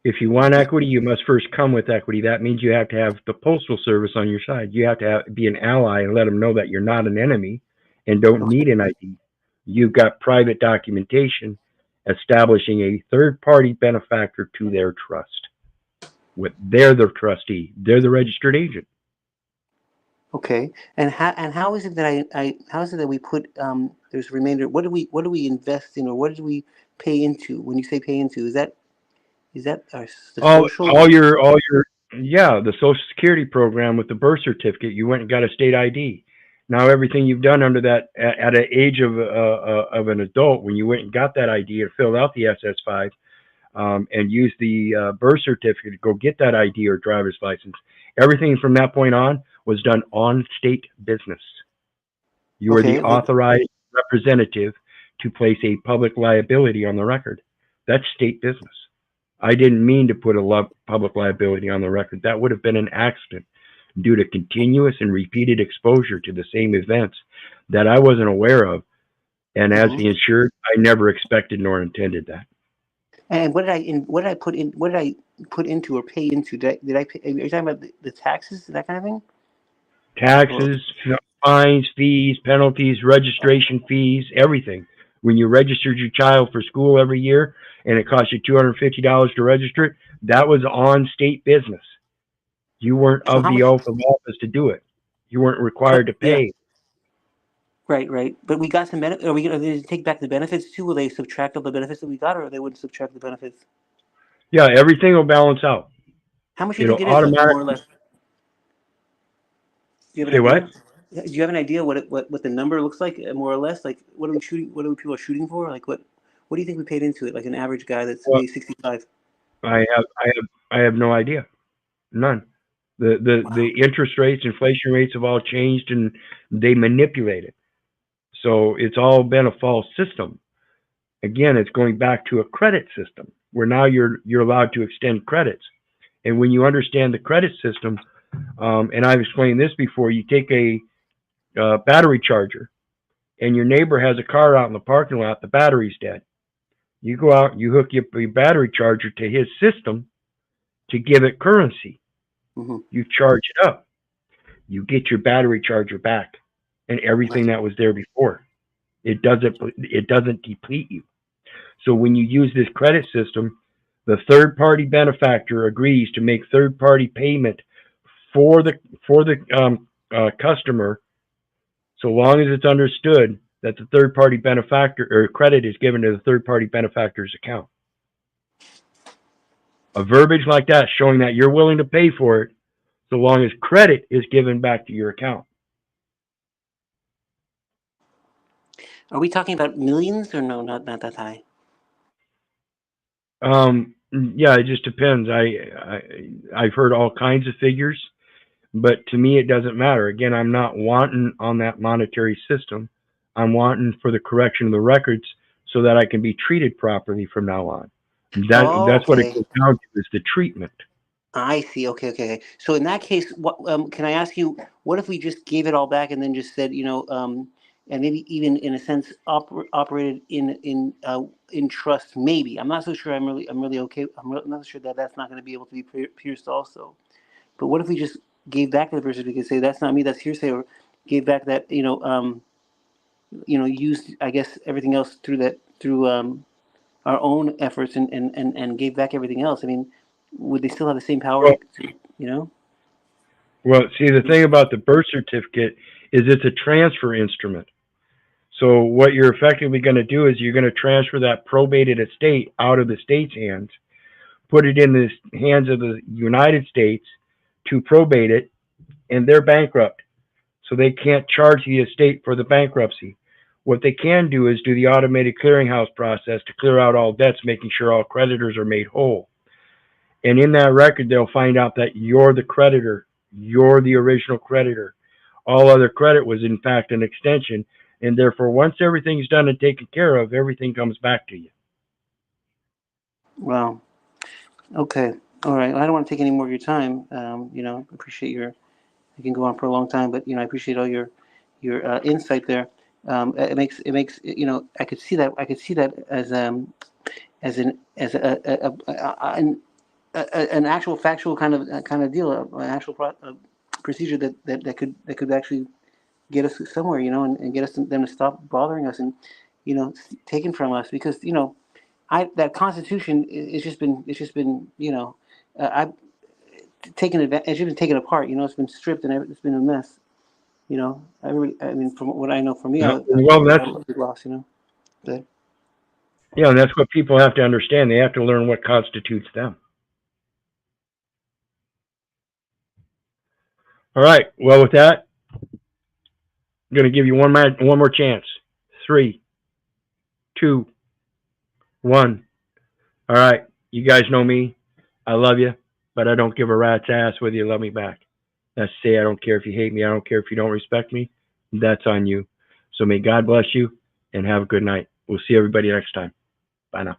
If you want equity, you must first come with equity. That means you have to have the Postal Service on your side. You have to be an ally and let them know that you're not an enemy and don't need an ID. You've got private documentation establishing a third-party benefactor to their trust. They're the trustee. They're the registered agent. Okay, and how is it that we put there's a remainder? What do we invest in, or what did we pay into? When you say pay into, is that the social? The Social Security program with the birth certificate. You went and got a state ID. Now everything you've done under that at an age of an adult, when you went and got that ID and filled out the SS5 and used the birth certificate to go get that ID or driver's license, everything from that point on was done on state business. You were the authorized representative to place a public liability on the record. That's state business. I didn't mean to put a public liability on the record. That would have been an accident due to continuous and repeated exposure to the same events that I wasn't aware of. And as the insured, I never expected nor intended that. And what did I put into or pay into? Did I pay? Are you talking about the taxes, that kind of thing? Taxes, fines, fees, penalties, registration fees, everything. When you registered your child for school every year and it cost you $250 to register it, that was on state business. You weren't So of how the much? oath of office to do it. You weren't required to Yeah, pay. right, right. But we got some benefit. Are we going to take back the benefits too? Will they subtract all the benefits that we got, or they wouldn't subtract the benefits? Yeah, everything will balance out. How much do you It'll think it is, like more or automatically less? Do you have say an what? idea? Yeah, do you have an idea what the number looks like, more or less? Like, what are we shooting? What are people are shooting for? Like, what do you think we paid into it? Like an average guy that's Well, maybe 65. I have no idea. None. The interest rates, inflation rates have all changed, and they manipulate it. So it's all been a false system. Again, it's going back to a credit system where now you're allowed to extend credits. And when you understand the credit system, and I've explained this before, you take a battery charger, and your neighbor has a car out in the parking lot, the battery's dead. You go out, you hook your battery charger to his system to give it currency. Mm-hmm. You charge it up. You get your battery charger back and everything Right. that was there before. It doesn't deplete you. So when you use this credit system, the third party benefactor agrees to make third party payment for the customer, so long as it's understood that the third party benefactor or credit is given to the third party benefactor's account. A verbiage like that showing that you're willing to pay for it, so long as credit is given back to your account. Are we talking about millions or no? Not that high. Yeah, it just depends. I've heard all kinds of figures, but to me it doesn't matter. Again, I'm not wanting on that monetary system. I'm wanting for the correction of the records so that I can be treated properly from now on. That's what it Okay. goes down to, is the treatment. I see. Okay. So in that case, what can I ask you? What if we just gave it all back and then just said, and maybe even in a sense operated in trust? Maybe I'm not so sure. I'm really okay. I'm not sure that that's not going to be able to be pierced also. But what if we just gave back to the person? We could say that's not me. That's hearsay, or gave back that used, I guess, everything else through our own efforts and gave back everything else. I mean, would they still have the same power? Well, well, see, the thing about the birth certificate is it's a transfer instrument. So what you're effectively going to do is you're going to transfer that probated estate out of the state's hands, put it in the hands of the United States to probate it, and they're bankrupt. So they can't charge the estate for the bankruptcy. What they can do is do the automated clearinghouse process to clear out all debts, making sure all creditors are made whole. And in that record, they'll find out that you're the creditor. You're the original creditor. All other credit was, in fact, an extension. And therefore, once everything's done and taken care of, everything comes back to you. Wow. Okay. All right. I don't want to take any more of your time. Appreciate you can go on for a long time, but I appreciate all your insight there. It makes I could see that as an actual factual kind of deal, an actual procedure that could actually get us somewhere, and get them to stop bothering us and taken from us, because that Constitution it's just been I've taken advantage. It's just been taken apart. It's been stripped and it's been a mess. I mean, from what I know, from me, I was lost. But, yeah, and that's what people have to understand. They have to learn what constitutes them. All right. Well, with that, I'm going to give you one more chance. 3, 2, 1. All right. You guys know me. I love you, but I don't give a rat's ass whether you love me back. That's to say, I don't care if you hate me. I don't care if you don't respect me. That's on you. So may God bless you and have a good night. We'll see everybody next time. Bye now.